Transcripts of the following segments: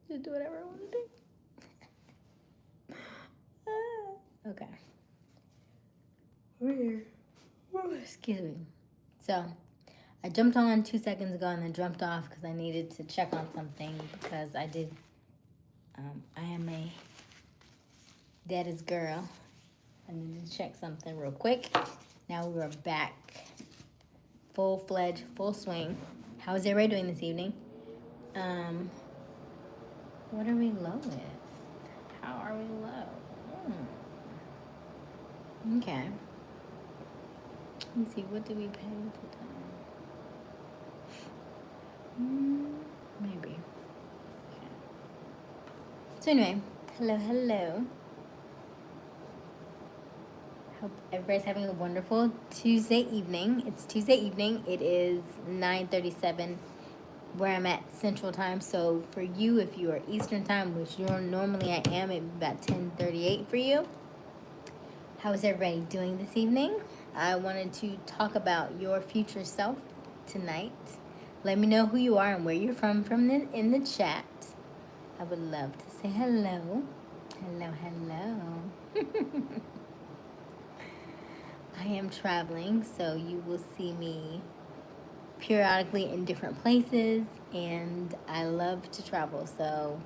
Just do whatever I want to do. Okay. We're here. Excuse me. So, I jumped on 2 seconds ago and then jumped off because I needed to check on something because I did. I am a daddy's girl. I needed to check something real quick. Now we are back. Full-fledged, full swing. How is everybody doing this evening? What are we low with? How are we low? Okay. Let me see, what do we pay today? Maybe. Okay. So anyway, hello. Hope everybody's having a wonderful Tuesday evening. It's Tuesday evening. It is 9:37 where I'm at Central Time. So for you, if you are Eastern Time, which normally I am, it'd be about 10:38 for you. How is everybody doing this evening? I wanted to talk about your future self tonight. Let me know who you are and where you're from in the chat. I would love to say hello. Hello. I am traveling, so you will see me periodically in different places, and I love to travel, so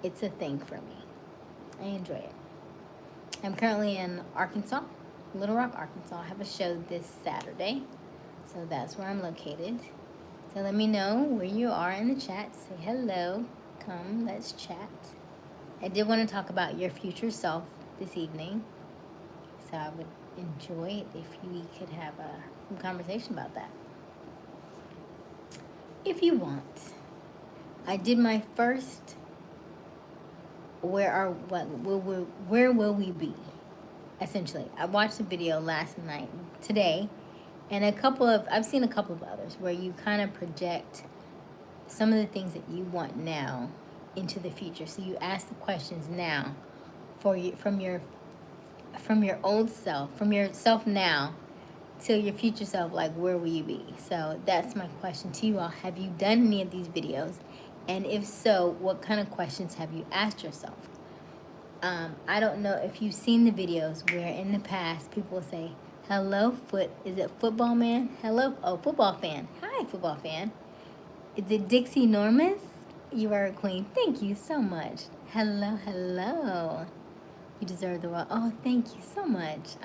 it's a thing for me. I enjoy it. I'm currently in Arkansas, Little Rock, Arkansas. I have a show this Saturday, so that's where I'm located. So let me know where you are in the chat. Say hello. Come, let's chat. I did want to talk about your future self this evening, so I would enjoy it if we could have some conversation about that. If you want. I did my first where will we be? Essentially, I watched a video today, and I've seen a couple of others where you kind of project some of the things that you want now into the future. So you ask the questions now for you from your old self, from yourself now to your future self, like where will you be? So that's my question to you all. Have you done any of these videos? And if so, what kind of questions have you asked yourself? I don't know if you've seen the videos where in the past people will say, hello, is it football man? Hello, football fan. Hi, football fan. Is it Dixie Normus? You are a queen. Thank you so much. Hello. You deserve the world. Oh, thank you so much.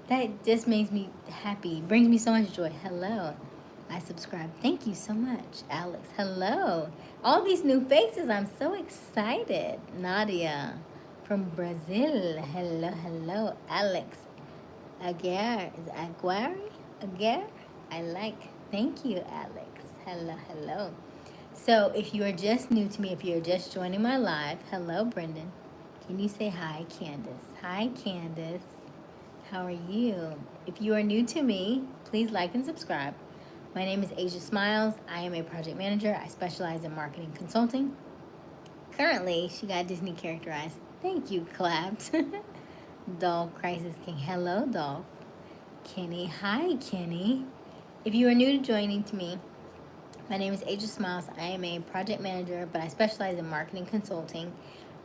That just makes me happy. Brings me so much joy. Hello. I subscribe. Thank you so much, Alex. Hello. All these new faces. I'm so excited. Nadia from Brazil. Hello. Alex. Aguirre. Is it Aguirre? I like. Thank you, Alex. Hello. So if you are just new to me, if you're just joining my live, hello, Brendan. Can you say hi, Candace? Hi, Candace. How are you? If you are new to me, please like and subscribe. My name is Aysia Smiles. I am a project manager. I specialize in marketing consulting. Currently, she got Disney characterized. Thank you, claps. Dolph Crisis King. Hello, Dolph. Kenny. Hi, Kenny. If you are new to joining to me, my name is Aysia Smiles. I am a project manager, but I specialize in marketing consulting.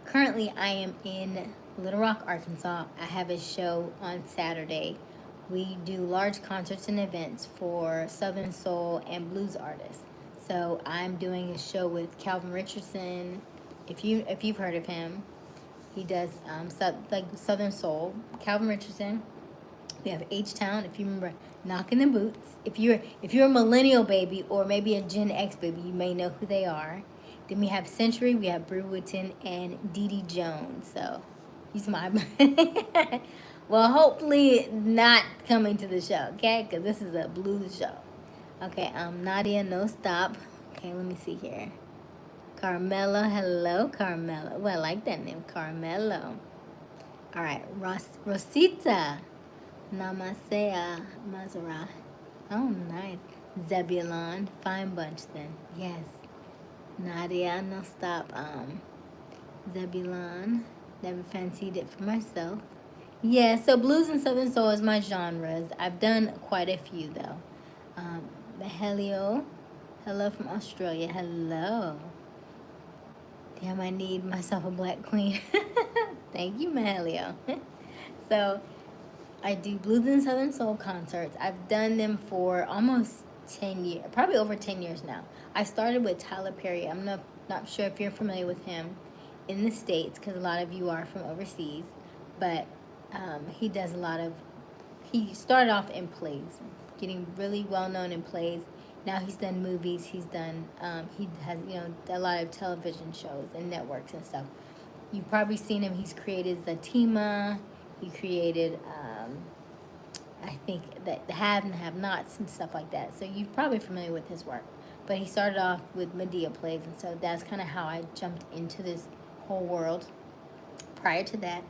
Currently, I am in Little Rock, Arkansas. I have a show on Saturday. We do large concerts and events for Southern Soul and blues artists. So I'm doing a show with Calvin Richardson. If you've heard of him, he does Southern Soul. Calvin Richardson. We have H-Town. If you remember Knocking the Boots. If you're a millennial baby or maybe a Gen X baby, you may know who they are. Then we have Century, we have Brew Wooten, and Dee Dee Jones. So, he's my... Well, hopefully not coming to the show, okay? Because this is a blues show. Okay, Nadia, no stop. Okay, let me see here. Carmelo, hello, Carmelo. Well, I like that name, Carmelo. All right, Rosita. Namasea Mazara. Oh, nice. Zebulon, fine bunch then. Yes. Nadia, no stop. Zebulon, never fancied it for myself. Yeah, so blues and Southern Soul is my genres. I've done quite a few though. Hello from Australia. Hello. Damn, I need myself a black queen. Thank you, Mahalio. So I do Blues and Southern Soul concerts. I've done them for almost 10 years, probably over 10 years now. I started with Tyler Perry. I'm not sure if you're familiar with him in the States, because a lot of you are from overseas, but he does a lot of, he started off in plays, getting really well known in plays. Now he's done movies. He has, a lot of television shows and networks and stuff. You've probably seen him. He's created Zatima. He created, I think, the Have and Have-Nots and stuff like that. So you're probably familiar with his work. But he started off with Medea plays, and so that's kind of how I jumped into this whole world. Prior to that,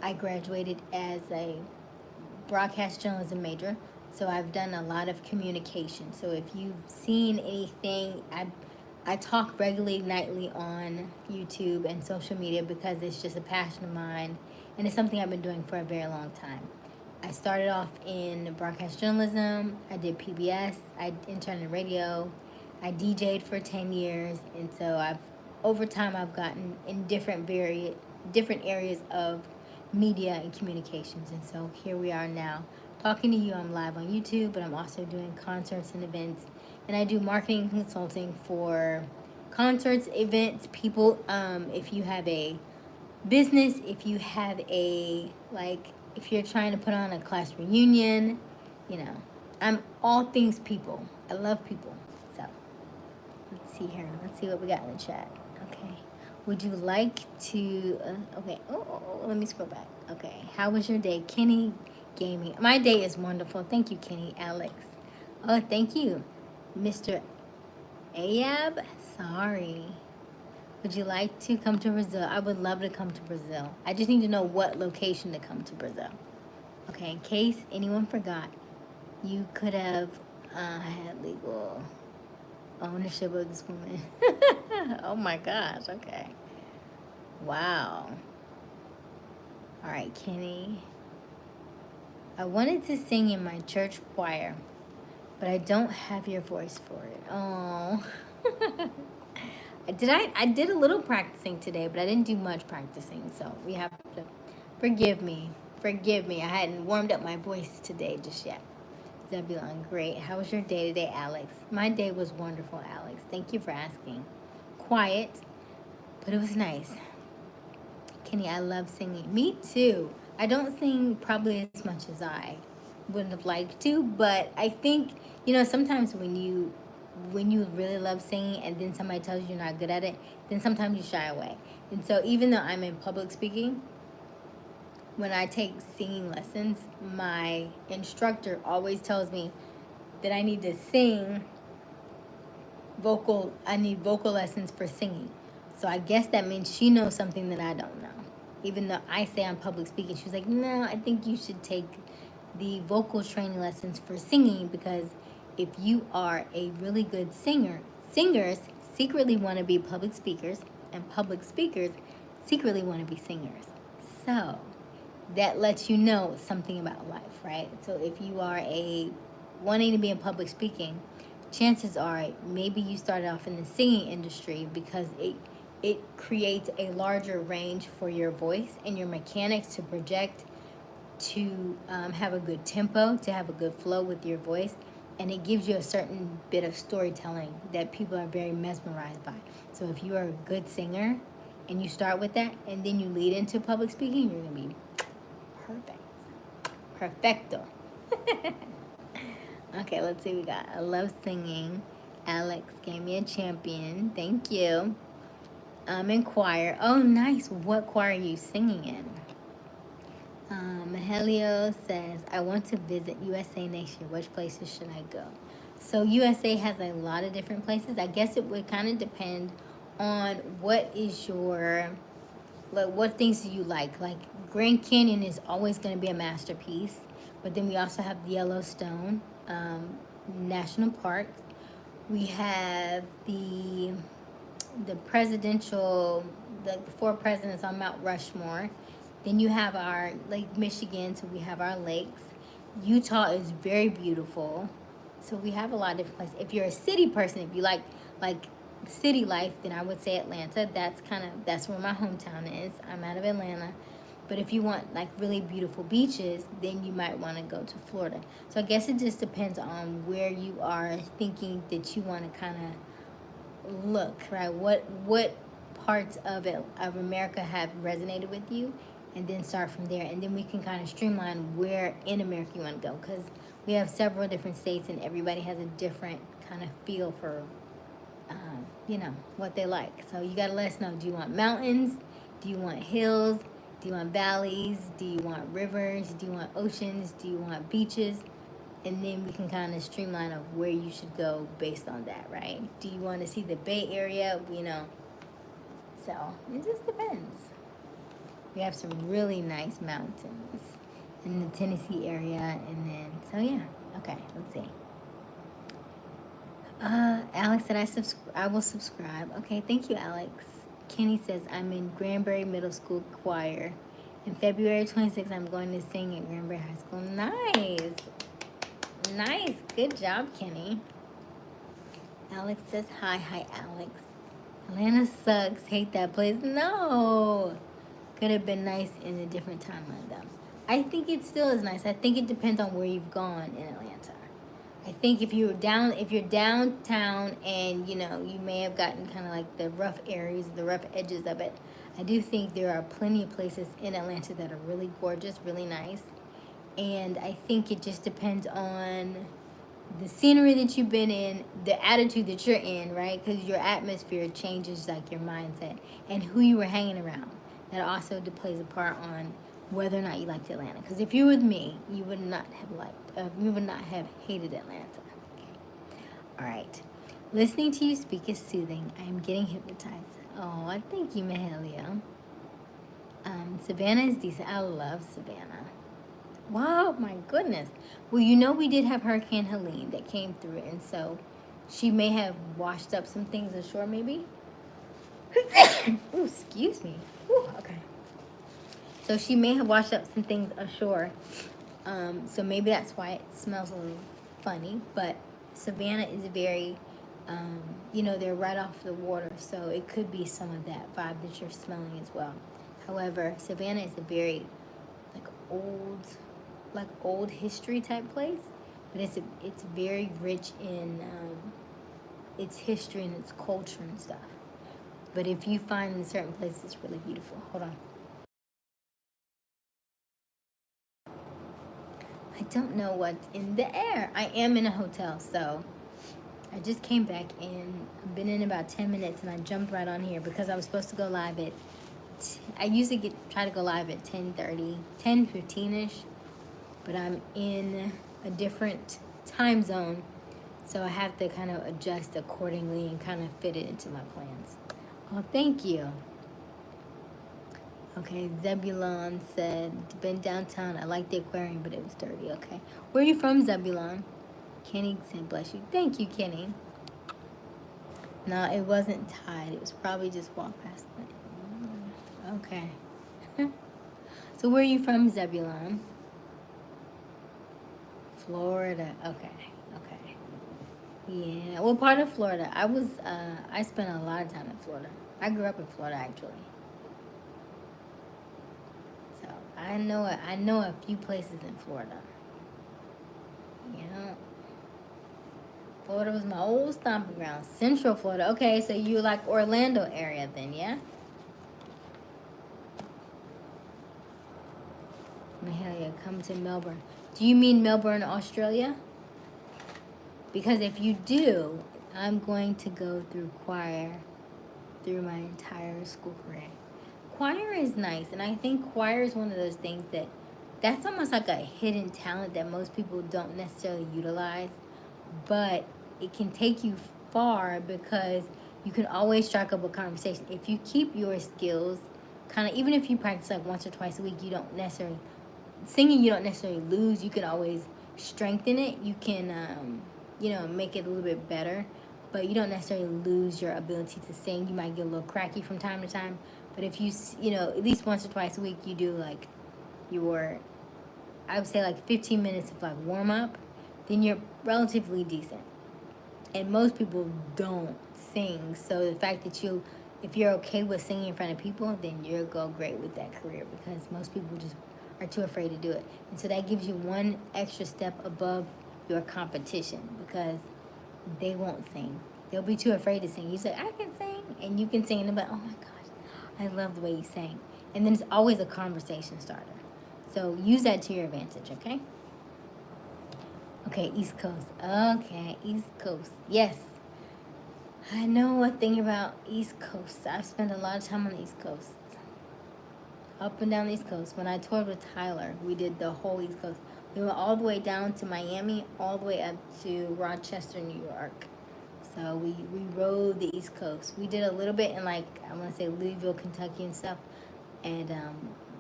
I graduated as a broadcast journalism major, so I've done a lot of communication. So if you've seen anything, I talk regularly nightly on YouTube and social media because it's just a passion of mine, and it's something I've been doing for a very long time. I started off in broadcast journalism. I did PBS. I interned in radio. I DJ'd for 10 years, and so over time I've gotten in different areas of media and communications, and so here we are now talking to you. I'm live on YouTube, but I'm also doing concerts and events, and I do marketing consulting for concerts, events, people. If you have a business, if you have if you're trying to put on a class reunion, I'm all things people. I love people. So let's see here. Let's see what we got in the chat. Okay. Would you like to, okay, let me scroll back. Okay, how was your day? Kenny Gaming. My day is wonderful. Thank you, Kenny. Alex. Oh, thank you. Mr. Ayab, sorry. Would you like to come to Brazil? I would love to come to Brazil. I just need to know what location to come to Brazil. Okay, in case anyone forgot, you could have had legal ownership of this woman. Oh my gosh, okay. Wow. All right, Kenny. I wanted to sing in my church choir, but I don't have your voice for it. Oh. I did a little practicing today, but I didn't do much practicing, so we have to forgive me. Forgive me. I hadn't warmed up my voice today just yet. Zebulon, great. How was your day today, Alex? My day was wonderful, Alex. Thank you for asking. Quiet, but it was nice. Kenny, I love singing. Me too. I don't sing probably as much as I wouldn't have liked to, but I think, sometimes when you really love singing and then somebody tells you you're not good at it, then sometimes you shy away. And so even though I'm in public speaking, when I take singing lessons, my instructor always tells me that I need to sing I need vocal lessons for singing. So I guess that means she knows something that I don't know. Even though I say I'm public speaking, she's like, no, I think you should take the vocal training lessons for singing, because if you are a really good singer, singers secretly want to be public speakers, and public speakers secretly want to be singers. So that lets you know something about life, right? So if you are wanting to be in public speaking, chances are maybe you started off in the singing industry because it creates a larger range for your voice and your mechanics to project, to have a good tempo, to have a good flow with your voice, and it gives you a certain bit of storytelling that people are very mesmerized by. So if you are a good singer and you start with that and then you lead into public speaking, you're going to be perfect. Perfecto. Okay, let's see what we got. I love singing. Alex gave me a champion. Thank you. In choir. Oh, nice. What choir are you singing in? Helio says, I want to visit USA next year. Which places should I go? So USA has a lot of different places. I guess it would kind of depend on what things do you like. Like Grand Canyon is always going to be a masterpiece. But then we also have the Yellowstone National Park. We have the four presidents on Mount Rushmore. Then you have our Lake Michigan, so we have our lakes. Utah is very beautiful. So we have a lot of different places. If you're a city person, if you like city life, then I would say Atlanta. That's where my hometown is. I'm out of Atlanta. But if you want like really beautiful beaches, then you might want to go to Florida. So I guess it just depends on where you are thinking that you want to kind of look, right? What parts of it of America have resonated with you, and then start from there, and then we can kind of streamline where in America you want to go, because we have several different states and everybody has a different kind of feel for what they like. So you got to let us know, do you want mountains, do you want hills, do you want valleys, do you want rivers, do you want oceans, do you want beaches? And then we can kind of streamline of where you should go based on that, right? Do you want to see the Bay Area? So it just depends. We have some really nice mountains in the Tennessee area, and then so yeah. Okay, let's see. Alex said I will subscribe. Okay, thank you, Alex. Kenny says I'm in Granbury Middle School choir. In February 26th, I'm going to sing at Granbury High School. Nice. Nice. Good job, Kenny. Alex says hi. Hi, Alex. Atlanta sucks. Hate that place. No. Could have been nice in a different timeline, though. I think it still is nice. I think it depends on where you've gone in Atlanta. I think if you're downtown and, you may have gotten kind of like the rough areas, the rough edges of it, I do think there are plenty of places in Atlanta that are really gorgeous, really nice. And I think it just depends on the scenery that you've been in, the attitude that you're in, right? Because your atmosphere changes like your mindset and who you were hanging around. That also plays a part on whether or not you liked Atlanta. Because if you're with me, you would not have hated Atlanta. Okay. All right. Listening to you speak is soothing. I am getting hypnotized. Oh, thank you, Mahalia. Savannah is decent. I love Savannah. Wow, my goodness. Well, we did have Hurricane Helene that came through, and so she may have washed up some things ashore, maybe. Ooh, excuse me. Ooh, okay. So she may have washed up some things ashore. So maybe that's why it smells a little funny. But Savannah is very, they're right off the water. So it could be some of that vibe that you're smelling as well. However, Savannah is a very, old history type place. But it's very rich in its history and its culture and stuff. But if you find in certain places, it's really beautiful. Hold on. I don't know what's in the air. I am in a hotel, so I just came back in. I've been in about 10 minutes, and I jumped right on here because I was supposed to go live at... I usually try to go live at 10:30, 10:15-ish, but I'm in a different time zone, so I have to kind of adjust accordingly and kind of fit it into my plans. Oh, thank you. Okay, Zebulon said, been downtown. I like the aquarium, but it was dirty. Okay. Where are you from, Zebulon? Kenny said, bless you. Thank you, Kenny. No, it wasn't Tide. It was probably just walk past it. Okay. So where are you from, Zebulon? Florida. Okay. Okay. Yeah. What part of Florida? I spent a lot of time in Florida. I grew up in Florida, actually. I know a few places in Florida. Yeah. Florida was my old stomping ground. Central Florida. Okay, so you like Orlando area then, yeah? Mahalia, come to Melbourne. Do you mean Melbourne, Australia? Because if you do, I'm going to go through choir through my entire school career. Choir is nice, and I think choir is one of those things that's almost like a hidden talent that most people don't necessarily utilize, but it can take you far because you can always strike up a conversation. If you keep your skills, kind of, even if you practice like once or twice a week, you don't necessarily lose. You can always strengthen it. You can, make it a little bit better, but you don't necessarily lose your ability to sing. You might get a little cracky from time to time. But if you, at least once or twice a week, you do like I would say like 15 minutes of like warm up, then you're relatively decent. And most people don't sing. So the fact that if you're okay with singing in front of people, then you'll go great with that career, because most people just are too afraid to do it. And so that gives you one extra step above your competition, because they won't sing. They'll be too afraid to sing. You say, I can sing, and you can sing, and they'll be like, oh my gosh, I love the way you sang. And then it's always a conversation starter. So use that to your advantage, okay? Okay, East Coast. Okay, East Coast. Yes. I know a thing about East Coast. I've spent a lot of time on the East Coast. Up and down the East Coast. When I toured with Tyler, we did the whole East Coast. We went all the way down to Miami, all the way up to Rochester, New York. So we rode the East Coast. We did a little bit in, like, I want to say Louisville, Kentucky and stuff. And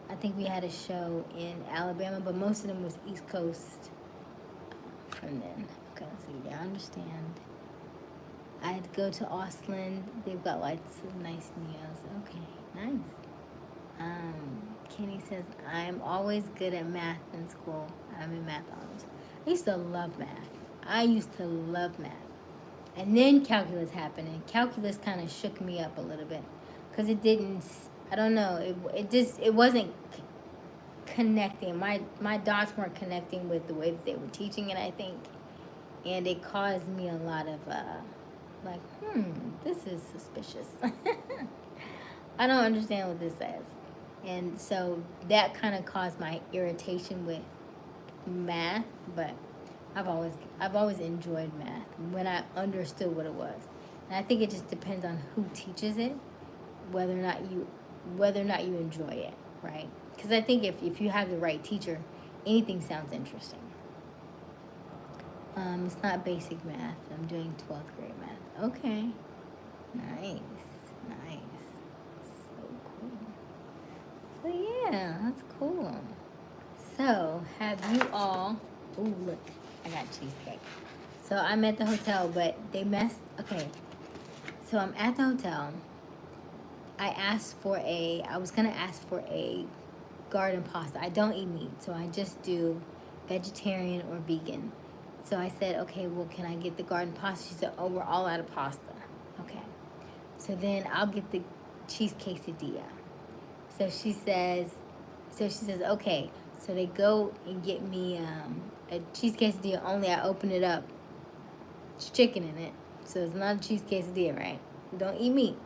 I think we had a show in Alabama, but most of them was East Coast from then. Okay, let's see. Yeah, I understand. I'd go to Austin. They've got like some nice neos. Okay, nice. Kenny says, I'm always good at math in school. I'm in math honors. I used to love math. I used to love math. And then calculus happened, and calculus kind of shook me up a little bit, because it didn't, I don't know, it wasn't connecting. My dots weren't connecting with the way that they were teaching it, I think. And it caused me a lot of, like, this is suspicious. I don't understand what this says. And so that kind of caused my irritation with math, but I've always enjoyed math when I understood what it was. And I think it just depends on who teaches it, whether or not you enjoy it, right? Because I think if you have the right teacher, anything sounds interesting. It's not basic math. I'm doing 12th grade math. Okay. Nice. So cool. So yeah, that's cool. So have you all, ooh, look, I got cheesecake. So I'm at the hotel, but they messed, okay. So I'm at the hotel. I was gonna ask for a garden pasta. I don't eat meat, so I just do vegetarian or vegan. So I said, okay, well, can I get the garden pasta? She said, oh, we're all out of pasta. Okay. So then I'll get the cheese quesadilla. So she says, okay. So they go and get me a cheese quesadilla, only I open it up. It's chicken in it. So it's not a cheese quesadilla, right? Don't eat meat.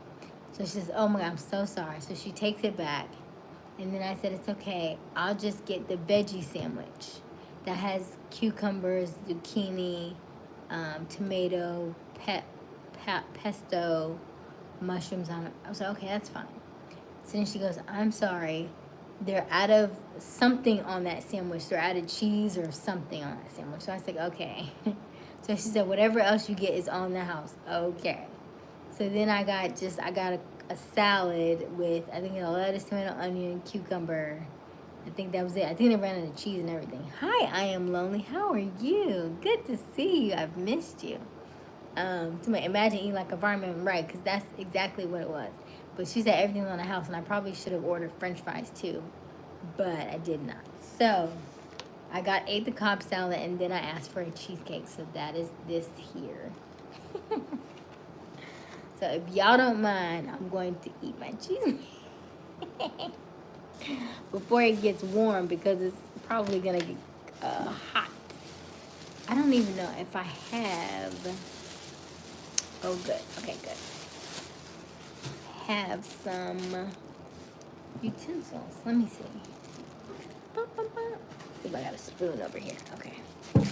So she says, oh my God, I'm so sorry. So she takes it back. And then I said, it's okay. I'll just get the veggie sandwich that has cucumbers, zucchini, tomato, pesto, mushrooms on it. I was like, okay, that's fine. So then she goes, I'm sorry. They're out of something on that sandwich. They're out of cheese or something on that sandwich. So I said, okay. So she said, whatever else you get is on the house. Okay. So then I got a salad with, I think, a lettuce, tomato, onion, cucumber. I think that was it. I think they ran out of cheese and everything. Hi, I am lonely. How are you? Good to see you. I've missed you. Imagine eating like a fireman, right? Because that's exactly what it was. But she said everything's on the house, and I probably should have ordered French fries too, but I did not. So I ate the Cobb salad, and then I asked for a cheesecake. So that is this here. So if y'all don't mind, I'm going to eat my cheesecake before it gets warm, because it's probably gonna get hot. I don't even know if I have. Oh, good. Okay, good. Have some utensils. Let me see. See if I got a spoon over here. Okay. Ow.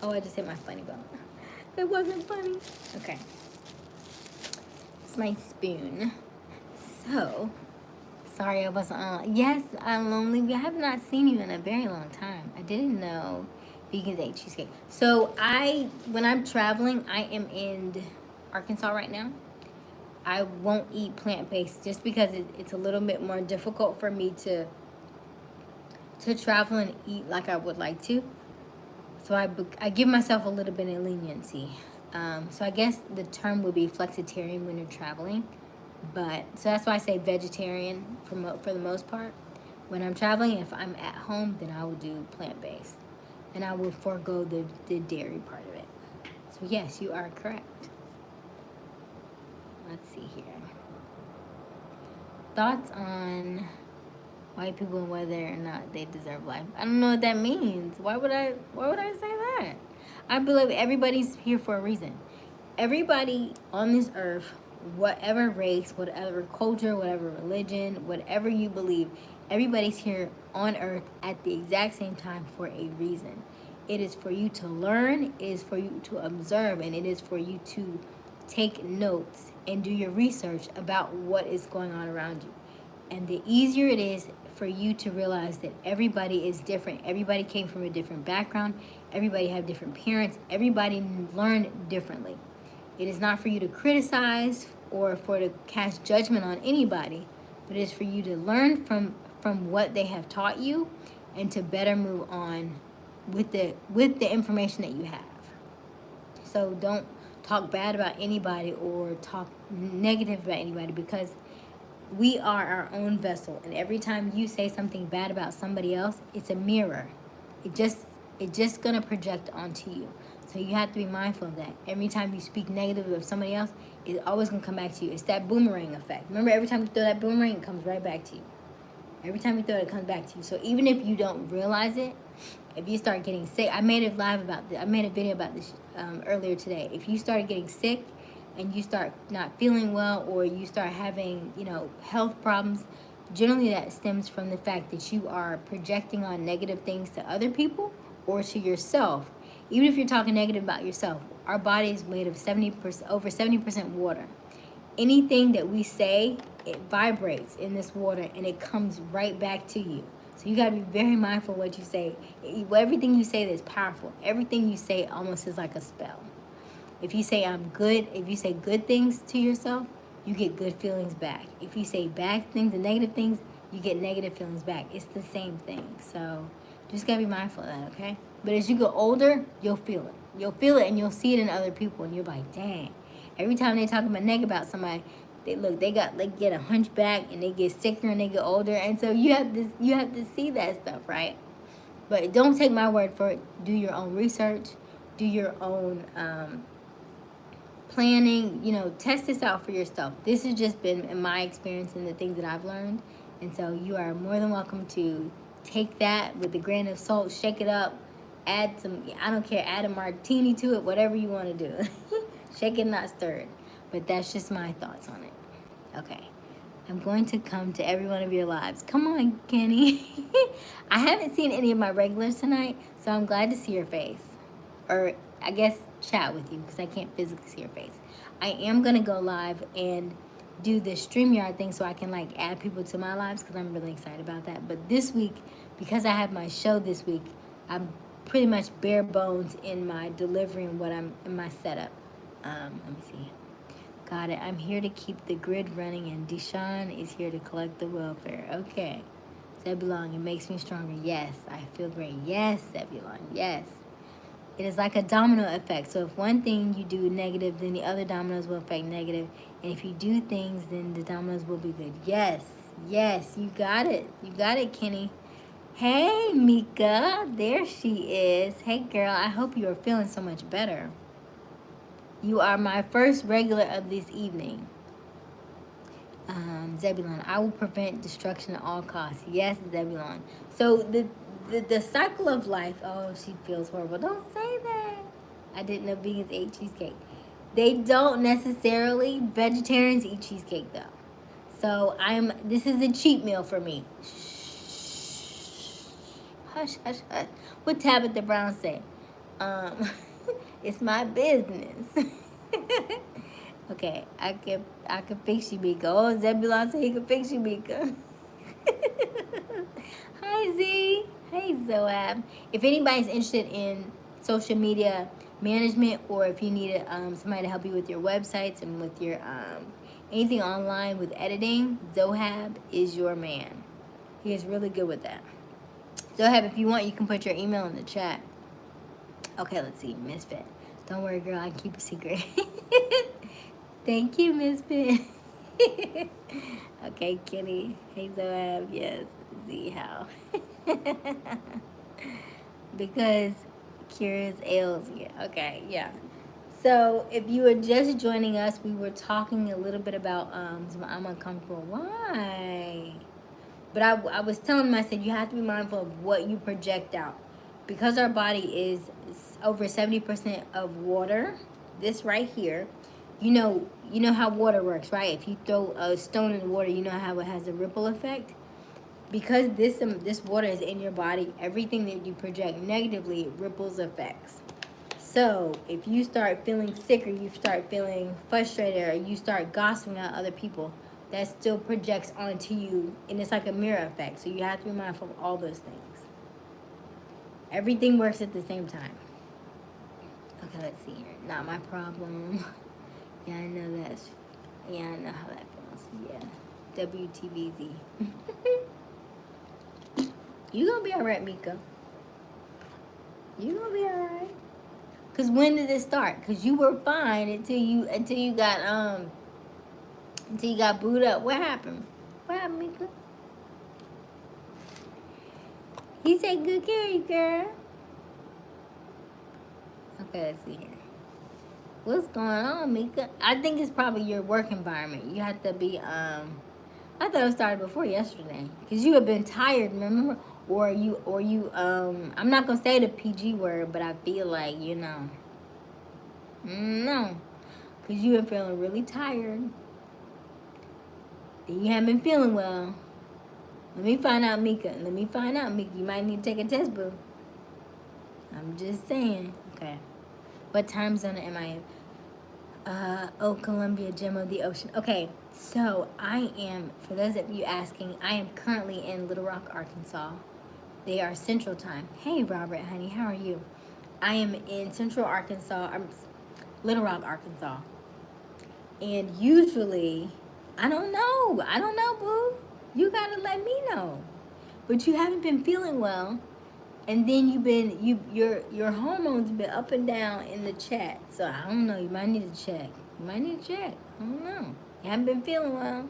Oh, I just hit my funny bone. It wasn't funny. Okay. It's my spoon. So, sorry I wasn't on. Yes, I'm lonely. I have not seen you in a very long time. I didn't know vegans ate cheesecake. So when I'm traveling, I am in Arkansas right now. I won't eat plant-based just because it's a little bit more difficult for me to travel and eat like I would like to. So I give myself a little bit of leniency. So I guess the term would be flexitarian when you're traveling. But so that's why I say vegetarian for the most part. When I'm traveling, if I'm at home, then I will do plant-based. And I will forego the dairy part of it. So yes, you are correct. Let's see here. Thoughts on white people and whether or not they deserve life. I don't know what that means. Why would I say that? I believe everybody's here for a reason. Everybody on this earth, whatever race, whatever culture, whatever religion, whatever you believe, everybody's here on earth at the exact same time for a reason. It is for you to learn, it is for you to observe, and it is for you to take notes and do your research about what is going on around you. And the easier it is for you to realize that everybody is different. Everybody came from a different background. Everybody have different parents. Everybody learned differently. It is not for you to criticize or for to cast judgment on anybody, but it is for you to learn from what they have taught you and to better move on with the information that you have. So don't talk bad about anybody or talk negative about anybody, because we are our own vessel, and every time you say something bad about somebody else, it's a mirror. It just gonna project onto you. So you have to be mindful of that. Every time you speak negative of somebody else, it's always gonna come back to you. It's that boomerang effect. Remember, every time you throw that boomerang, it comes right back to you. Every time you throw it, it comes back to you. So even if you don't realize it, if you start getting sick, I made a video about this earlier today. If you start getting sick and you start not feeling well, or you start having, health problems, generally that stems from the fact that you are projecting on negative things to other people or to yourself. Even if you're talking negative about yourself, our body is made of over 70% water. Anything that we say, it vibrates in this water and it comes right back to you. So you got to be very mindful of what you say. Everything you say that's powerful. Everything you say almost is like a spell. If you say I'm good, if you say good things to yourself, you get good feelings back. If you say bad things and negative things, you get negative feelings back. It's the same thing. So just gotta be mindful of that, okay? But as you get older, you'll feel it. You'll feel it and you'll see it in other people, and you're like, dang. Every time they talk about negative about somebody, they get a hunchback and they get sicker and they get older, and so you have to see that stuff, right? But don't take my word for it. Do your own research. Do your own planning. Test this out for yourself. This has just been in my experience and the things that I've learned, and so you are more than welcome to take that with a grain of salt, shake it up, add some, I don't care, add a martini to it, whatever you want to do. Shake it, not stir it. But that's just my thoughts on it. Okay. I'm going to come to every one of your lives. Come on, Kenny. I haven't seen any of my regulars tonight, so I'm glad to see your face. Or I guess chat with you, because I can't physically see your face. I am going to go live and do the StreamYard thing so I can add people to my lives, because I'm really excited about that. But this week, because I have my show this week, I'm pretty much bare bones in my delivery and what I'm in my setup. Let me see. Got it. I'm here to keep the grid running, and Deshaun is here to collect the welfare. Okay. Zebulon, it makes me stronger. Yes, I feel great. Yes, Zebulon. Yes. It is like a domino effect. So if one thing you do negative, then the other dominoes will affect negative. And if you do things, then the dominoes will be good. Yes. Yes, you got it. You got it, Kenny. Hey, Mika. There she is. Hey, girl. I hope you are feeling so much better. You are my first regular of this evening. Zebulon, I will prevent destruction at all costs. Yes, Zebulon. So the cycle of life. Oh, she feels horrible. Don't say that. I didn't know vegans ate cheesecake. They don't necessarily. Vegetarians eat cheesecake though. So this is a cheat meal for me. Shh. Hush, hush, hush. What Tabitha Brown say? It's my business. Okay, I can fix you, Mika. Oh, Zebulon said he can fix you, Mika. Hi, Z. Hey, Zoab. If anybody's interested in social media management, or if you need somebody to help you with your websites and with your anything online with editing, Zohab is your man. He is really good with that. Zohab, if you want, you can put your email in the chat. Okay, let's see. Misfit. Don't worry, girl. I can keep a secret. Thank you, Misfit. Okay, Kitty. Hey, Zoab. Yes. Z, how? Because curious ails me. Okay, yeah. So if you were just joining us, we were talking a little bit about I'm uncomfortable. Why? But I was telling them, I said you have to be mindful of what you project out, because our body is over 70% of water. This right here, you know how water works, right? If you throw a stone in the water, you know how it has a ripple effect. Because this water is in your body, everything that you project negatively ripples effects. So if you start feeling sick, or you start feeling frustrated, or you start gossiping about other people, that still projects onto you, and it's like a mirror effect. So you have to be mindful of all those things. Everything works at the same time. Okay, let's see here. Not my problem. Yeah, I know that's. Yeah, I know how that feels. Yeah, WTVZ. You gonna be alright, Mika. You gonna be alright. Cause when did it start? Cause you were fine until you got booed up. What happened? What happened, Mika? He said good care of you, girl. Okay, let's see here. What's going on, Mika? I think it's probably your work environment. You have to be I thought it started before yesterday. Cause you have been tired, remember? Or you I'm not gonna say the PG word, but I feel like, no. Cause you been feeling really tired. And you haven't been feeling well. Let me find out, Mika. You might need to take a test, boo. I'm just saying. Okay. What time zone am I in? Columbia, gem of the ocean. Okay, so I am, for those of you asking, I am currently in Little Rock, Arkansas. They are Central Time. Hey, Robert, honey, how are you? I am in Central Arkansas. Little Rock, Arkansas. And usually, I don't know, boo. You gotta let me know. But you haven't been feeling well, and then your hormones been up and down in the chat. So I don't know. You might need to check. I don't know. You haven't been feeling well.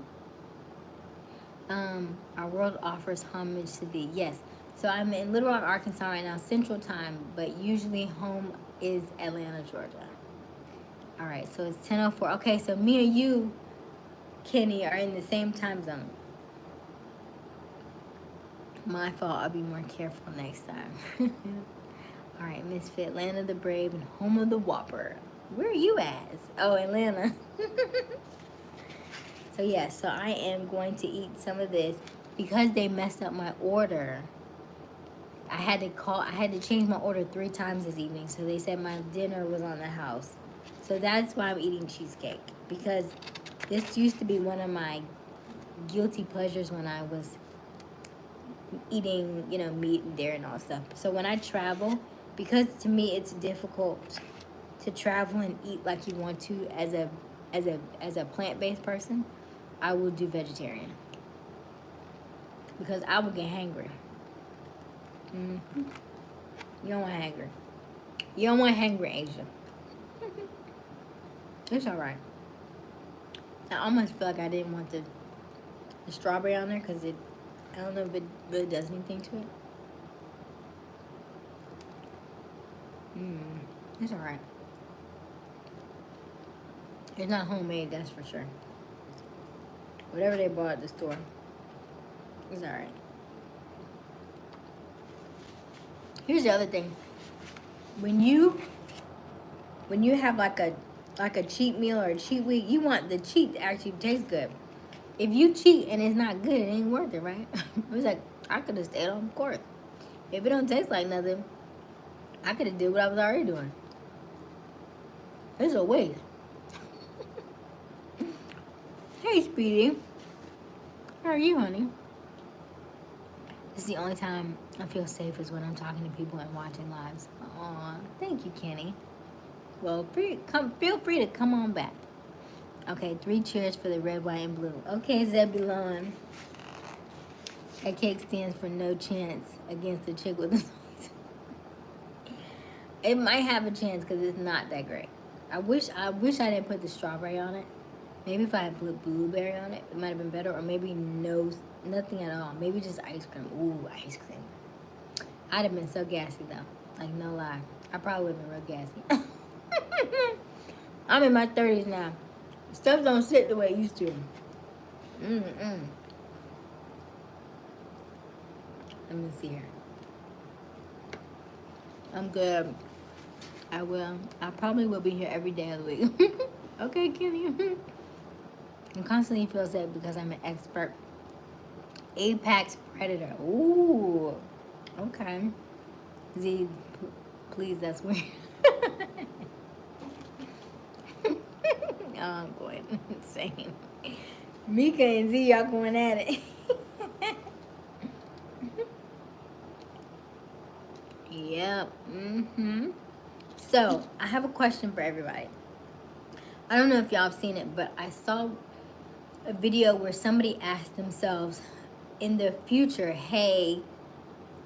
Our world offers homage to thee. Yes. So I'm in Little Rock, Arkansas right now, Central Time, but usually home is Atlanta, Georgia. All right. So it's 10:04. Okay. So me and you, Kenny, are in the same time zone. My fault. I'll be more careful next time. All right, Misfit, land of the brave and home of the Whopper. Where are you at? Oh, Atlanta. So yeah, so I am going to eat some of this because they messed up my order. I had to change my order 3 times this evening. So they said my dinner was on the house. So that's why I'm eating cheesecake, because this used to be one of my guilty pleasures when I was eating, meat and dairy and all stuff. So when I travel, because to me it's difficult to travel and eat like you want to as a plant-based person, I will do vegetarian because I will get hangry. Mm-hmm. You don't want hangry. You don't want hangry, Aysia. It's all right. I almost feel like I didn't want the strawberry on there because I don't know if it really does anything to it. It's all right. It's not homemade, that's for sure. Whatever they bought at the store, it's all right. Here's the other thing. When you have like a cheat meal or a cheat week, you want the cheat to actually taste good. If you cheat and it's not good, it ain't worth it, right? It's like, I could have stayed on court. If it don't taste like nothing, I could have did what I was already doing. It's a waste. Hey, Speedy. How are you, honey? This is the only time I feel safe is when I'm talking to people and watching lives. Aw, thank you, Kenny. Well, feel free to come on back. Okay, 3 cheers for the red, white, and blue. Okay, Zebulon. That cake stands for no chance against the chick with the sweets. It might have a chance because it's not that great. I wish I didn't put the strawberry on it. Maybe if I had put blueberry on it, it might have been better. Or maybe nothing at all. Maybe just ice cream. Ooh, ice cream. I'd have been so gassy though. Like, no lie. I probably would have been real gassy. I'm in my 30s now. Stuff don't sit the way it used to. Mm-mm. Let me see here. I'm good. I will. I probably will be here every day of the week. Okay, Kenny. I constantly feel sick because I'm an expert apex predator. Ooh. Okay. Z, please, that's weird. Oh, I'm going insane. Mika and Z, y'all going at it. Yep. So, I have a question for everybody. I don't know if y'all have seen it, but I saw a video where somebody asked themselves in the future, hey,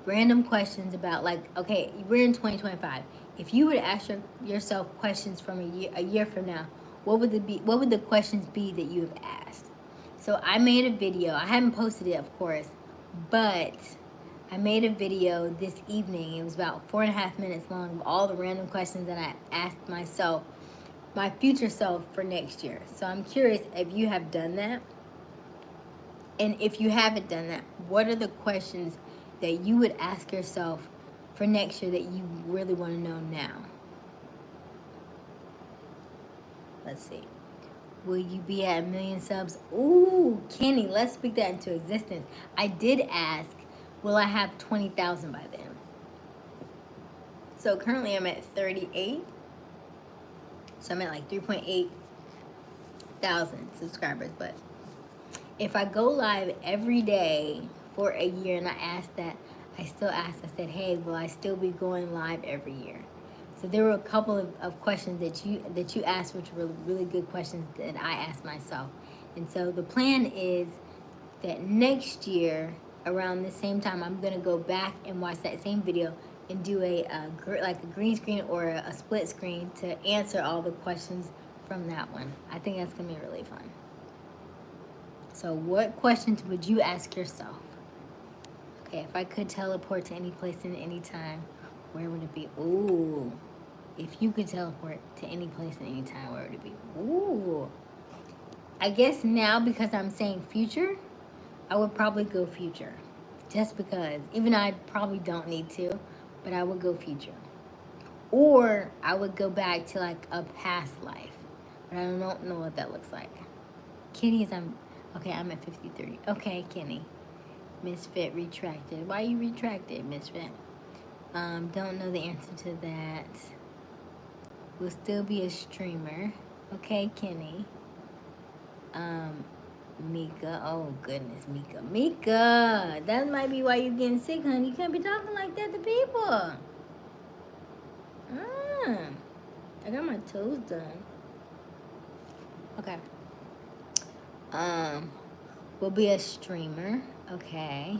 random questions about, like, okay, we're in 2025. If you would ask yourself questions from a year from now, what would the questions be that you have asked? So I made a video. I haven't posted it, of course, but I made a video this evening. It was about 4.5 minutes long of all the random questions that I asked myself, my future self, for next year. So I'm curious if you have done that. And if you haven't done that, what are the questions that you would ask yourself for next year that you really want to know now? Let's see. Will you be at 1 million subs? Ooh, Kenny, let's speak that into existence. I did ask, will I have 20,000 by then? So currently I'm at 38. So I'm at like 3.8 thousand subscribers. But if I go live every day for a year, and I asked that, I still asked, I said, hey, will I still be going live every year? So there were a couple of questions that you asked, which were really good questions that I asked myself. And so the plan is that next year, around the same time, I'm gonna go back and watch that same video and do like a green screen or a split screen to answer all the questions from that one. I think that's gonna be really fun. So what questions would you ask yourself? Okay, if I could teleport to any place and any time, where would it be? Ooh. If you could teleport to any place and any time, where would it be? Ooh. I guess now, because I'm saying future, I would probably go future. Just because. Even though I probably don't need to, but I would go future. Or I would go back to like a past life. But I don't know what that looks like. Kenny's, I'm at 53. Okay, Kenny. Misfit retracted. Why you retracted, Misfit? Don't know the answer to that. Will still be a streamer. Okay, Kenny. Mika. Oh, goodness, Mika. Mika! That might be why you're getting sick, honey. You can't be talking like that to people. I got my toes done. Okay. Will be a streamer. Okay.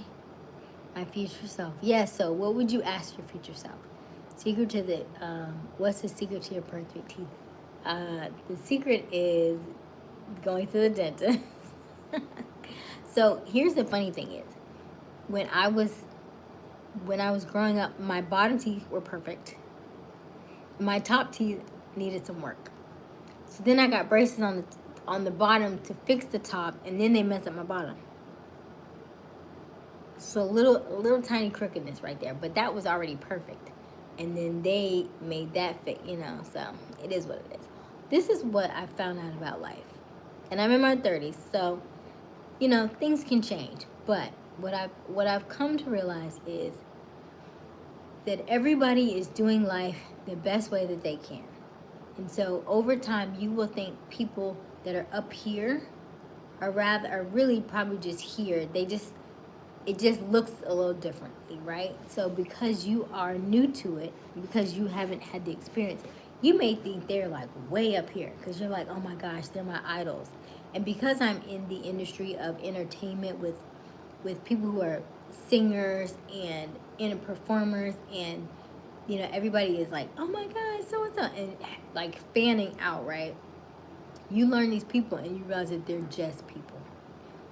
My future self. Yes, so what would you ask your future self? Secret to the, what's the secret to your perfect teeth? The secret is going to the dentist. So here's the funny thing is, when I was growing up, my bottom teeth were perfect. My top teeth needed some work. So then I got braces on the bottom to fix the top, and then they messed up my bottom. So a little tiny crookedness right there, but that was already perfect. And then they made that fit, so it is what it is. This is what I found out about life. And I'm in my 30s, so, things can change. But what I've come to realize is that everybody is doing life the best way that they can. And so over time, you will think people that are up here are really probably just here. It just looks a little differently, right? So because you are new to it, because you haven't had the experience, you may think they're like way up here because you're like, oh my gosh, they're my idols. And because I'm in the industry of entertainment with people who are singers and performers, and everybody is like, oh my god, so and so, and like fanning out, right? You learn these people and you realize that they're just people.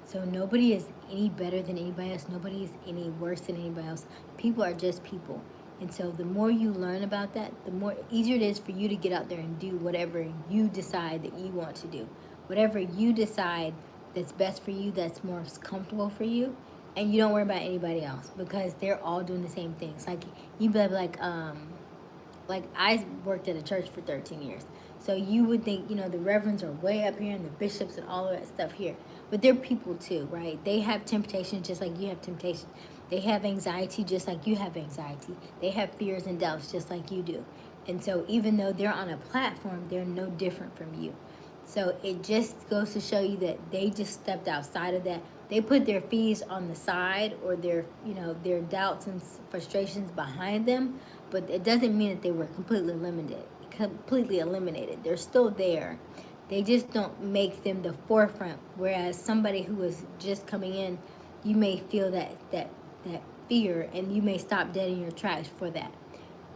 So nobody is any better than anybody else. Nobody is any worse than anybody else. People are just people. And so the more you learn about that, the more easier it is for you to get out there and do whatever you decide that you want to do. Whatever you decide that's best for you, that's more comfortable for you, and you don't worry about anybody else because they're all doing the same things. Like you be like I worked at a church for 13 years. So you would think, the reverends are way up here and the bishops and all of that stuff here. But they're people too, right? They have temptation just like you have temptation. They have anxiety just like you have anxiety. They have fears and doubts just like you do. And so even though they're on a platform, they're no different from you. So it just goes to show you that they just stepped outside of that. They put their fears on the side, or their doubts and frustrations behind them, but it doesn't mean that they were completely eliminated. They're still there. They just don't make them the forefront. Whereas somebody who is just coming in, you may feel that fear, and you may stop dead in your tracks for that.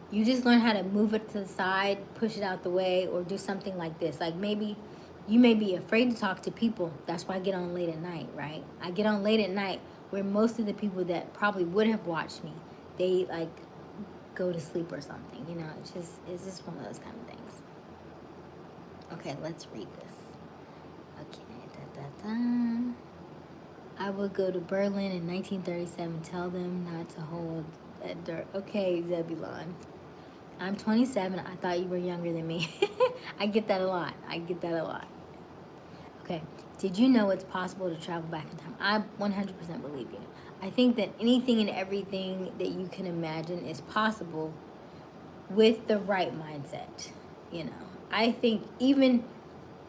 You just learn how to move it to the side, push it out the way, or do something like this. Like maybe you may be afraid to talk to people. That's why I get on late at night, right? I get on late at night where most of the people that probably would have watched me, they like go to sleep or something. It's just one of those kind of things. Okay, let's read this. Okay, I would go to Berlin in 1937. Tell them not to hold that dirt. Okay, Zebulon. I'm 27. I thought you were younger than me. I get that a lot. Okay. Did you know it's possible to travel back in time? I 100% believe you. I think that anything and everything that you can imagine is possible with the right mindset. I think even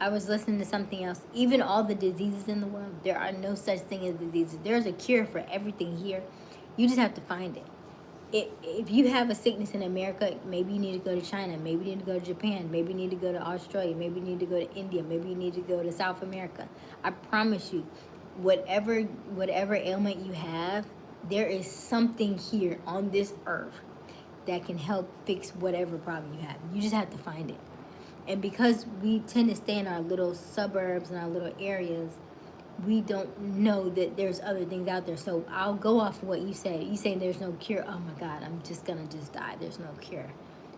I was listening to something else. Even all the diseases in the world, there are no such thing as diseases. There's a cure for everything here. You just have to find it. If you have a sickness in America, maybe you need to go to China, maybe you need to go to Japan, maybe you need to go to Australia, maybe you need to go to India, maybe you need to go to South America. I promise you, whatever ailment you have, there is something here on this earth that can help fix whatever problem you have. You just have to find it. And because we tend to stay in our little suburbs and our little areas, we don't know that there's other things out there. So I'll go off of what you said. You say there's no cure. Oh my God, I'm just gonna die. There's no cure.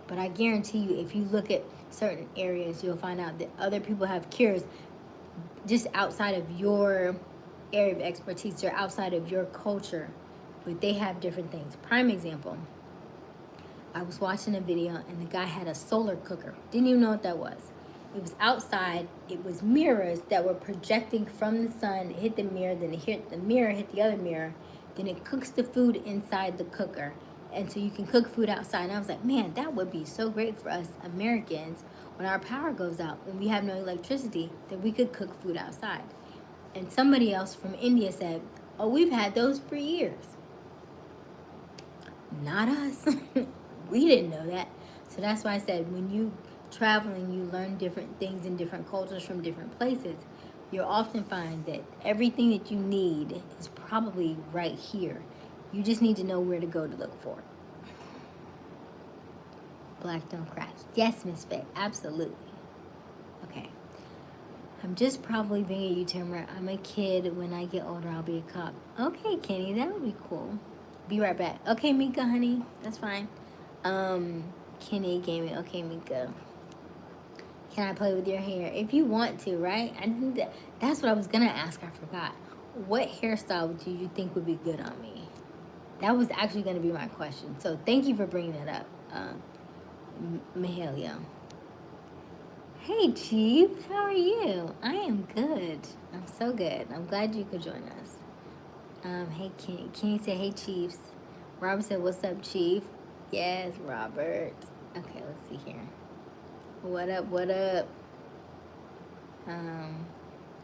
But I guarantee you, if you look at certain areas, you'll find out that other people have cures just outside of your area of expertise or outside of your culture, but they have different things. Prime example, I was watching a video and the guy had a solar cooker. Didn't even know what that was. It was outside. It was mirrors that were projecting from the sun. It hit the mirror, then it hit the mirror, hit the other mirror. Then it cooks the food inside the cooker. And so you can cook food outside. And I was like, man, that would be so great for us Americans when our power goes out, when we have no electricity, that we could cook food outside. And somebody else from India said, oh, we've had those for years. Not us. We didn't know that. So that's why I said when you traveling, you learn different things in different cultures from different places. You'll often find that everything that you need is probably right here. You just need to know where to go to look for it. Black don't crack. Yes, Miss Faye, absolutely. Okay. I'm just probably being a YouTuber. I'm a kid. When I get older, I'll be a cop. Okay, Kenny, that would be cool. Be right back. Okay, Mika, honey, that's fine. Kenny Gaming. Okay, Mika. Can I play with your hair? If you want to, right? I think that's what I was gonna ask. I forgot. What hairstyle do you think would be good on me? That was actually gonna be my question. So thank you for bringing that up, Mahalia. Hey, Chief. How are you? I am good. I'm so good. I'm glad you could join us. Hey, Kenny. Kenny said, hey, Chiefs. Robert said, what's up, Chief? Yes, Robert. Okay, let's see here. What up, what up?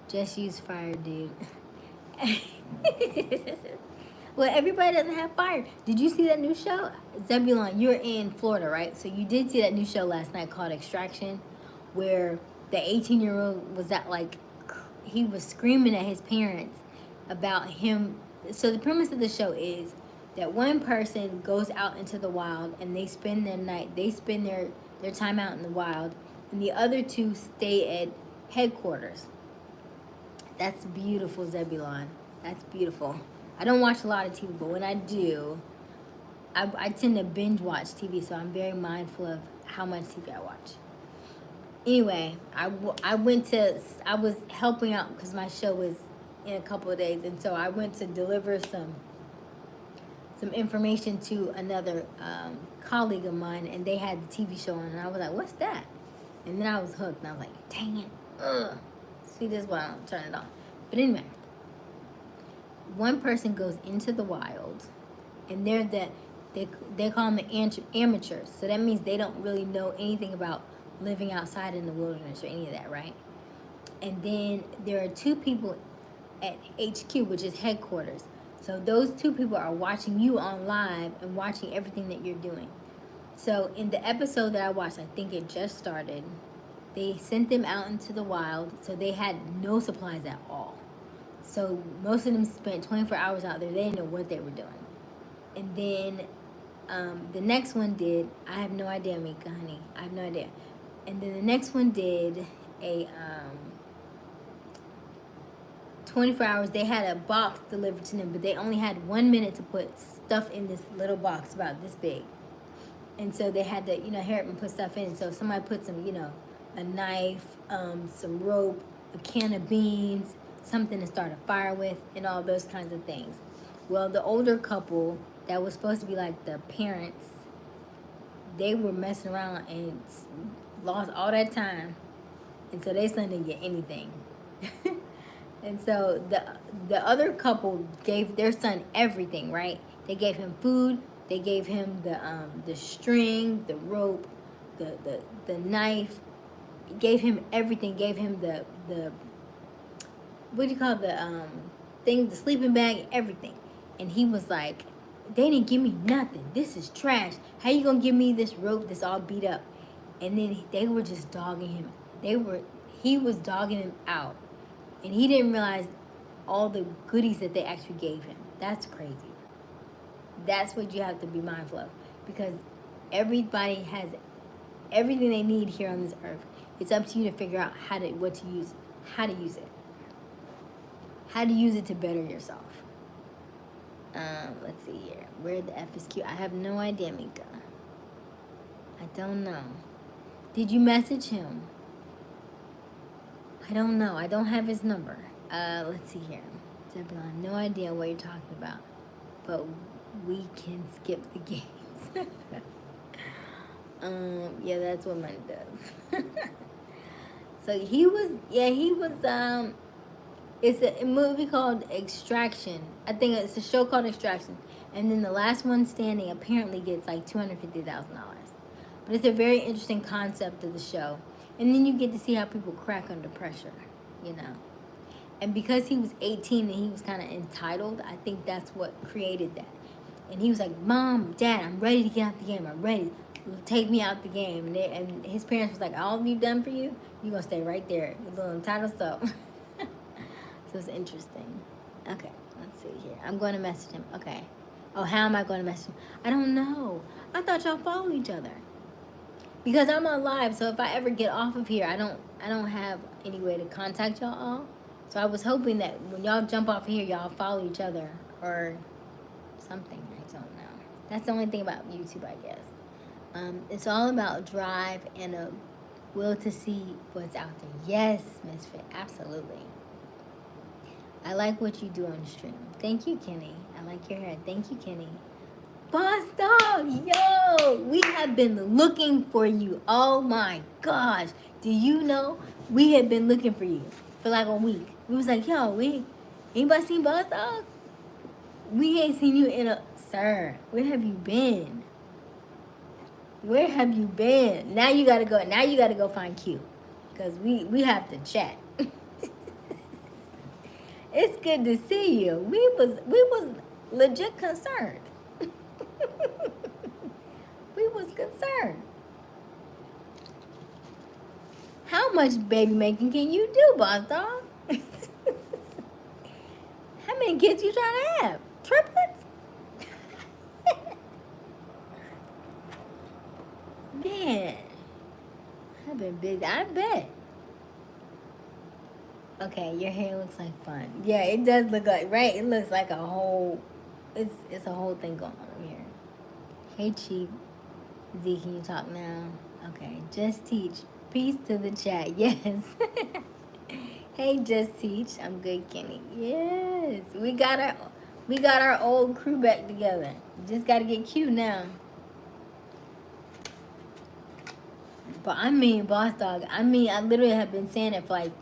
Just use fire, dude. Well, everybody doesn't have fire. Did you see that new show? Zebulon, you're in Florida, right? So you did see that new show last night called Extraction, where the 18-year-old was he was screaming at his parents about him. So the premise of the show is that one person goes out into the wild and they spend their time out in the wild, and the other two stay at headquarters. That's beautiful, Zebulon. That's beautiful. I don't watch a lot of TV, but when I do, I tend to binge watch TV, so I'm very mindful of how much TV I watch. Anyway, I went to, I was helping out because my show was in a couple of days, and so I went to deliver some information to another colleague of mine, and they had the TV show on, and I was like, "What's that?" And then I was hooked, and I was like, "Dang it! Ugh." See, this is why I don't turn it on. But anyway, one person goes into the wild, and they call them the amateurs. So that means they don't really know anything about living outside in the wilderness or any of that, right? And then there are two people at HQ, which is headquarters. So those two people are watching you on live and watching everything that you're doing. So in the episode that I watched, I think it just started, they sent them out into the wild, so they had no supplies at all. So most of them spent 24 hours out there. They didn't know what they were doing. And then the next one did, I have no idea, Mika, honey. I have no idea. And then the next one did a 24 hours. They had a box delivered to them, but they only had 1 minute to put stuff in this little box about this big. And so they had to, hurry up and put stuff in. So somebody put some, a knife, some rope, a can of beans, something to start a fire with, and all those kinds of things. Well, the older couple that was supposed to be like the parents, they were messing around and lost all that time, and so their son didn't get anything. And so the other couple gave their son everything, right? They gave him food, they gave him the string, the rope, the knife, gave him everything, gave him the what do you call the thing, the sleeping bag, everything. And he was like, they didn't give me nothing. This is trash. How you gonna give me this rope that's all beat up? And then they were just dogging him. He was dogging him out. And he didn't realize all the goodies that they actually gave him. That's crazy. That's what you have to be mindful of. Because everybody has everything they need here on this earth. It's up to you to figure out how to use it. How to use it to better yourself. Let's see here. Where the F is cute? I have no idea, Mika. I don't know. Did you message him? I don't know. I don't have his number. Let's see here. Zebulon, no idea what you're talking about. But we can skip the games. Yeah, that's what money does. So he was, it's a movie called Extraction. I think it's a show called Extraction. And then the last one standing apparently gets like $250,000. But it's a very interesting concept of the show. And then you get to see how people crack under pressure, And because he was 18 and he was kind of entitled, I think that's what created that. And he was like, Mom, Dad, I'm ready to get out the game. I'm ready. Take me out the game. And his parents was like, all we've done for you, you're going to stay right there. You're a little entitled stuff. So it's interesting. Okay, let's see here. I'm going to message him. Okay. Oh, how am I going to message him? I don't know. I thought y'all follow each other. Because I'm on live, so if I ever get off of here, I don't have any way to contact y'all all. So I was hoping that when y'all jump off here, y'all follow each other or something. I don't know. That's the only thing about YouTube, I guess. It's all about drive and a will to see what's out there. Yes, Misfit, absolutely. I like what you do on the stream. Thank you, Kenny. I like your hair. Thank you, Kenny. Boss Dog, yo, we have been looking for you. Oh my gosh. Do you know we have been looking for you for like a week? We was like, yo, anybody seen Boss Dog? We ain't seen you in sir, where have you been? Where have you been? Now you gotta go find Q. Because we have to chat. It's good to see you. We was legit concerned. We was concerned. How much baby making can you do, Boss Dog? How many kids you trying to have? Triplets? Man, I've been busy. I bet. Okay, your hair looks like fun. Yeah, it does look like, right? It looks like a whole, it's a whole thing going on over here. Hey, Chief. Z, can you talk now? Okay, just teach. Peace to the chat. Yes. Hey, just teach. I'm good, Kenny. Yes, we got our old crew back together. Just got to get cute now. But I mean, boss dog. I mean, I literally have been saying it for like,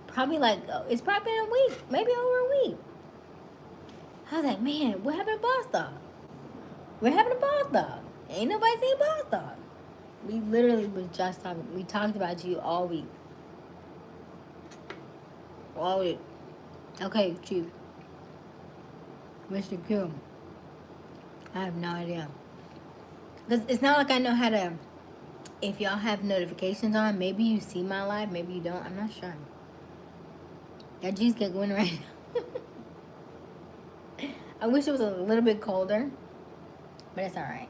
probably like, it's probably been a week, maybe over a week. I was like, man, what happened to boss dog? What happened to boss dog? Ain't nobody seen boss dog. We literally was just talking. We talked about you all week. All week. Okay, Chief. Mr. Q. I have no idea. Because it's not like I know how to. If y'all have notifications on, maybe you see my live, maybe you don't. I'm not sure. That cheesecake went right now. I wish it was a little bit colder, but it's all right.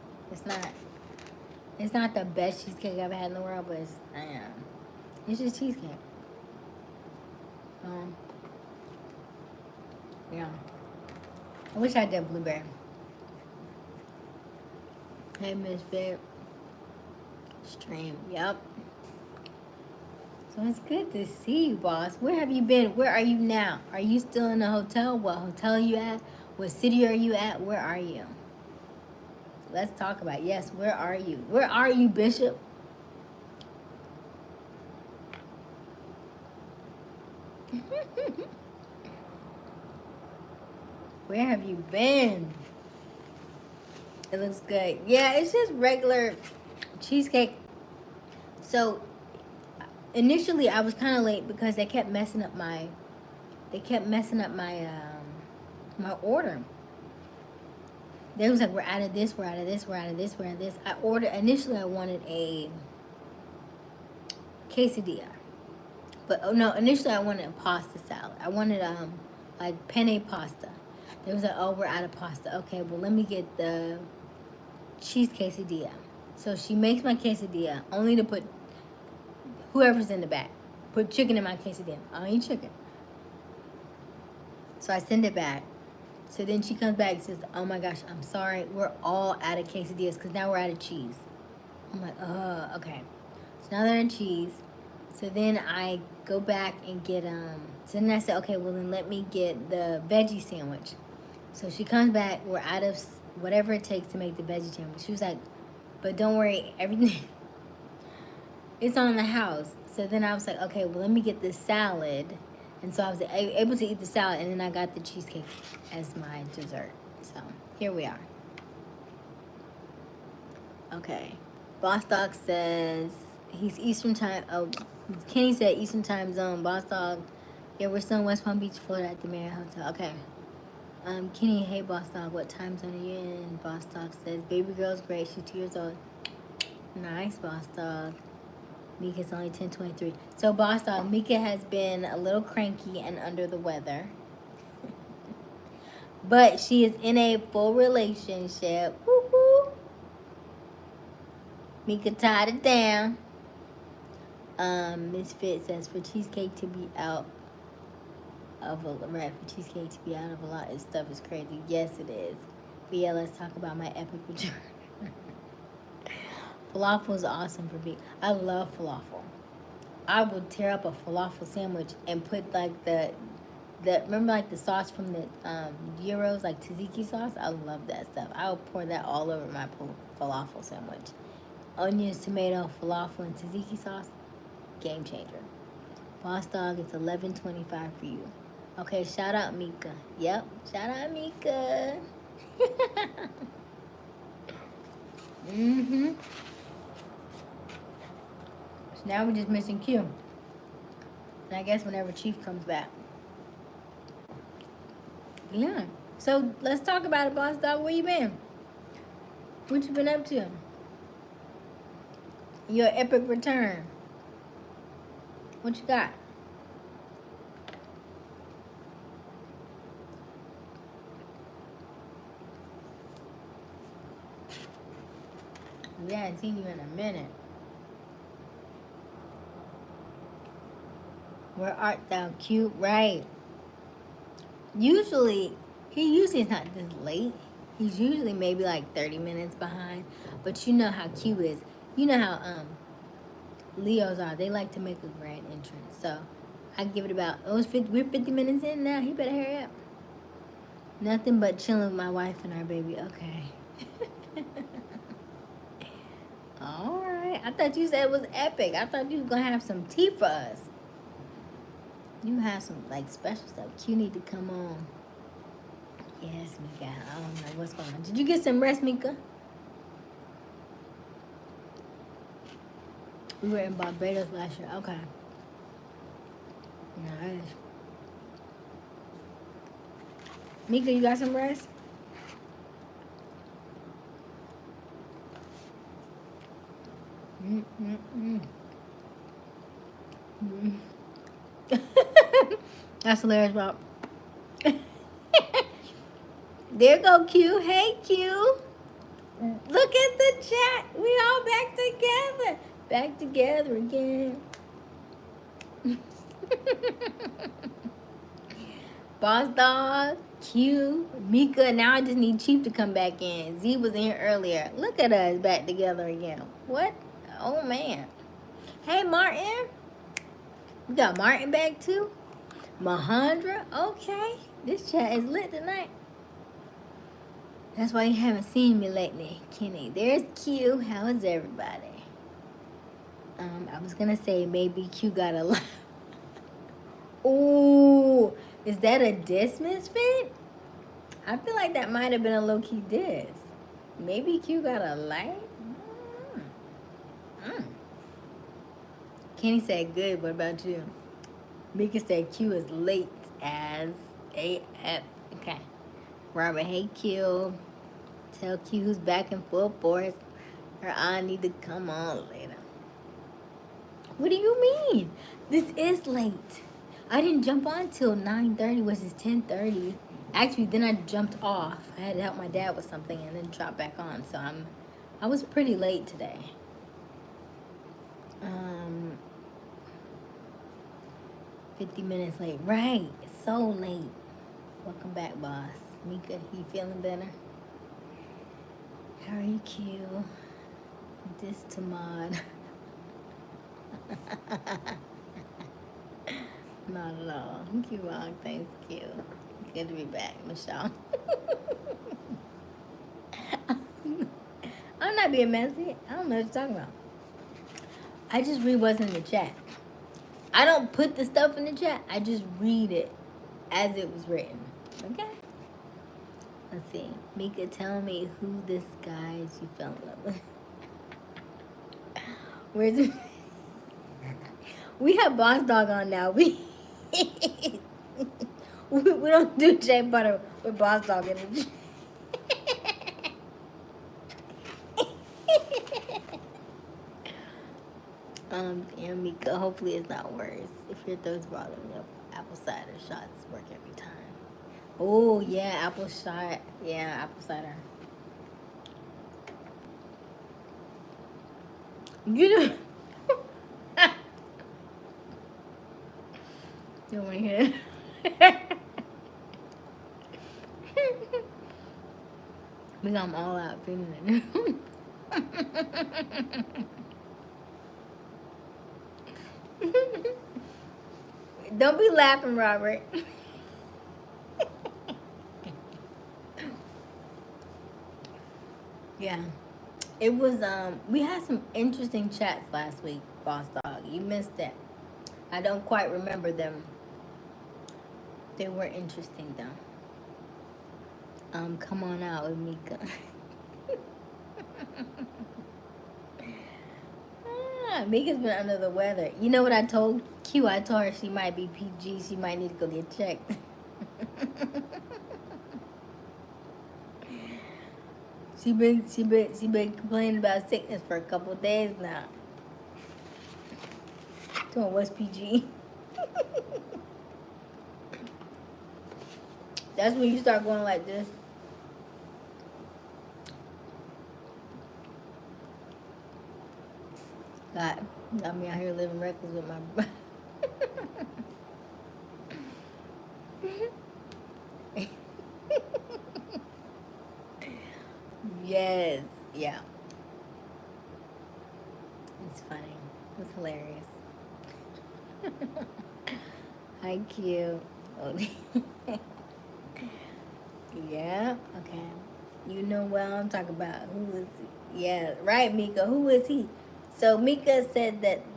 It's not the best cheesecake I've ever had in the world, but it's just cheesecake. Yeah. I wish I did blueberry. Hey, Misfit. Stream. Yep. So it's good to see you, boss. Where have you been? Where are you now? Are you still in the hotel? What hotel are you at? What city are you at? Where are you? Let's talk about it. Yes, where are you? Where are you, Bishop? Where have you been? It looks good. Yeah, it's just regular cheesecake. So initially I was kind of late because they kept messing up my my order. They was like, we're out of this, we're out of this, we're out of this, we're out of this. Initially I wanted a quesadilla. But oh no, initially I wanted a pasta salad. I wanted like penne pasta. They was like, oh, we're out of pasta. Okay, well let me get the cheese quesadilla. So she makes my quesadilla only to put whoever's in the back. Put chicken in my quesadilla. I don't eat chicken. So I send it back. So then she comes back and says, oh my gosh, I'm sorry. We're all out of quesadillas because now we're out of cheese. I'm like, okay. So now they're in cheese. So then I go back and get, so then I said, okay, well then let me get the veggie sandwich. So she comes back, we're out of whatever it takes to make the veggie sandwich. She was like, but don't worry, everything, it's on the house. So then I was like, okay, well let me get the salad. And so I was able to eat the salad, and then I got the cheesecake as my dessert. So here we are. Okay. Boss Dog says he's Eastern time. Oh, Kenny said Eastern time zone. Boss Dog, yeah, we're still in West Palm Beach, Florida at the Marriott Hotel. Okay. Kenny, hey Boss Dog, what time zone are you in? Boss Dog says baby girl's great. She's 2 years old. Nice, Boss Dog. Mika's only 10:23. So, Boss Dog, Mika has been a little cranky and under the weather. But she is in a full relationship. Woo-hoo. Mika tied it down. Miss Fit says for cheesecake to be out of a for cheesecake to be out of a lot of stuff is crazy. Yes, it is. But yeah, let's talk about my epic return. Falafel is awesome for me. I love falafel. I would tear up a falafel sandwich and put like the remember like the sauce from the gyros, like tzatziki sauce. I love that stuff. I would pour that all over my falafel sandwich. Onions, tomato, falafel, and tzatziki sauce. Game changer. Boss Dog, it's 11:25 for you. Okay, shout out Mika. Yep, shout out Mika. Mm-hmm. So now we're just missing Q. And I guess whenever Chief comes back. Yeah. So let's talk about it, Boss Dog. Where you been? What you been up to? Your epic return. What you got? We haven't seen you in a minute. Where art thou, cute? Right. He usually is not this late. He's usually maybe like 30 minutes behind. But you know how Q is. You know how Leos are. They like to make a grand entrance. So I give it about, we're 50 minutes in now. He better hurry up. Nothing but chilling with my wife and our baby. Okay. All right. I thought you said it was epic. I thought you was going to have some tea for us. You have some like special stuff. Q need to come on. Yes, Mika. I don't know what's going on. Did you get some rest, Mika? We were in Barbados last year. Okay. Nice. Mika, you got some rest? That's hilarious, Rob. There go Q. Hey, Q. Look at the chat. We all back together. Back together again. Boss Dog, Q, Mika. Now I just need Chief to come back in. Z was in here earlier. Look at us back together again. What? Oh, man. Hey, Martin. We got Martin back, too. Mahandra. Okay. This chat is lit tonight. That's why you haven't seen me lately, Kenny. There's Q. How is everybody? I was gonna say maybe Q got a lot. Ooh, is that a diss misfit? I feel like that might have been a low-key diss. Maybe Q got a light? Kenny said good. What about you? Mika said Q is late as AF. Okay. Robert, hey Q. Tell Q who's back in full force. Her I need to come on later. What do you mean? This is late. I didn't jump on till 9:30, which is 10:30. Actually, then I jumped off. I had to help my dad with something and then drop back on. So I was pretty late today. 50 minutes late. Right. So late. Welcome back, boss. Mika, you feeling better? How are you, Q? This to mod. Not at all. Q wrong. Thanks, Q. Good to be back, Michelle. I'm not being messy. I don't know what you're talking about. I just read what's in the chat. I don't put the stuff in the chat. I just read it as it was written. Okay? Let's see. Mika, tell me who this guy is you fell in love with. Where's it? We have Boss Dog on now. We don't do Jay Butter with Boss Dog in it. And Mika, hopefully it's not worse. If your throat's bothering you, apple cider shots work every time. Oh yeah, apple shot. Yeah, apple cider. You don't. You don't want to hear it? Because I'm all out feeling it. Don't be laughing, Robert. Yeah. It was, we had some interesting chats last week, Boss Dog. You missed it. I don't quite remember them. They were interesting, though. Come on out with Mika. Mika's been under the weather. You know what I told Q? I told her she might be PG. She might need to go get checked. She been complaining about sickness for a couple of days now. Doing what's PG? That's when you start going like this. God, got me out here living reckless with my. Yes. Yeah. It's funny. It's hilarious. Hi, cute. Oh. Yeah. Okay. You know what I'm talking about. Who is he? Yeah. Right, Mika. Who is he? So Mika said that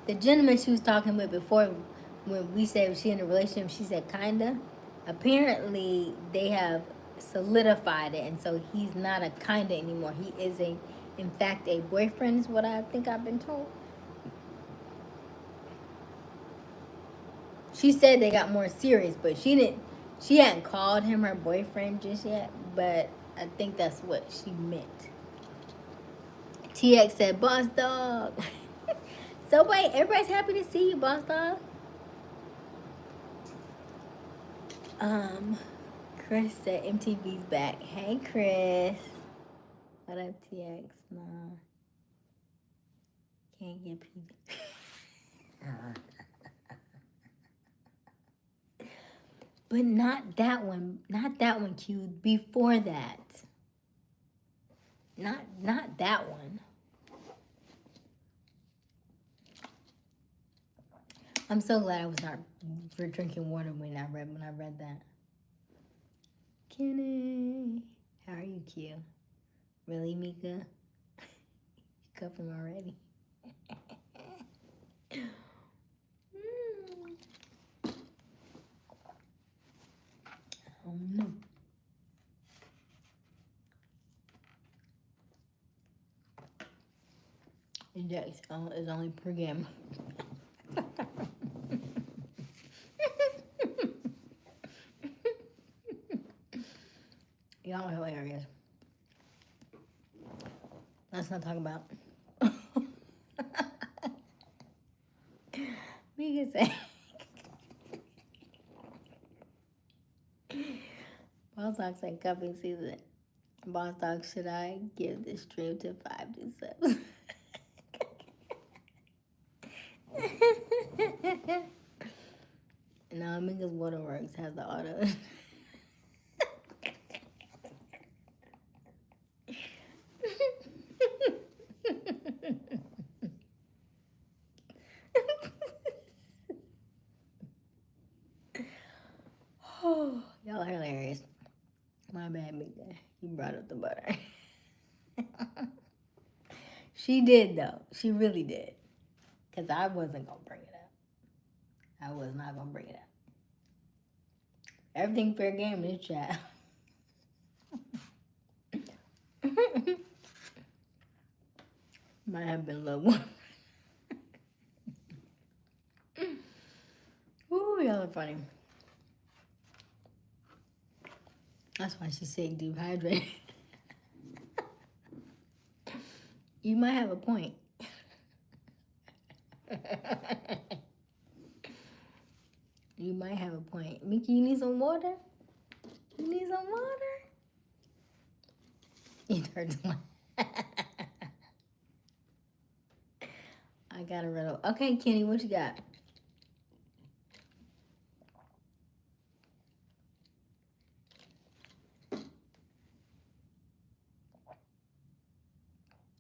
the gentleman she was talking with before, when we said was she in a relationship, she said kinda. Apparently, they have solidified it, and so he's not a kinda anymore. He is in fact, a boyfriend. Is what I think I've been told. She said they got more serious, but she didn't. She hadn't called him her boyfriend just yet, but I think that's what she meant. TX said, "Boss dog." So wait, everybody's happy to see you, boss dog. Um, Chris said MTV's back. Hey, Chris. What up, TX? Nah, can't get people. But not that one. Not that one, Q. Before that. Not that one. I'm so glad I was not for drinking water when I read that. Kenny, how are you, Q? Really, Mika? You cuff him already? Oh no. Index is only per game. Y'all are hilarious. Let's not talk about. We can say. Boss Dog said cuffing season. Boss Dog, should I give this stream to 5 to 7? No, Mingus Waterworks has the auto. Oh, y'all are hilarious. My bad, Mika. You brought up the butter. She did, though. She really did. Because I wasn't going to bring it up. I was not going to bring it up. Everything fair game in this chat. Might have been a little one. Ooh, y'all are funny. That's why she said dehydrated. You might have a point. You might have a point. Mickey, you need some water? You need some water? You heard the I got a riddle. Okay, Kenny, what you got?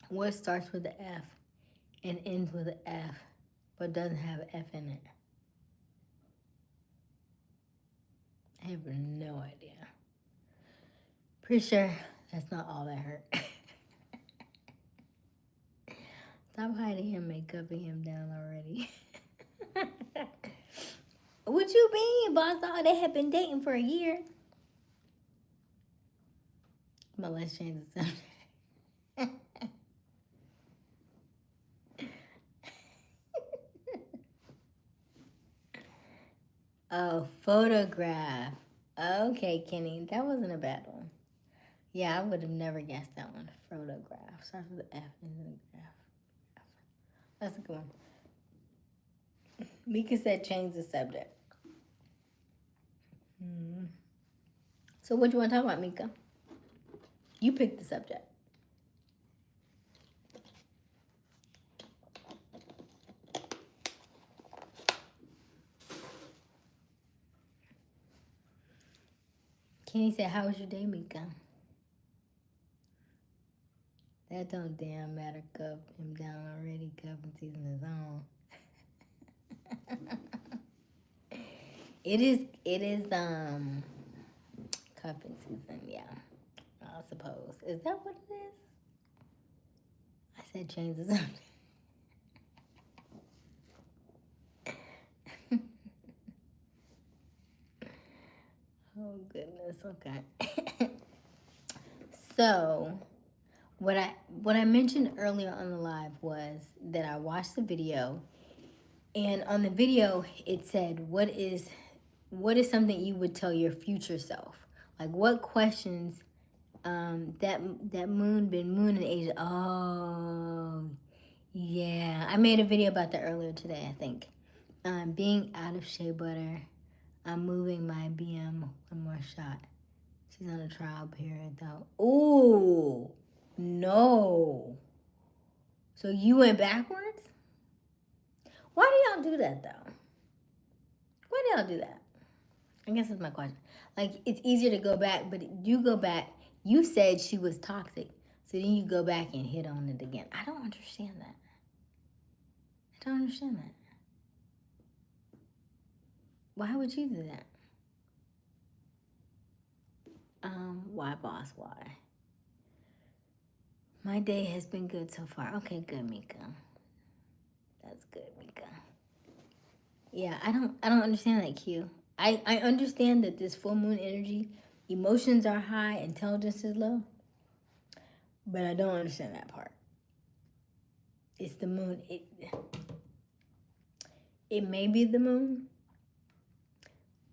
What starts with the F and ends with an F, but doesn't have an F in it? I have no idea. Pretty sure that's not all that hurt. Stop hiding him and cuffing him down already. What you mean, boss dog? They have been dating for a year. But let's change the subject. Oh, photograph. Okay, Kenny, that wasn't a bad one. Yeah, I would have never guessed that one. Photograph. Starts with an F. Isn't a graph. That's a good one. Mika said change the subject. So what do you want to talk about, Mika? You picked the subject. Kenny said, how was your day, Mika? That don't damn matter. Cuff him down already. Cuffing season is on. It is cuffing season, yeah. I suppose. Is that what it is? I said change the subject. Oh goodness, okay. So what I mentioned earlier on the live was that I watched the video, and on the video it said what is something you would tell your future self? Like what questions that moon been mooning Asia. Oh yeah. I made a video about that earlier today, I think. Being out of shea butter. I'm moving my BM one more shot. She's on a trial period though. Ooh, no. So you went backwards? Why do y'all do that though? Why do y'all do that? I guess that's my question. Like, it's easier to go back, but you go back. You said she was toxic, so then you go back and hit on it again. I don't understand that. I don't understand that. Why would you do that? Why, boss? Why? My day has been good so far. Okay, good, Mika. That's good, Mika. Yeah, I don't understand that, Q. I understand that this full moon energy, emotions are high, intelligence is low, but I don't understand that part. It's the moon. It may be the moon,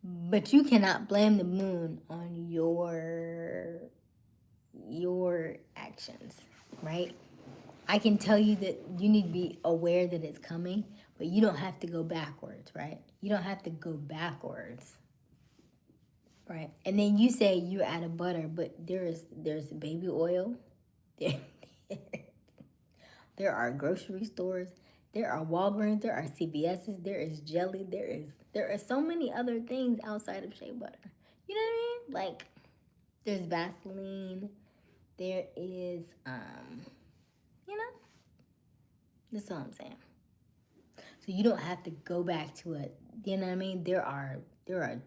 but you cannot blame the moon on your actions, right? I can tell you that you need to be aware that it's coming, but you don't have to go backwards, right? You don't have to go backwards, right? And then you say you're out of butter, but there's baby oil. There, there are grocery stores. There are Walgreens. There are CVS's. There is jelly. There are so many other things outside of shea butter. You know what I mean? Like there's Vaseline. There is you know. That's all I'm saying. So you don't have to go back to it. You know what I mean? There are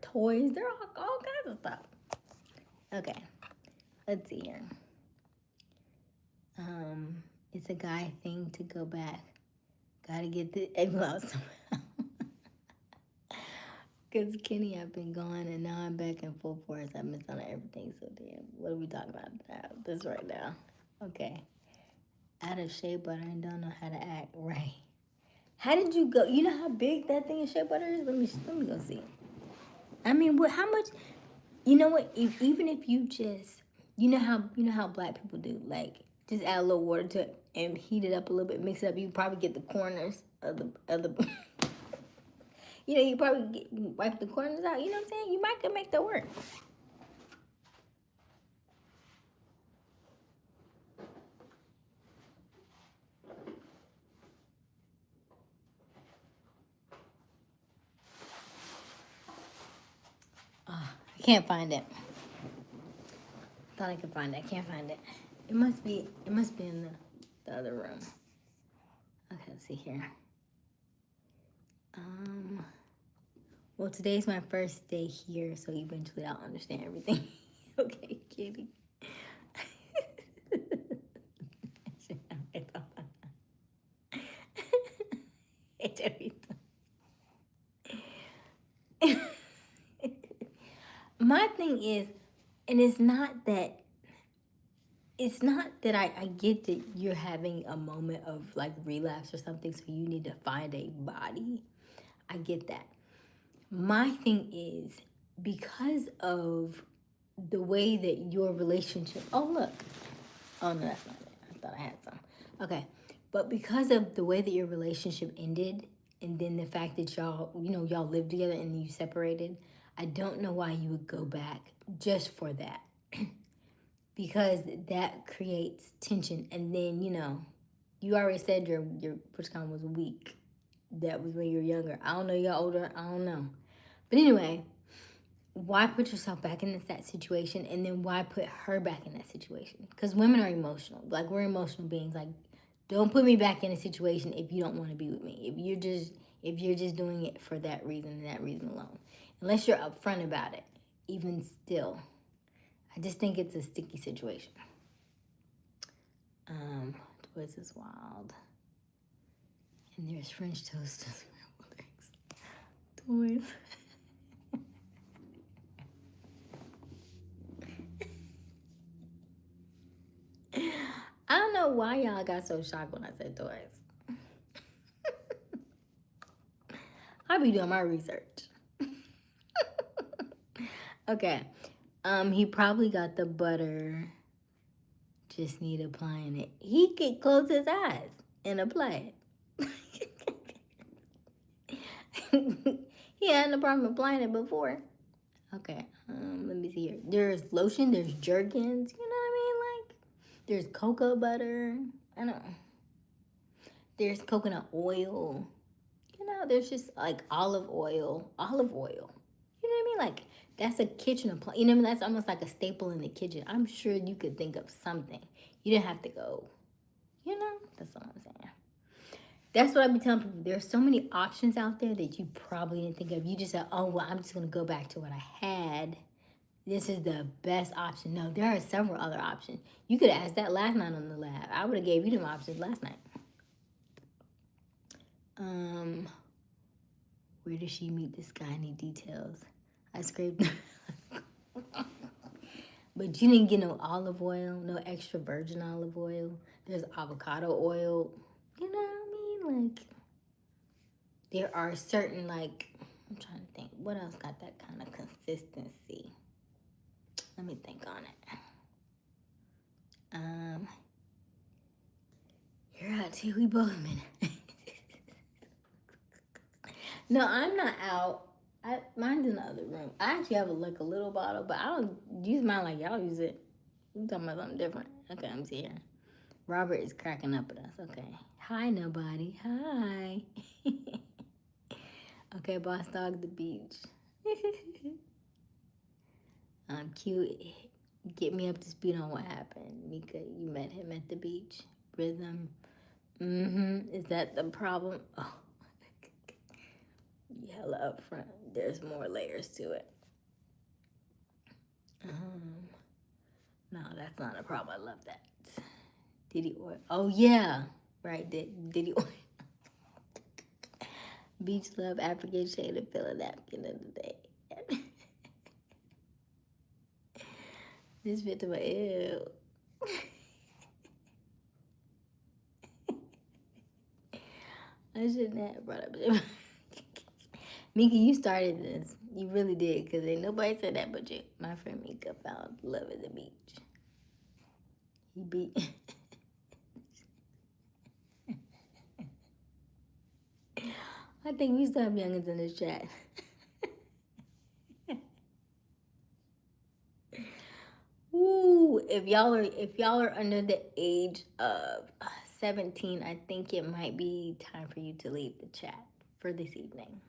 toys. There are all kinds of stuff. Okay, let's see here. It's a guy thing to go back. Gotta get the egg out somehow. Because Kenny, I've been gone and now I'm back in full force. I missed on everything. So damn, what are we talking about now? This right now? Okay. Out of shea butter and don't know how to act right. How did you go? You know how big that thing of shea butter is? Let me go see. I mean, what? How much? You know what? Even if you just, you know how black people do, like just add a little water to it and heat it up a little bit, mix it up. You probably get the corners of the you know, you probably wipe the corners out. You know what I'm saying? You might could make that work. I can't find it. Thought I could find it. I can't find it. It must be in the other room. Okay, let's see here. Well, today's my first day here, so eventually I'll understand everything. Okay, kitty. My thing is, and it's not that I get that you're having a moment of like relapse or something, so you need to find a body. I get that. My thing is because of the way that your relationship. Oh look. Oh no, that's not it. I thought I had some. Okay, but because of the way that your relationship ended, and then the fact that y'all lived together and then you separated, I don't know why you would go back just for that. Because that creates tension, and then you already said your first count was weak. That was when you were younger. I don't know, you're older. I don't know, but anyway, why put yourself back in that situation, and then why put her back in that situation? Because women are emotional. Like, we're emotional beings. Like, don't put me back in a situation if you don't want to be with me. If you're just doing it for that reason and that reason alone. Unless you're upfront about it. Even still. I just think it's a sticky situation. Toys is wild. And there's French toast and scrambled eggs. Toys. I don't know why y'all got so shocked when I said toys. I be doing my research. Okay. He probably got the butter. Just need applying it. He could close his eyes and apply it. He had no problem applying it before. Okay, let me see here. There's lotion, there's jergens, you know what I mean? Like, there's cocoa butter. I don't know. There's coconut oil. You know, there's just like olive oil. Olive oil. You know what I mean? Like, that's a kitchen appliance. You know what I mean? That's almost like a staple in the kitchen. I'm sure you could think of something. You didn't have to go, you know? That's all I'm saying. That's what I be telling people. There's so many options out there that you probably didn't think of. You just said, oh, well, I'm just going to go back to what I had. This is the best option. No, there are several other options. You could have asked that last night on the lab. I would have gave you them options last night. Where did she meet this guy? Any details? I scraped. But you didn't get no olive oil, no extra virgin olive oil. There's avocado oil. You know what I mean? Like, there are certain, like, I'm trying to think. What else got that kind of consistency? Let me think on it. You're out too. We both been. No, I'm not out. Mine's in the other room. I actually have a little bottle, but I don't use mine like y'all use it. You talking about something different? Okay, I'm here. Robert is cracking up at us. Okay. Hi, nobody. Hi. Okay, boss dog, the beach. Cute. Get me up to speed on what happened. Mika, you met him at the beach. Rhythm. Is that the problem? Oh. Hella up front. There's more layers to it. No, that's not a problem. I love that. Diddy oil. Oh yeah, right. Diddy oil. Beach love, African shade of filler napkin of the day. This fit to my ew. I shouldn't have brought up it. Mika, you started this. You really did, because ain't nobody said that but you. My friend Mika found love at the beach. He beat. I think we still have youngins in this chat. Ooh, if y'all are under the age of 17, I think it might be time for you to leave the chat for this evening.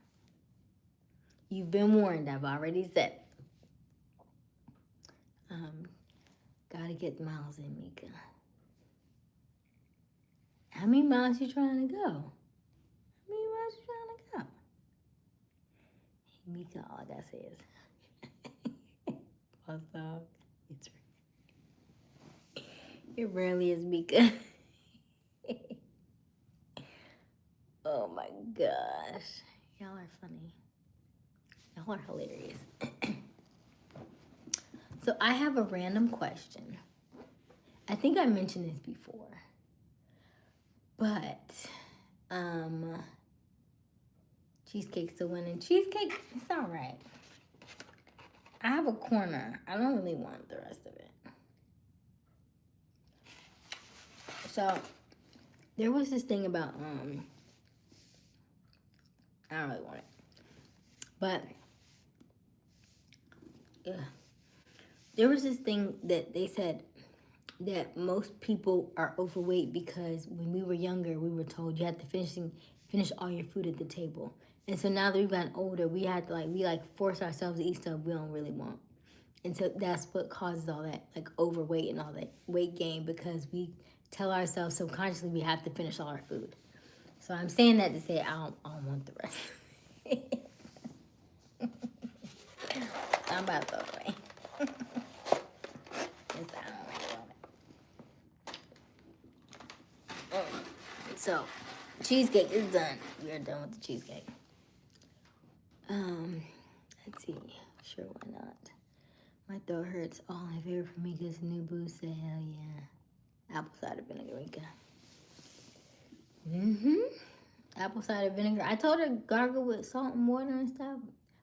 You've been warned. I've already said. Gotta get miles in, Mika. How many miles you trying to go? How many miles you trying to go? Hey, Mika, all I gotta say is, boss dog, it's it rarely is Mika. Oh my gosh, y'all are funny. Y'all are hilarious. So I have a random question. I think I mentioned this before. But, cheesecake's still winning. Cheesecake, it's all right. I have a corner. I don't really want the rest of it. So, there was this thing about, I don't really want it. But, yeah. There was this thing that they said that most people are overweight because when we were younger, we were told you had to finish all your food at the table. And so now that we've gotten older, we had to we force ourselves to eat stuff we don't really want. And so that's what causes all that like overweight and all that weight gain, because we tell ourselves subconsciously we have to finish all our food. So I'm saying that to say I don't want the rest. I'm about to throw it away. Yes, I don't really want it. So cheesecake is done. We are done with the cheesecake. Let's see. Sure, why not? My throat hurts. All my favorite for me because new boo said, hell yeah. Apple cider vinegar, Rika. Apple cider vinegar. I told her gargle with salt and water and stuff.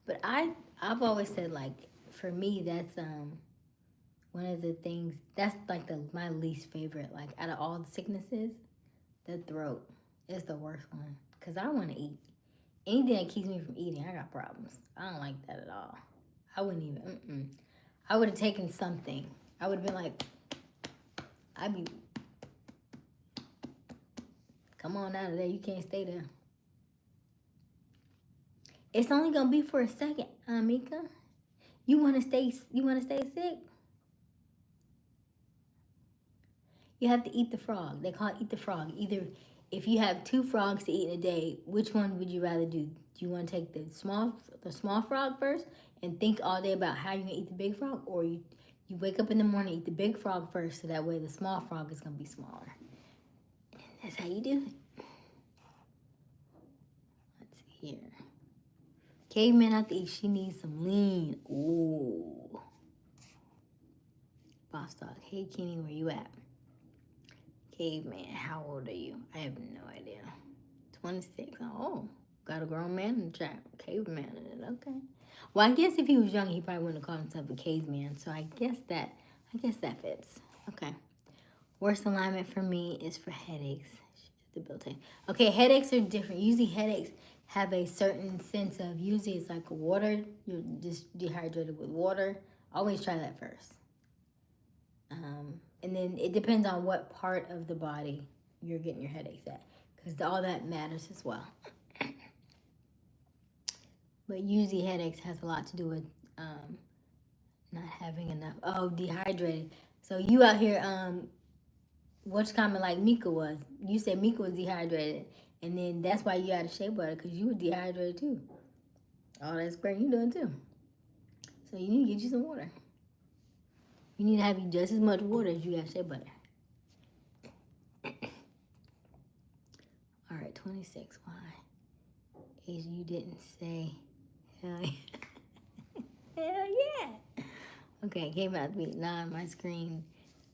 But I've always said, like, for me, that's one of the things, that's like my least favorite. Like, out of all the sicknesses, the throat is the worst one. Because I want to eat. Anything that keeps me from eating, I got problems. I don't like that at all. I wouldn't even, I would have taken something. I would have been like, come on out of there. You can't stay there. It's only gonna be for a second, Mika. You wanna stay sick? You have to eat the frog. They call it eat the frog. Either if you have 2 frogs to eat in a day, which one would you rather do? Do you want to take the small frog first and think all day about how you're gonna eat the big frog, or you wake up in the morning, eat the big frog first, so that way the small frog is gonna be smaller. And that's how you do it. Let's see here. Caveman out to eat. She needs some lean. Ooh. Boss dog. Hey, Kenny, where you at? Caveman, how old are you? I have no idea. 26. Oh, got a grown man in the chat. Caveman in it. Okay. Well, I guess if he was young, he probably wouldn't have called himself a caveman. So I guess that fits. Okay. Worst alignment for me is for headaches. The built-in. Okay, headaches are different. Usually headaches have a certain sense of, usually it's like water. You're just dehydrated with water. Always try that first. And then it depends on what part of the body you're getting your headaches at, because all that matters as well. But usually headaches has a lot to do with not having enough. Oh, dehydrated. So you out here, what's common like Mika was. You said Mika was dehydrated, and then that's why you had a shea butter, because you were dehydrated too. All that spraying you doing too. So you need to get you some water. You need to have just as much water as you got shea butter. All right, 26. Why? Aysia, you didn't say. Hell yeah. Hell yeah. Okay, came out to me. Nah, my screen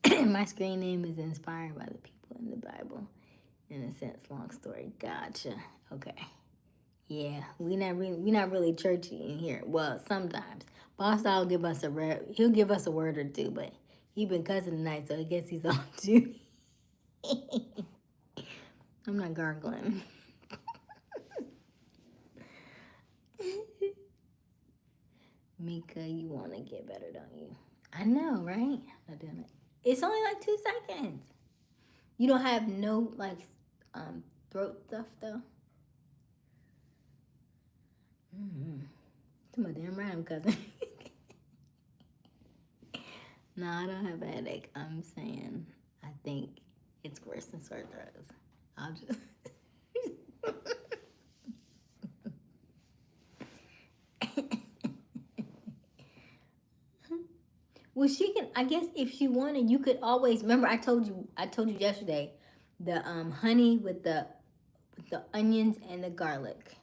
name is inspired by the people in the Bible. In a sense, long story. Gotcha. Okay. Yeah, we not really churchy in here. Well, sometimes. Boss will give us he'll give us a word or two, but he been cussing tonight, so I guess he's on duty. I'm not gargling. Mika, you want to get better, don't you? I know, right? I'm not doing it. It's only like 2 seconds. You don't have no throat stuff though. To my damn right, I'm cousin. No, I don't have a headache. I'm saying I think it's worse than sore throats. I'll just. Well, she can. I guess if she wanted, you could always remember. I told you yesterday, the honey with the onions and the garlic,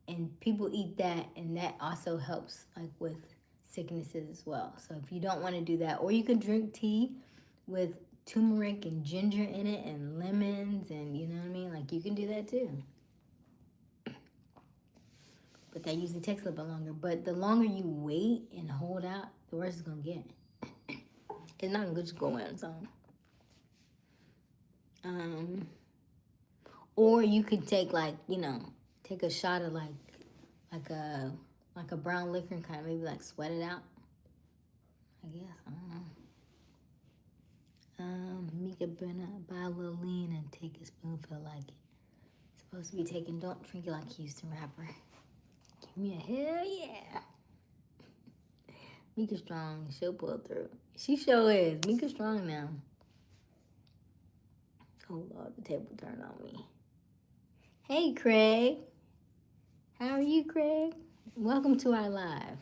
and people eat that, and that also helps like with sicknesses as well. So if you don't want to do that, or you could drink tea with turmeric and ginger in it, and lemons, and you know what I mean. Like you can do that too. But that usually takes a little bit longer. But the longer you wait and hold out, the worse it's gonna get. It's not gonna just go in. So, or you could take take a shot of like a brown liquor and kind of maybe like sweat it out. I guess I don't know. Mika buy a little lean and take a spoonful like it. Supposed to be taking Don't Drink It Like Houston rapper. Give me a hell yeah. Mika Strong, she'll pull through. She sure is. Mika Strong now. Oh Lord, the table turned on me. Hey Craig. How are you, Craig? Welcome to our live.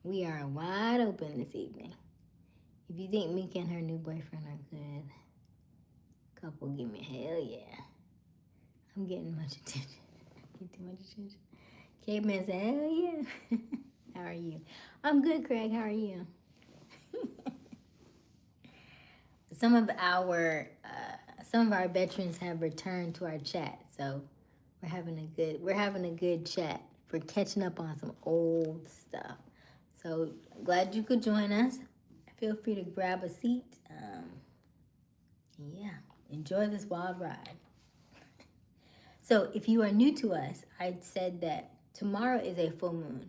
We are wide open this evening. If you think Mika and her new boyfriend are good, couple, give me hell yeah. I'm getting much attention. Get too much attention. Caveman said, hell yeah. How are you? I'm good, Craig. How are you? Some of our veterans have returned to our chat, so we're having a good chat. We're catching up on some old stuff. So glad you could join us. Feel free to grab a seat. Yeah, enjoy this wild ride. So if you are new to us, I said that tomorrow is a full moon,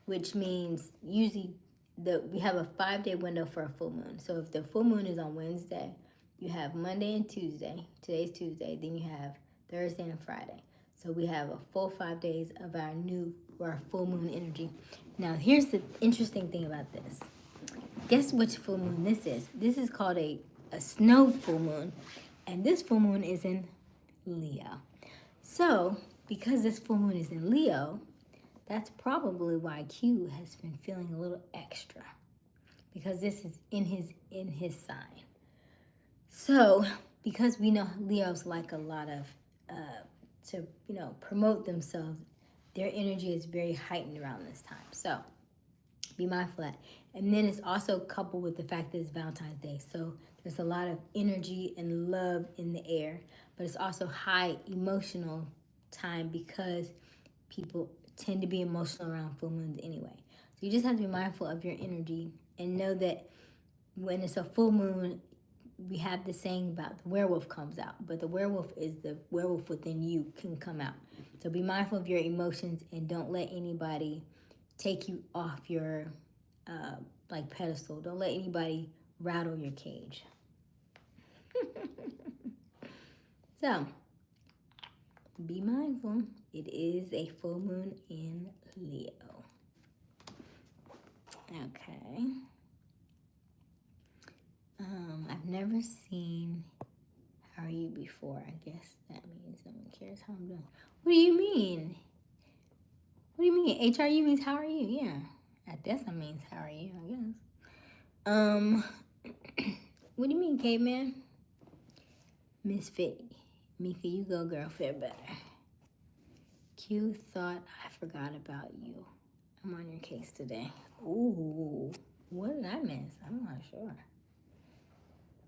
which means usually we have a 5-day window for a full moon. So if the full moon is on Wednesday, you have Monday and Tuesday. Today's Tuesday. Then you have Thursday and Friday. So we have a full 5 days of our full moon energy. Now here's the interesting thing about this. Guess which full moon this is? This is called a snow full moon, and this full moon is in Leo. So because this full moon is in Leo, that's probably why Q has been feeling a little extra, because this is in his sign. So because we know Leos like a lot of to promote themselves, their energy is very heightened around this time. So be mindful of that. And then it's also coupled with the fact that it's Valentine's Day. So there's a lot of energy and love in the air, but it's also high emotional time because people tend to be emotional around full moons anyway. So you just have to be mindful of your energy and know that when it's a full moon, we have the saying about the werewolf comes out, but the werewolf is the werewolf within you can come out. So be mindful of your emotions and don't let anybody take you off your pedestal. Don't let anybody rattle your cage. So be mindful. It is a full moon in Leo. Okay. I've never seen How Are You before. I guess that means no one cares how I'm doing. What do you mean? What do you mean? HRU means how are you? Yeah. I guess that means how are you, I guess. What do you mean, caveman? Misfit. Mika, you go, girl. Fare better. Q thought I forgot about you. I'm on your case today. Ooh. What did I miss? I'm not sure.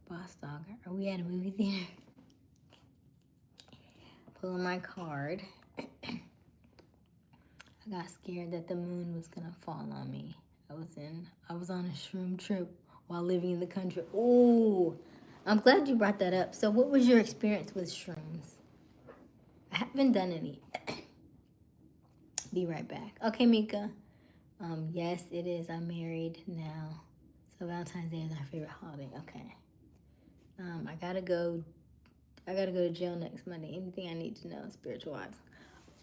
Boss dog. Are we at a movie theater? Pulling my card. I got scared that the moon was gonna fall on me. I was on a shroom trip while living in the country. Ooh, I'm glad you brought that up. So what was your experience with shrooms? I haven't done any. Be right back. Okay, Mika. Yes, it is. I'm married now. So Valentine's Day is our favorite holiday. Okay. I gotta go to jail next Monday. Anything I need to know, spiritual wise.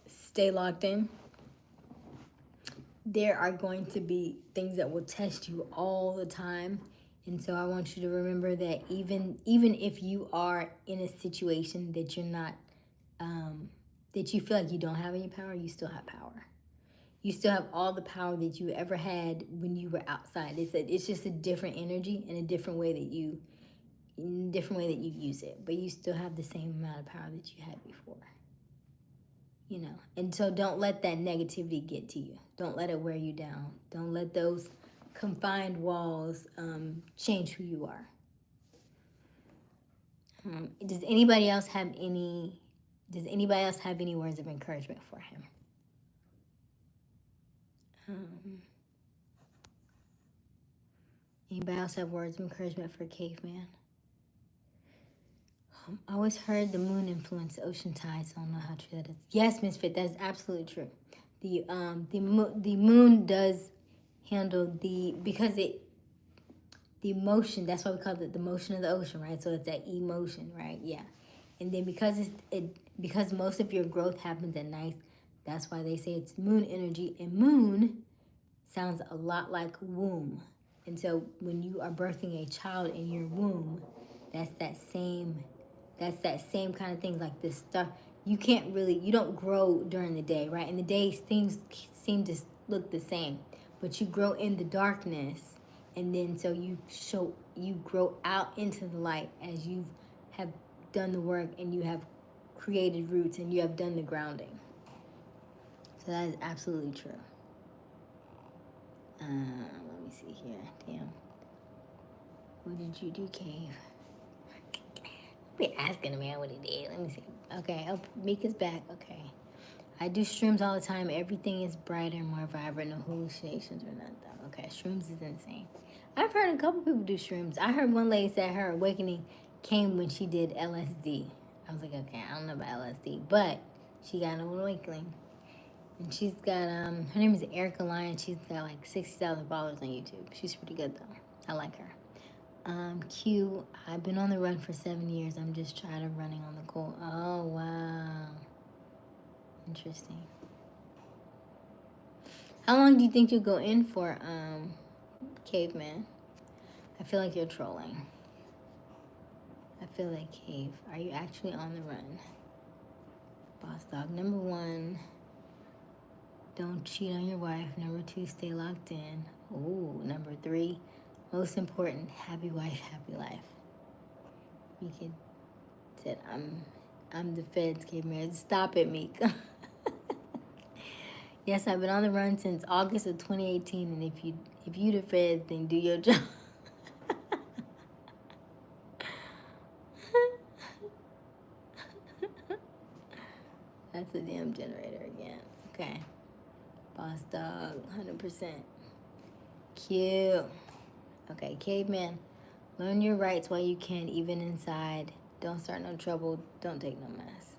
Stay locked in. There are going to be things that will test you all the time. And so I want you to remember that even if you are in a situation that you're not, that you feel like you don't have any power, you still have power. You still have all the power that you ever had when you were outside. It's just a different energy and a different way that you use it. But you still have the same amount of power that you had before. And so don't let that negativity get to you. Don't let it wear you down. Don't let those confined walls change who you are. Does anybody else have any words of encouragement for him? Anybody else have words of encouragement for Caveman? I always heard the moon influenced ocean tides. I don't know how true that is. Yes, Misfit, that is absolutely true. The moon does handle the emotion. That's why we call it the motion of the ocean, right? So it's that emotion, right? Yeah. And then because most of your growth happens at night, that's why they say it's moon energy. And moon sounds a lot like womb. And so when you are birthing a child in your womb, that's that same kind of thing. Like this stuff, you don't grow during the day, right? In the day, things seem to look the same, but you grow in the darkness, and then so you grow out into the light as you have done the work and you have created roots and you have done the grounding. So that is absolutely true. Let me see here. Damn. What did you do, Cave? Be asking a man what he did. Let me see. Okay. Oh, Mika's back. Okay. I do shrooms all the time. Everything is brighter, more vibrant, no hallucinations or nothing. Okay, shrooms is insane. I've heard a couple people do shrooms. I heard one lady say her awakening came when she did LSD. I was like, okay, I don't know about LSD, but she got an awakening. And she's got, her name is Erica Lyon. She's got like 60,000 followers on YouTube. She's pretty good though. I like her. Q, I've been on the run for 7 years. I'm just tired of running on the cold. Oh, wow. Interesting. How long do you think you'll go in for, Caveman? I feel like you're trolling. I feel like Cave. Are you actually on the run? Boss Dog. Number 1, don't cheat on your wife. Number 2, stay locked in. Ooh, number 3, most important, happy wife, happy life. You could said, I'm the feds, Caveman. Stop it, Mika. Yes, I've been on the run since August of 2018, and if you the feds, then do your job. That's a damn generator again. Okay. Boss Dog, 100%. Cute. Okay, Caveman. Learn your rights while you can, even inside. Don't start no trouble. Don't take no mess.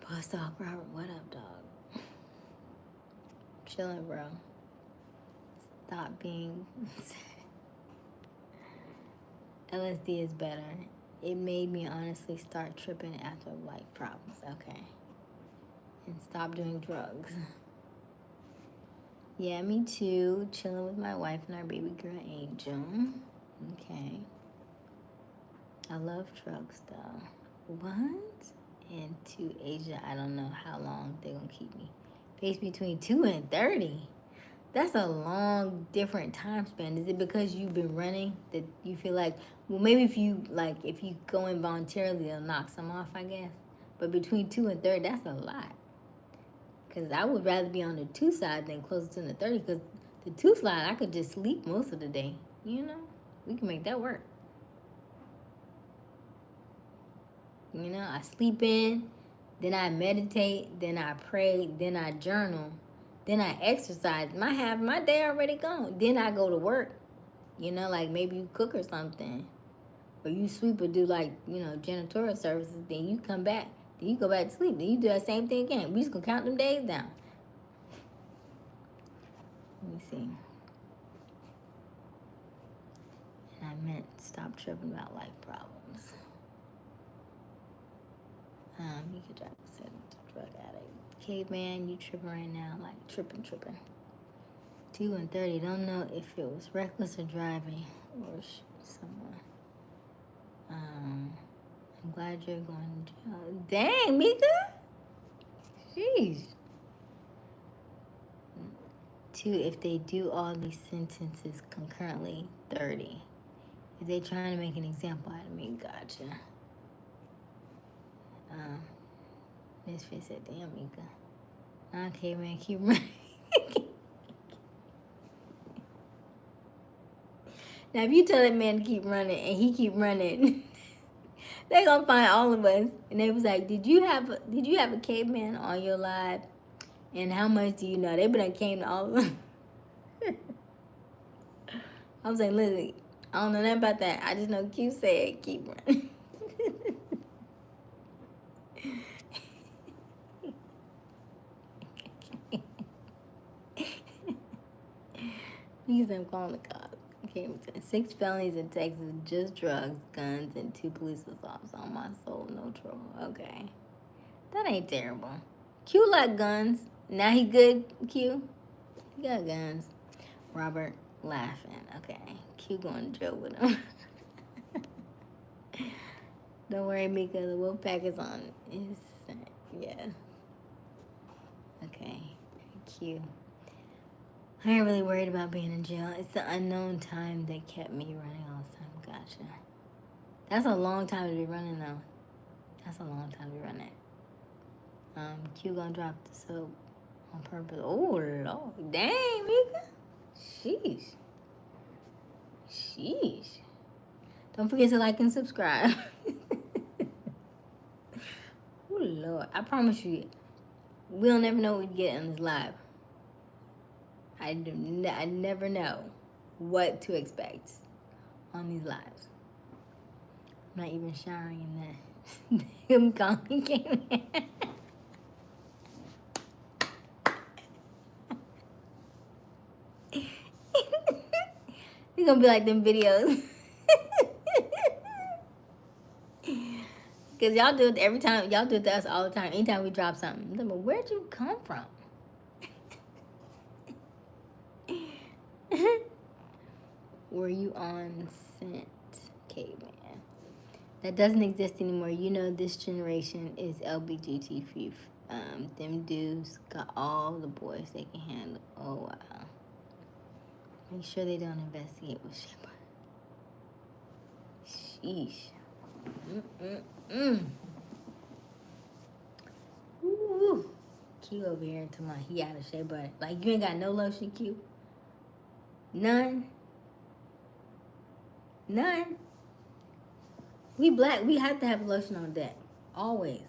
Boss Dog, Robert, what up, dog? Chilling, bro. Stop being... LSD is better. It made me honestly start tripping after life problems. Okay. And stop doing drugs. Yeah, me too. Chilling with my wife and our baby girl, Angel. Okay. I love drugs, though. What? And to Asia, I don't know how long they're going to keep me. Pace between 2 and 30. That's a long, different time span. Is it because you've been running that you feel like, well, maybe if you go involuntarily, they'll knock some off, I guess. But between 2 and 30, that's a lot. Because I would rather be on the 2 side than closer to the 30. Because the 2 side, I could just sleep most of the day. You know? We can make that work. You know, I sleep in, then I meditate, then I pray, then I journal. Then I exercise. Half my day already gone. Then I go to work. You know, like maybe you cook or something. Or you sweep or do like, janitorial services. Then you come back. Then you go back to sleep. Then you do that same thing again. We just gonna count them days down. Let me see. And I meant stop tripping about life problems. You could drop a drug addict. Caveman, you tripping right now, like tripping. 2 and 30, don't know if it was reckless or driving or someone. I'm glad you're going to jail. Dang, Mika. Jeez. 2, if they do all these sentences concurrently, 30. If they trying to make an example out of me, gotcha. Misfit said, damn, Mika. Okay, man, keep running. Now, if you tell that man to keep running and he keep running, they gonna find all of us. And they was like, did you have a caveman on your live? And how much do you know? They been came to all of us. I was like, listen, I don't know nothing about that. I just know Q said keep running. Because I'm calling the cops. came to 6 felonies in Texas, just drugs, guns, and 2 police assaults on my soul. No trouble. Okay. That ain't terrible. Q like guns. Now he good, Q? He got guns. Robert laughing. Okay. Q going to jail with him. Don't worry, Mika. The wolf pack is on. Yeah. Okay. Q. I ain't really worried about being in jail. It's the unknown time that kept me running all the time. Gotcha. That's a long time to be running, though. That's a long time to be running. Q gonna drop the soap on purpose. Oh, Lord. Dang, Mika. Sheesh. Sheesh. Don't forget to like and subscribe. Oh, Lord. I promise you, we'll never know what we get in this live. I never know what to expect on these lives. I'm not even showering in that. Him calling came in. It's gonna be like them videos. Because y'all do it every time. Y'all do it to us all the time. Anytime we drop something. I'm like, where'd you come from? Were you on scent, caveman? That doesn't exist anymore. You know, this generation is LBGT. Them dudes got all the boys they can handle. Oh, wow. Make sure they don't investigate with Shepard. Sheesh. Ooh. Q over here to my he out of shea butter. Like, you ain't got no lotion, Q? None? None? We black. We have to have lotion on deck. Always.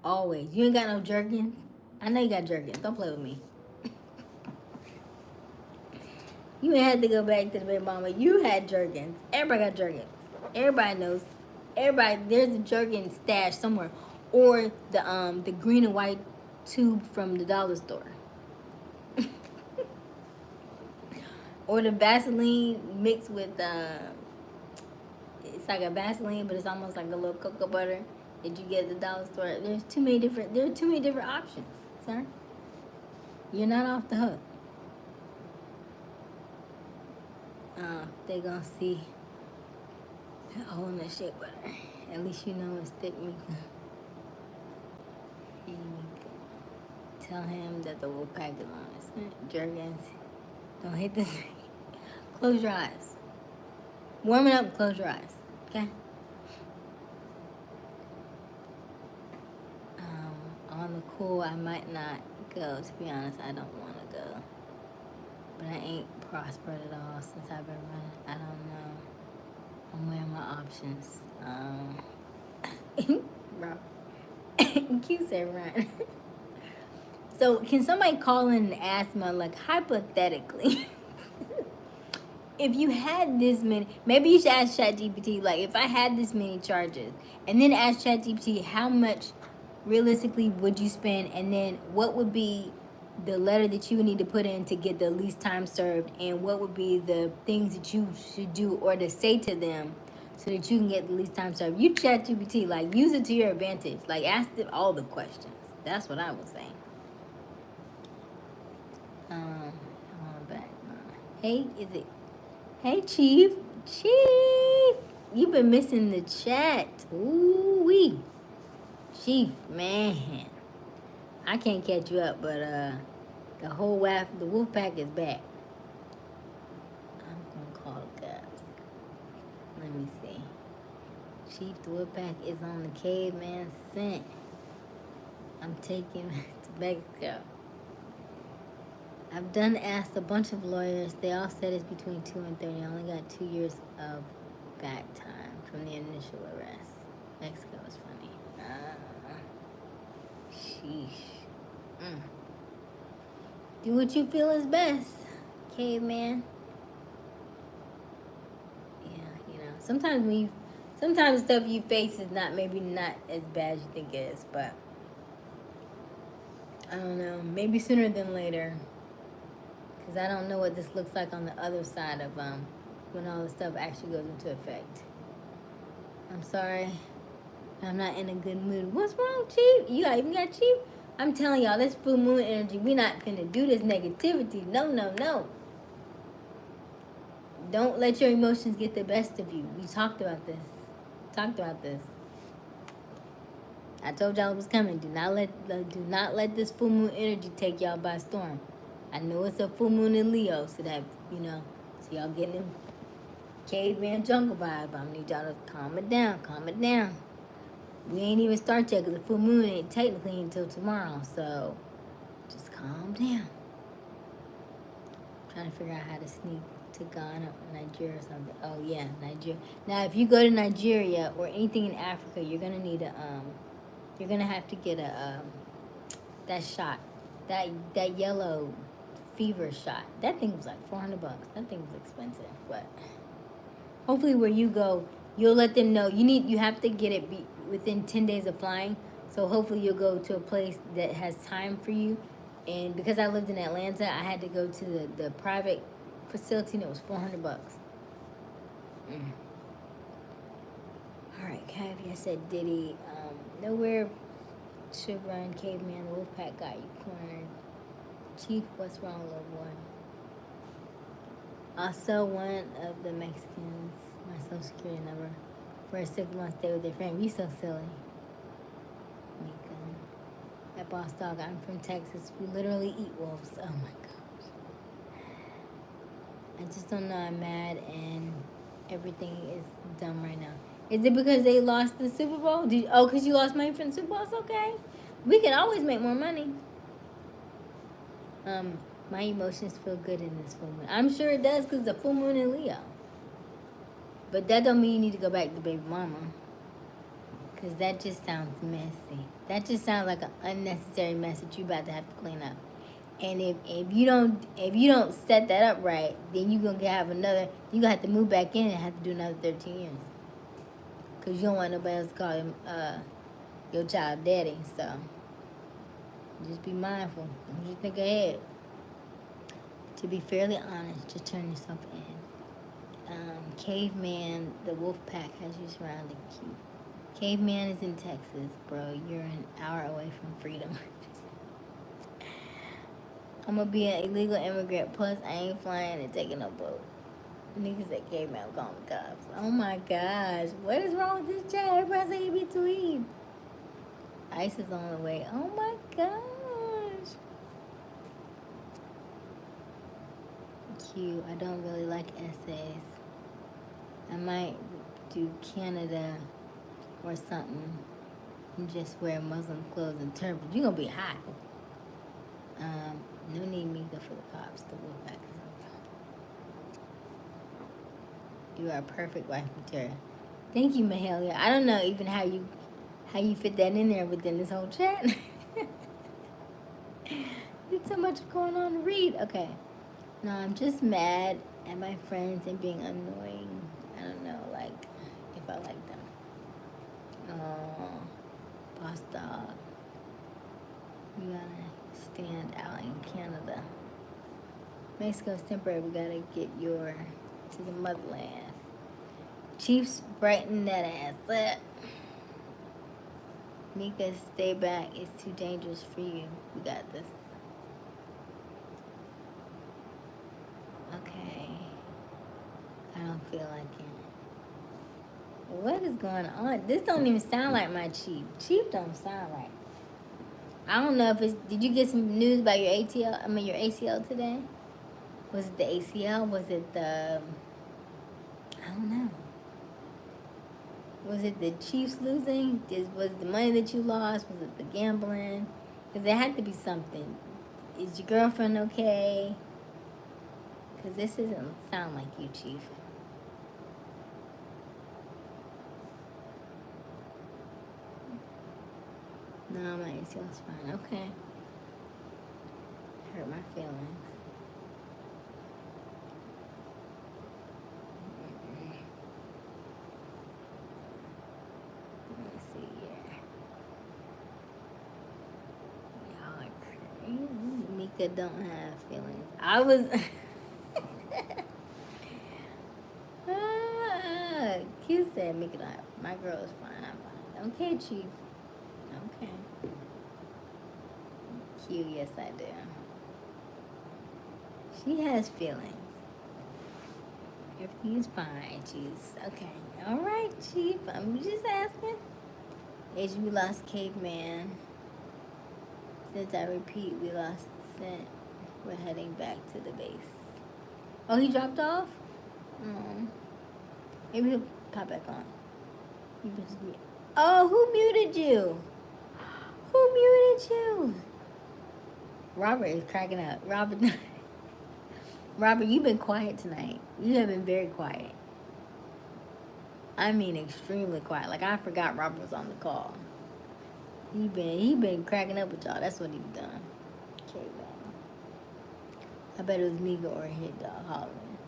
Always. You ain't got no jerkins? I know you got jerkins. Don't play with me. You ain't had to go back to the baby mama. You had jerkins. Everybody got jerkins. Everybody knows. Everybody, there's a jerkin stash somewhere. Or the green and white tube from the dollar store. Or the Vaseline mixed with it's like a Vaseline, but it's almost like a little cocoa butter that you get at the dollar store. There are too many different options, sir. You're not off the hook. They gonna see the hole in the shea butter. At least you know it's thick, Mika. Tell him that the wolf pack is on his jerkins. Don't hit this. Close your eyes. Warm it up, close your eyes. Okay? On the cool, I might not go. To be honest, I don't want to go. But I ain't prospered at all since I've been running. I don't know. I'm weighing my options. Q said run. So can somebody call in and ask me, like, hypothetically, if you had this many, maybe you should ask ChatGPT, like, if I had this many charges, and then ask ChatGPT how much realistically would you spend, and then what would be the letter that you would need to put in to get the least time served, and what would be the things that you should do or to say to them so that you can get the least time served. You ChatGPT, like, use it to your advantage. Like, ask them all the questions. That's what I was saying. I'm back. Hey, is it? Hey, Chief. Chief, you've been missing the chat. Ooh wee. Chief, man, I can't catch you up, but the wolf pack is back. I'm gonna call the cops. Let me see. Chief, the wolf pack is on the caveman scent. I'm taking to Mexico. I've asked a bunch of lawyers. They all said it's between 2 and 30. I only got 2 years of back time from the initial arrest. Mexico is funny. Sheesh. Do what you feel is best, caveman. Yeah, you know. Sometimes stuff you face is maybe not as bad as you think it is, but I don't know. Maybe sooner than later. Because I don't know what this looks like on the other side of when all the stuff actually goes into effect. I'm sorry. I'm not in a good mood. What's wrong, Chief? You even got Chief? I'm telling y'all, this full moon energy, we not finna do this negativity. No, no, no. Don't let your emotions get the best of you. We talked about this. I told y'all it was coming. Do not let this full moon energy take y'all by storm. I know it's a full moon in Leo, so that so y'all getting them caveman jungle vibe. I need y'all to calm it down. We ain't even start yet because the full moon ain't technically until tomorrow, so just calm down. I'm trying to figure out how to sneak to Ghana or Nigeria or something. Oh yeah, Nigeria. Now if you go to Nigeria or anything in Africa, you're gonna need you're gonna have to get that shot, that yellow fever shot. That thing was like $400. That thing was expensive, but hopefully where you go, you'll let them know you have to get it within 10 days of flying. So hopefully you'll go to a place that has time for you. And because I lived in Atlanta, I had to go to the private facility, and it was $400. All right, Cav, I said Diddy. Nowhere should run, caveman. The Wolfpack got you cornered. Chief, what's wrong, little boy? Also, one of the Mexicans, my social security number, for a 6 month stay with their family. You so silly. Mika. That boss dog, I'm from Texas. We literally eat wolves. Oh my gosh. I just don't know. I'm mad and everything is dumb right now. Is it because they lost the Super Bowl? Because you lost money from the Super Bowl? It's okay. We can always make more money. My emotions feel good in this full moon. I'm sure it does because it's a full moon in Leo. But that don't mean you need to go back to baby mama. Because that just sounds messy. That just sounds like an unnecessary mess that you about to have to clean up. And if you don't set that up right, then you're gonna have to move back in and have to do another 13 years. Because you don't want nobody else to call him your child daddy. So just be mindful. Don't just think ahead. To be fairly honest, just turn yourself in. Caveman, the wolf pack has you surrounded. Cute. Caveman is in Texas, bro. You're an hour away from freedom. I'm gonna be an illegal immigrant. Plus, I ain't flying and taking no boat. Niggas said caveman, I'm calling the cops. Oh my gosh. What is wrong with this chat? Everybody's saying you between. Ice is on the way. Oh my gosh. Cute. I don't really like essays. I might do Canada or something and just wear Muslim clothes and turban. You're gonna be hot. No need me go for the cops. The Wolfpack is okay. You are a perfect wife material. Thank you, Mahalia. I don't know even how you fit that in there within this whole chat. There's so much going on to read. Okay. No, I'm just mad at my friends and being annoying. I don't know, like, if I like them. Oh, boss dog. You gotta stand out in Canada. Mexico's temporary. We gotta get to the motherland. Chiefs, brighten that ass up. Mika, stay back. It's too dangerous for you. We got this. Okay. I don't feel like it. What is going on? This don't even sound like my Chief. Chief don't sound right. I don't know if it's... Did you get some news about your your ACL today? Was it the ACL? Was it the... I don't know. Was it the Chiefs losing? Was it the money that you lost? Was it the gambling? Because there had to be something. Is your girlfriend okay? Because this doesn't sound like you, Chief. No, my ACL's fine. Okay. Hurt my feelings. Let me see here. Y'all are crazy. Mika Mika don't have feelings. I was. Q said Mika don't have. My girl is fine. I'm fine. Okay, Chief. Okay. Q, yes I do. She has feelings. Everything is fine, Chief. Okay. All right, Chief. I'm just asking. As we lost Caveman. Since I repeat, we lost the scent. We're heading back to the base. Oh, he dropped off? Oh. Maybe he'll pop back on. Oh, who muted you? Who muted you? Robert is cracking up. Robert, you've been quiet tonight. You have been very quiet. I mean, extremely quiet. Like, I forgot Robert was on the call. He been cracking up with y'all. That's what he done. Okay, man. I bet it was Mika or Hit Dog hollering.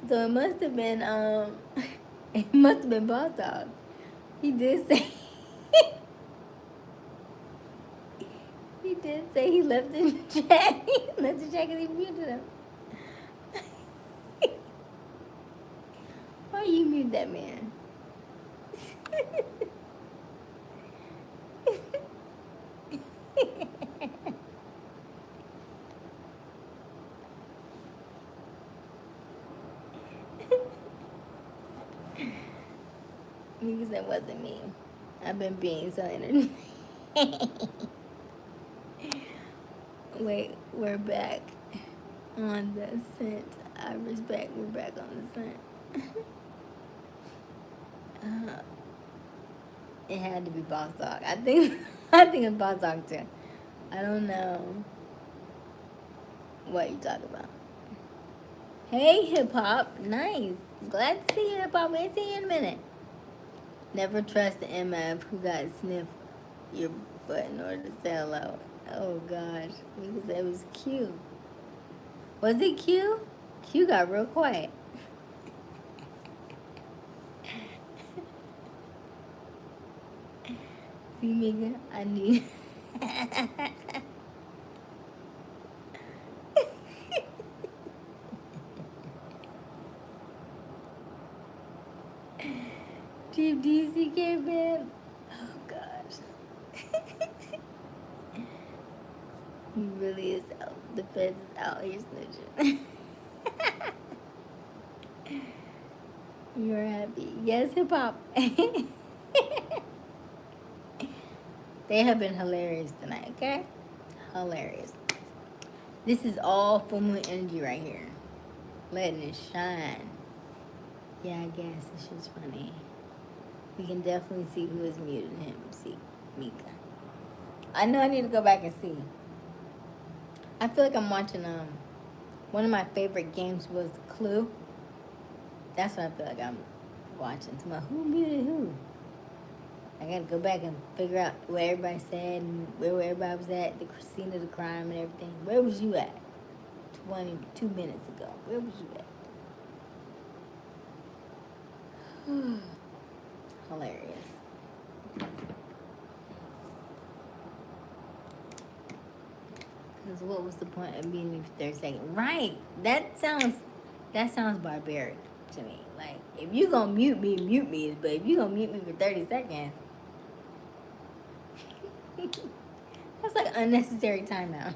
So it must have been Boss Dog. He did say he left the chat. He left the chat because he muted him. Why you mute that man? Because that wasn't me. I've been being so entertaining. Wait, we're back on the scent. We're back on the scent. It had to be Boss Dog. I think it's Boss Dog too. I don't know what you talk about. Hey, hip hop, nice. Glad to see you, hip hop. We ain't seen you in a minute. Never trust the MF who got sniffed your butt in order to say hello. Oh gosh, because that was Q. Was it Q? Q got real quiet. See, Mika, I knew. Chief DC came in. Oh gosh. He really is out. The feds is out here snitching. You're happy. Yes, hip hop. They have been hilarious tonight, okay? Hilarious. This is all full moon energy right here. Letting it shine. Yeah, I guess it's just funny. We can definitely see who is muting him. See, Mika. I know I need to go back and see. I feel like I'm watching one of my favorite games was Clue. That's what I feel like I'm watching. Who muted who? I gotta go back and figure out what everybody said and where everybody was at, the scene of the crime and everything. Where was you at 22 minutes ago? Where was you at? Hilarious. Because what was the point of being for 30 seconds? Right. That sounds barbaric to me. Like, if you gonna mute me. But if you gonna mute me for 30 seconds, that's like unnecessary timeout.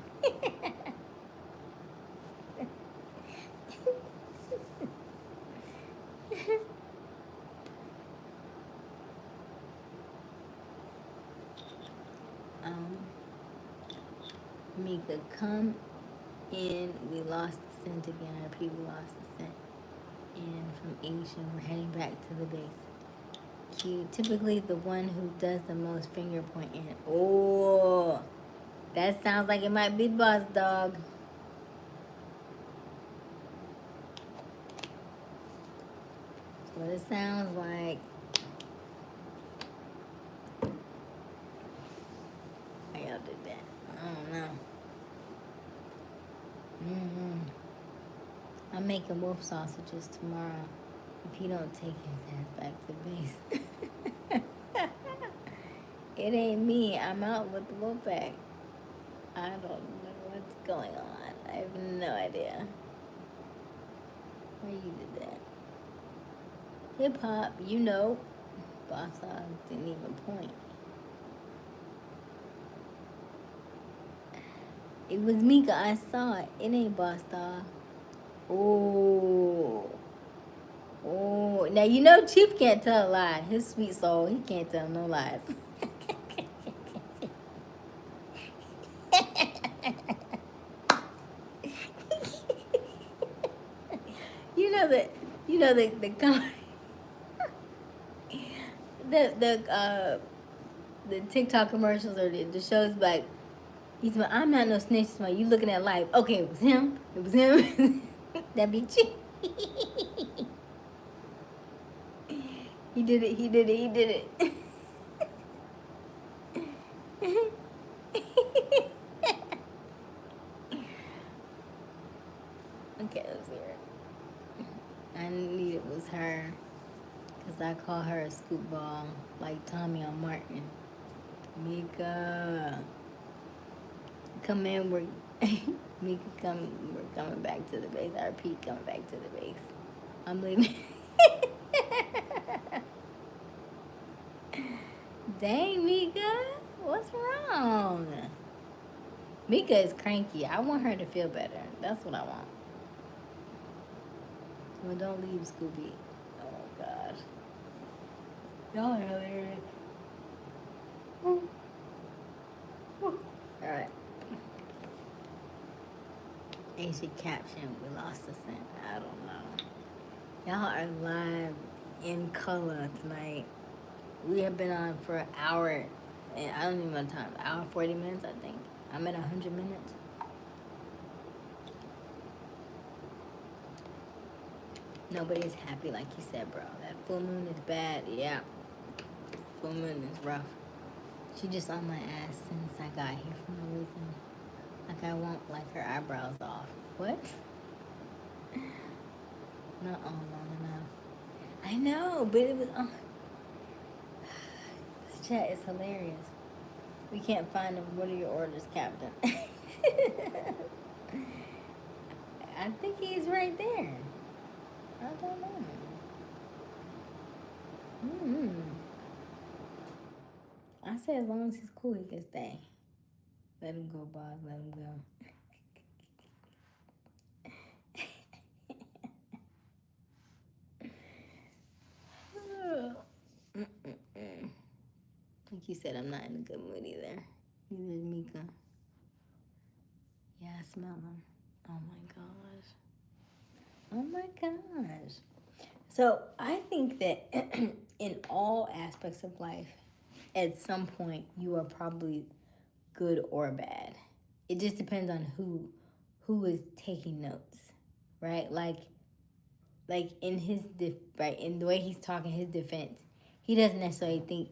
Mika, come in. We lost the scent again. Our people lost the scent. And from Asia, we're heading back to the base. Q, typically the one who does the most finger pointing. Oh, that sounds like it might be Boss Dog. That's what it sounds like. How y'all did that? I don't know. I'm making wolf sausages tomorrow if he don't take his ass back to base. It ain't me. I'm out with the Wolfpack. I don't know what's going on. I have no idea. Where you did that? Hip hop, you know. Boss didn't even point. It was Mika. I saw it. It ain't Boss Dog. Oh. Oh. Now, you know Chief can't tell a lie. His sweet soul, he can't tell no lies. you know that. You know the TikTok commercials or the shows like he's like, I'm not no snitch. Like, you looking at life. Okay, it was him. It was him. That be Chief. He did it. He did it. He did it. Okay, let's hear it. I knew it was her because I call her a scoop ball like Tommy on Martin. Mika, come in. Mika, come. We're coming back to the base. I repeat, coming back to the base. I'm leaving. Dang, Mika, what's wrong? Mika is cranky. I want her to feel better. That's what I want. Well, don't leave, Scooby. Oh, gosh. Y'all are hilarious. Alright. Aysia caption, we lost the scent. I don't know. Y'all are live in color tonight. We have been on for an hour, and I don't even know the time. Hour 40 minutes, I think. I'm at 100 minutes. Nobody's happy, like you said, bro. That full moon is bad. Yeah, full moon is rough. She just on my ass since I got here for no reason. Like I want like her eyebrows off. What? Not all long enough. I know, but it was. This chat is hilarious. We can't find them. What are your orders, Captain? I think he's right there. I don't know. I say as long as he's cool, he can stay. Let him go, Bob. Let him go. Like you said, I'm not in a good mood either. Neither is Mika. Yeah, I smell them. Oh my gosh. Oh my gosh. So I think that in all aspects of life, at some point, you are probably good or bad. It just depends on who is taking notes, right? Like in his in the way he's talking, his defense, he doesn't necessarily think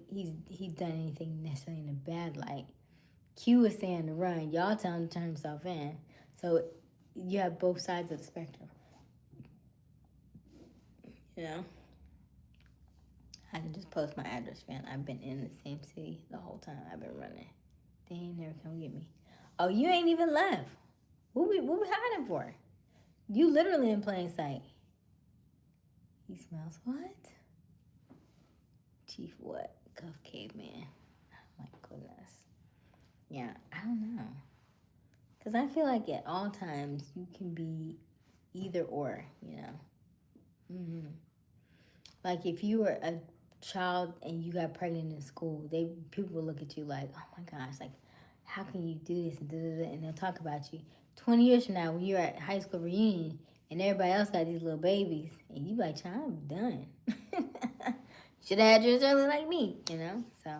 he's done anything necessarily in a bad light. Q is saying to run, y'all tell him to turn himself in. So you have both sides of the spectrum. You know? I can just post my address, fan. I've been in the same city the whole time I've been running. They ain't never come get me. Oh, you ain't even left. What we hiding for? You literally in plain sight. He smells what? Chief what? Cuff caveman. Oh my goodness. Yeah, I don't know. Because I feel like at all times you can be either or, you know. Like if you were a child and you got pregnant in school, people will look at you like, oh my gosh, like how can you do this and they'll talk about you. 20 years from now when you're at high school reunion and everybody else got these little babies and you like, child, I'm done. Should have had yours early like me, you know? So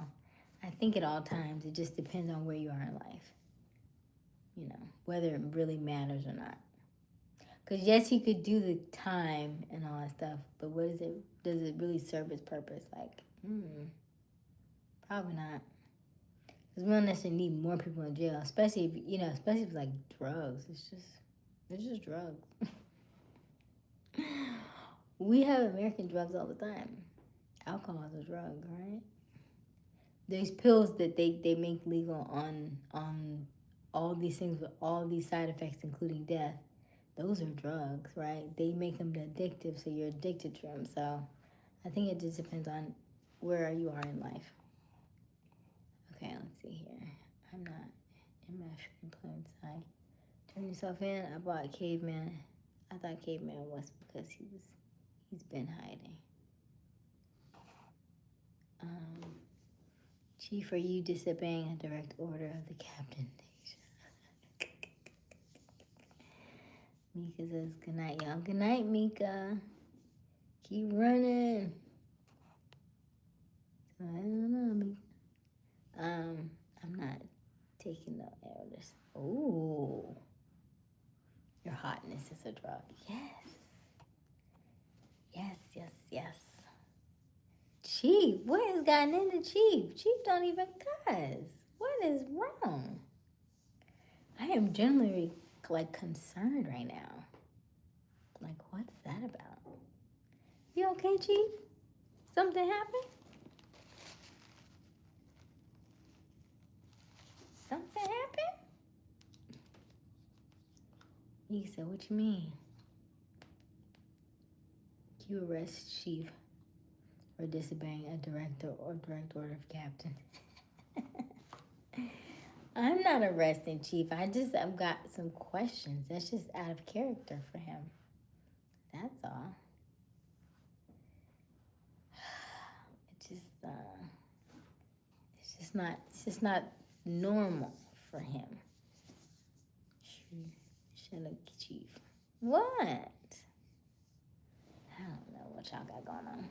I think at all times it just depends on where you are in life. You know, whether it really matters or not. Because yes, you could do the time and all that stuff, but what is it? Does it really serve its purpose? Like, probably not. Because we don't necessarily need more people in jail, especially if especially if it's like drugs. It's just drugs. We have American drugs all the time. Alcohol is a drug, right? There's pills that they make legal on all these things with all these side effects, including death. Those are drugs, right? They make them addictive, so you're addicted to them. So I think it just depends on where you are in life. Okay, let's see here. I'm not in my employment side. Turn yourself in. I bought Caveman. I thought Caveman was because he's been hiding. Chief, are you disobeying a direct order of the captain? Mika says good night, y'all. Good night, Mika. Keep running. I don't know, Mika. I'm not taking no orders. Ooh. Your hotness is a drug. Yes. Yes, yes, yes. Chief, what has gotten into Chief? Chief don't even cuss. What is wrong? I am genuinely like concerned right now. Like, what's that about? You okay, Chief? Something happened? Something happened? He said, what you mean? You arrest Chief for disobeying a direct order of captain. I'm not arresting Chief. I've got some questions. That's just out of character for him. That's all. It's just not normal for him. Shut up, Chief. What? I don't know what y'all got going on.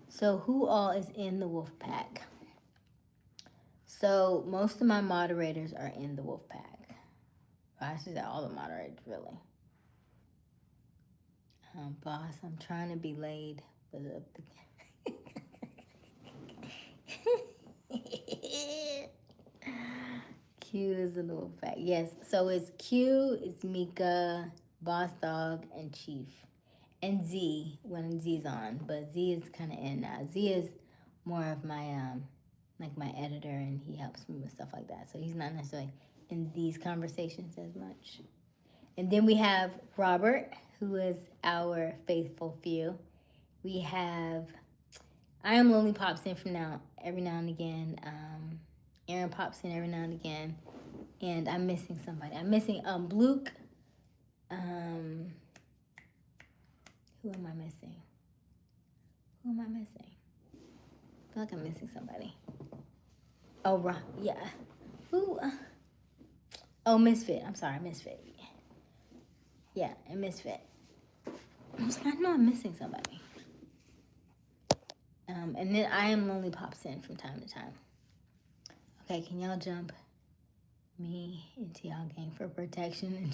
So who all is in the wolf pack? So most of my moderators are in the wolf pack. Well, I should say all the moderators, really. Boss, I'm trying to be laid, but Q is in the wolf pack. Yes, so it's Q, it's Mika, Boss Dog, and Chief. And Z when Z's on, but Z is kind of in now. Z is more of my like my editor, and he helps me with stuff like that. So he's not necessarily in these conversations as much. And then we have Robert, who is our faithful few. We have I Am Lonely pops in every now and again. Aaron pops in every now and again, and I'm missing somebody. I'm missing Luke. Who am I missing? I feel like I'm missing somebody. Oh, right. Yeah. Who? Oh, Misfit. I'm sorry, Misfit. Yeah, and Misfit. I know I'm missing somebody. And then I Am Lonely pops in from time to time. Okay, can y'all jump me into y'all game for protection?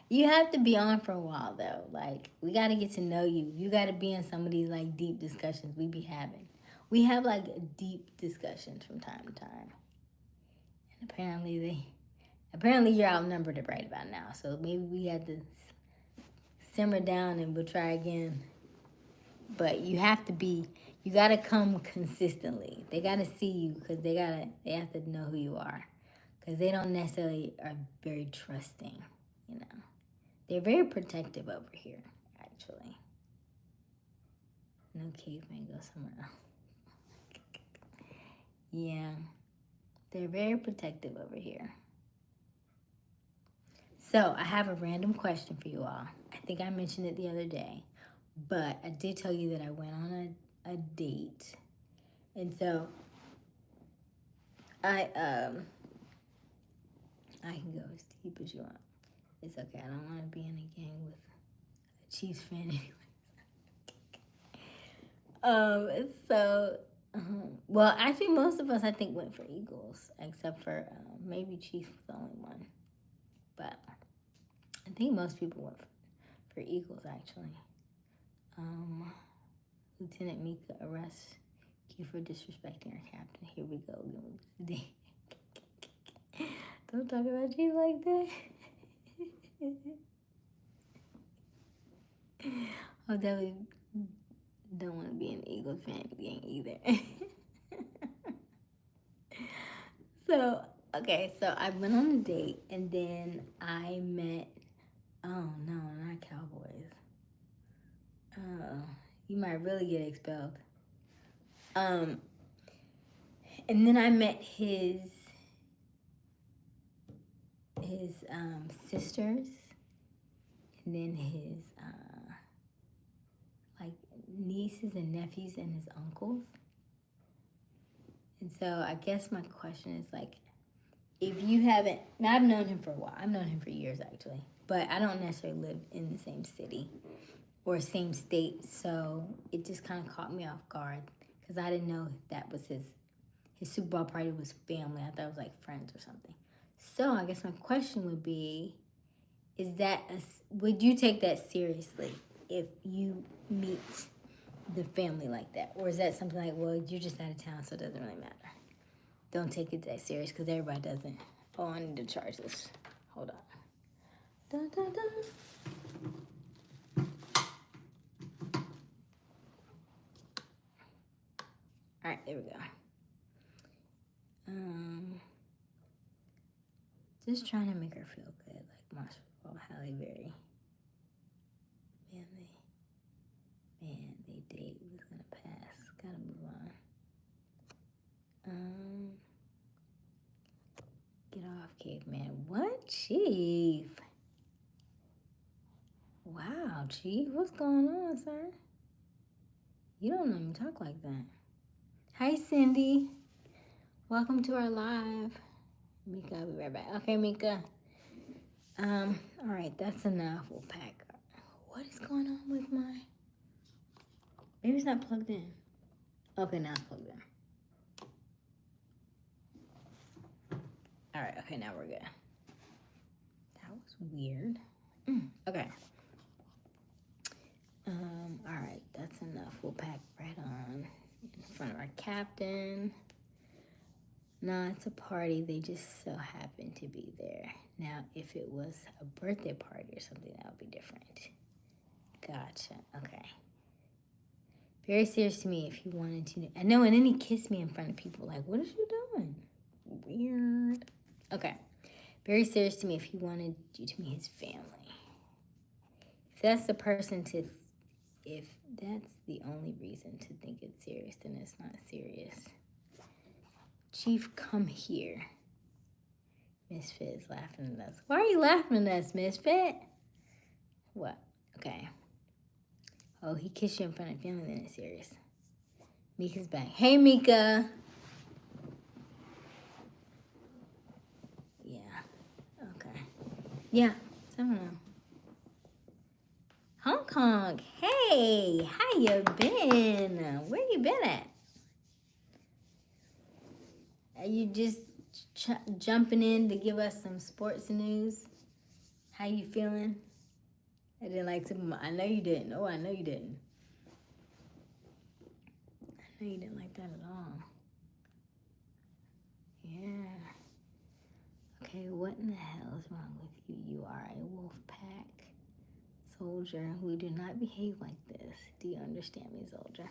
You have to be on for a while, though. Like, we got to get to know you. You got to be in some of these, like, deep discussions we be having. We have, like, deep discussions from time to time. And apparently you're outnumbered right about now. So maybe we have to simmer down and we'll try again. But you got to come consistently. They got to see you because they have to know who you are. Because they don't necessarily are very trusting, you know. They're very protective over here, actually. No caveman, go somewhere else. Yeah. They're very protective over here. So I have a random question for you all. I think I mentioned it the other day, but I did tell you that I went on a date. And so I can go as deep as you want. It's okay. I don't want to be in a gang with a Chiefs fan anyway. Well, actually, most of us, I think, went for Eagles, except for maybe Chiefs was the only one. But I think most people went for Eagles, actually. Lieutenant Mika arrests Q for disrespecting our captain. Here we go again. Don't talk about you like that. I'll definitely Don't want to be an Eagles fan gang either. So, okay, so I went on a date and then I met, oh no, not Cowboys. You might really get expelled. And then I met his sisters, and then his like nieces and nephews and his uncles. And so I guess my question is like, if you haven't, now I've known him for a while. I've known him for years actually, but I don't necessarily live in the same city or same state, so it just kind of caught me off guard because I didn't know that was his Super Bowl party was family. I thought it was like friends or something. So I guess my question would be, would you take that seriously if you meet the family like that? Or is that something like, well, you're just out of town, so it doesn't really matter? Don't take it that serious because everybody doesn't. Oh, I need to charge this. Hold on. Dun, dun, dun. All right, there we go. Just trying to make her feel good, like Marshall Halle Berry. Man, they date was gonna pass. Gotta move on. Get off, caveman. What, Chief? Wow, Chief, what's going on, sir? You don't even talk like that. Hi, Cindy. Welcome to our live. Mika, I'll be right back. Okay, Mika. All right, that's enough. We'll pack. What is going on with my... Maybe it's not plugged in. Okay, now it's plugged in. All right, okay, now we're good. That was weird. Okay. All right, that's enough. We'll pack right on in front of our captain. No, it's a party. They just so happen to be there. Now, if it was a birthday party or something, that would be different. Gotcha. Okay. Very serious to me if he wanted to. I know, and then he kissed me in front of people. Like, what is you doing? Weird. Okay. Very serious to me if he wanted you to meet his family. If that's the person to... If that's the only reason to think it's serious, then it's not serious. Chief, come here. Misfit is laughing at us. Why are you laughing at us, Misfit? What? Okay. Oh, he kissed you in front of family, then it's serious. Mika's back. Hey, Mika. Yeah. Okay. Yeah. I don't know. Hong Kong. Hey, how you been? Where you been at? Are you just jumping in to give us some sports news? How you feeling? I didn't like to. I know you didn't. Oh, I know you didn't. I know you didn't like that at all. Yeah. Okay, what in the hell is wrong with you? You are a wolf pack soldier. We do not behave like this. Do you understand me, soldier?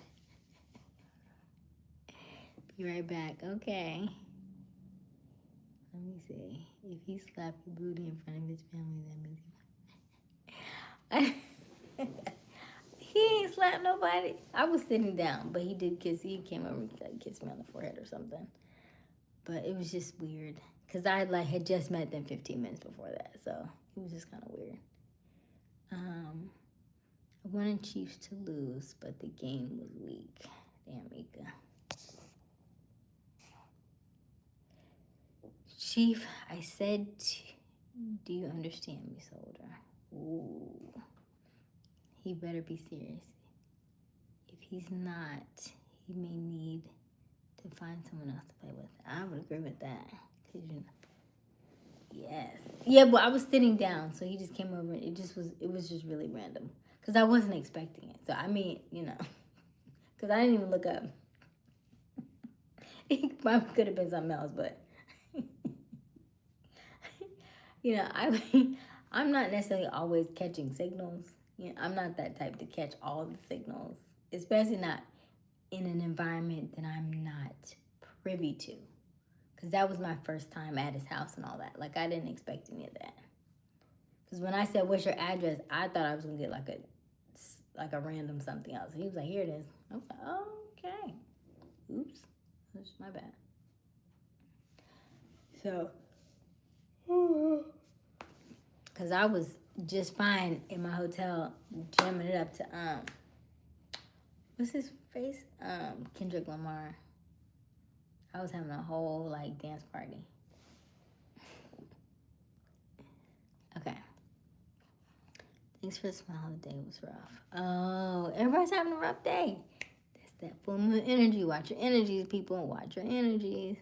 Be right back. Okay. Let me see. If he slapped your booty in front of his family, that means he ain't slapped nobody. I was sitting down, but he did kiss. He came over and kissed me on the forehead or something. But it was just weird because I had just met them 15 minutes before that, so it was just kind of weird. I wanted Chiefs to lose, but the game was weak. Damn, Mika. Chief, I said, do you understand me, soldier? Ooh. He better be serious. If he's not, he may need to find someone else to play with. I would agree with that. Cause yes. Yeah, but I was sitting down, so he just came over. It was just really random. Because I wasn't expecting it. So, I mean, because I didn't even look up. It probably could have been something else, but... I'm not necessarily always catching signals. I'm not that type to catch all the signals. especially not in an environment that I'm not privy to. Because that was my first time at his house and all that. Like, I didn't expect any of that. Because when I said, what's your address? I thought I was going to get like a random something else. He was like, here it is. I was like, oh, okay. Oops. That's my bad. So, because I was just fine in my hotel jamming it up to, what's his face? Kendrick Lamar. I was having a whole, like, dance party. Okay. Thanks for the smile. The day was rough. Oh, everybody's having a rough day. That's that full moon energy. Watch your energies, people. Watch your energies.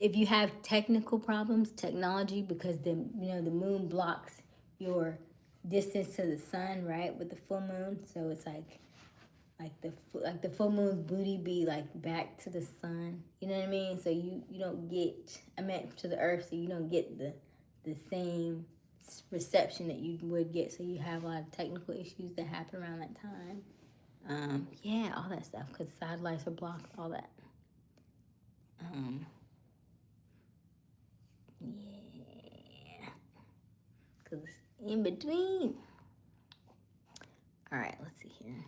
If you have technical problems, technology, because the moon blocks your distance to the sun, right, with the full moon. So it's like the full moon's booty be like back to the sun. You know what I mean? So you don't get, I meant to the earth, so you don't get the same reception that you would get. So you have a lot of technical issues that happen around that time. Yeah, all that stuff, because satellites are blocked, all that. Yeah, because in between. All right, let's see here.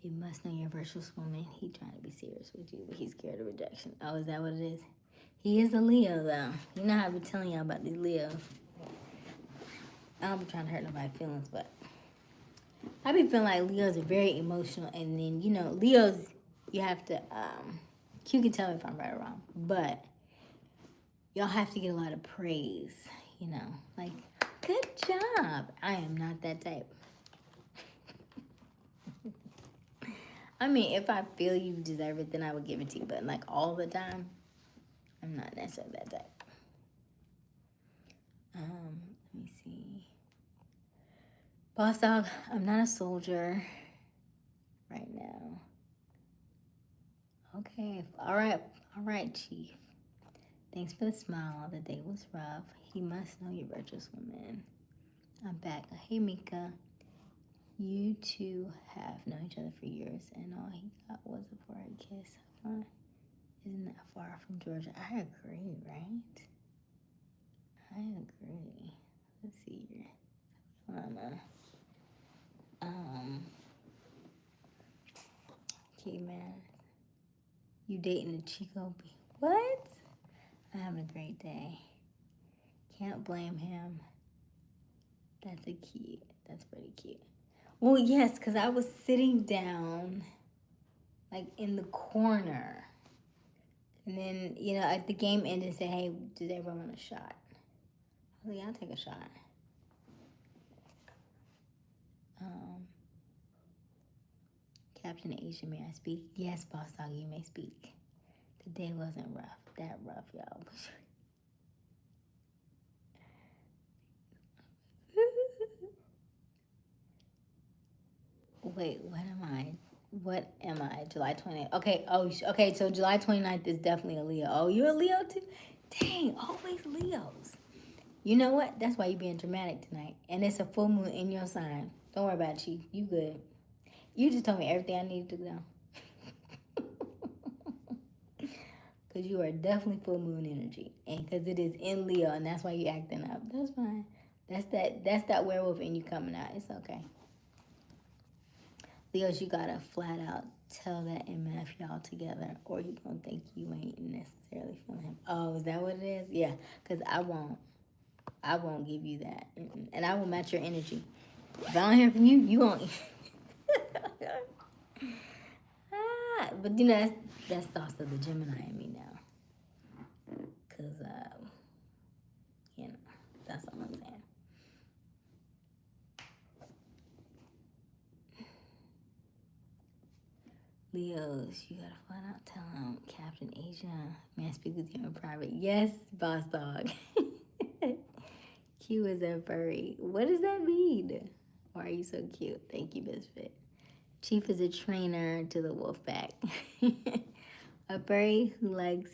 You must know you're a virtuous woman. He trying to be serious with you, but he's scared of rejection. Oh, is that what it is? He is a Leo, though. You know how I've been telling y'all about these Leos. I don't be trying to hurt nobody's feelings, but I be feeling like Leos are very emotional. And then, Leos, you have to, you can tell me if I'm right or wrong, but y'all have to get a lot of praise, like, good job. I am not that type. I mean, if I feel you deserve it, then I would give it to you. But, like, all the time, I'm not necessarily that type. Let me see. Boss dog, I'm not a soldier right now. Okay. All right, Chief. Thanks for the smile. The day was rough. He must know you're a virtuous woman. I'm back. Hey, Mika. You two have known each other for years, and all he got was a forehead kiss. Huh? Isn't that far from Georgia? I agree, right? I agree. Let's see here. Okay, man. You dating a Chico? What? I'm having a great day. Can't blame him. That's pretty cute. Well, yes, because I was sitting down, like, in the corner. And then, at the game ended and said, hey, does everyone want a shot? I was like, I'll take a shot. Captain Aysia, may I speak? Yes, boss dog, you may speak. The day wasn't that rough, y'all. Wait, what am I? July 29th. Okay, okay, so July 29th is definitely a Leo. Oh, you're a Leo too? Dang, always Leos. You know what? That's why you're being dramatic tonight. And it's a full moon in your sign. Don't worry about it, Chief. You good. You just told me everything I needed to know. Because you are definitely full moon energy. And because it is in Leo, and that's why you're acting up. That's fine. That's that werewolf in you coming out. It's okay. Leos, you gotta flat out tell that MF y'all together, or he gonna think you ain't necessarily feeling him. Oh, is that what it is? Yeah, because I won't give you that. And I will match your energy. If I don't hear from you, you won't. But that's also the Gemini in me now. Because, that's all I'm saying. Leos, you gotta flat out tell him, Captain Aysia, may I speak with you in private? Yes, boss dog. Q is a furry. What does that mean? Why are you so cute? Thank you, Misfit. Chief is a trainer to the wolf pack. A furry who likes...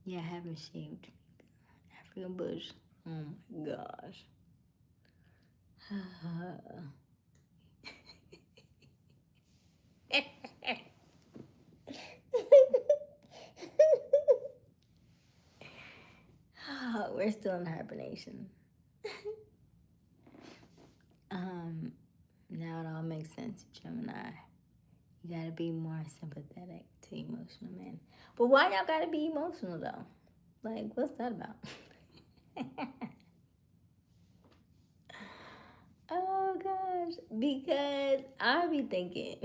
Yeah, I haven't shaved. African bush. Oh my gosh. We're still in hibernation. Now it all makes sense, Gemini. You gotta be more sympathetic to emotional men. But why y'all gotta be emotional though? Like, what's that about? Oh gosh, because I be thinking.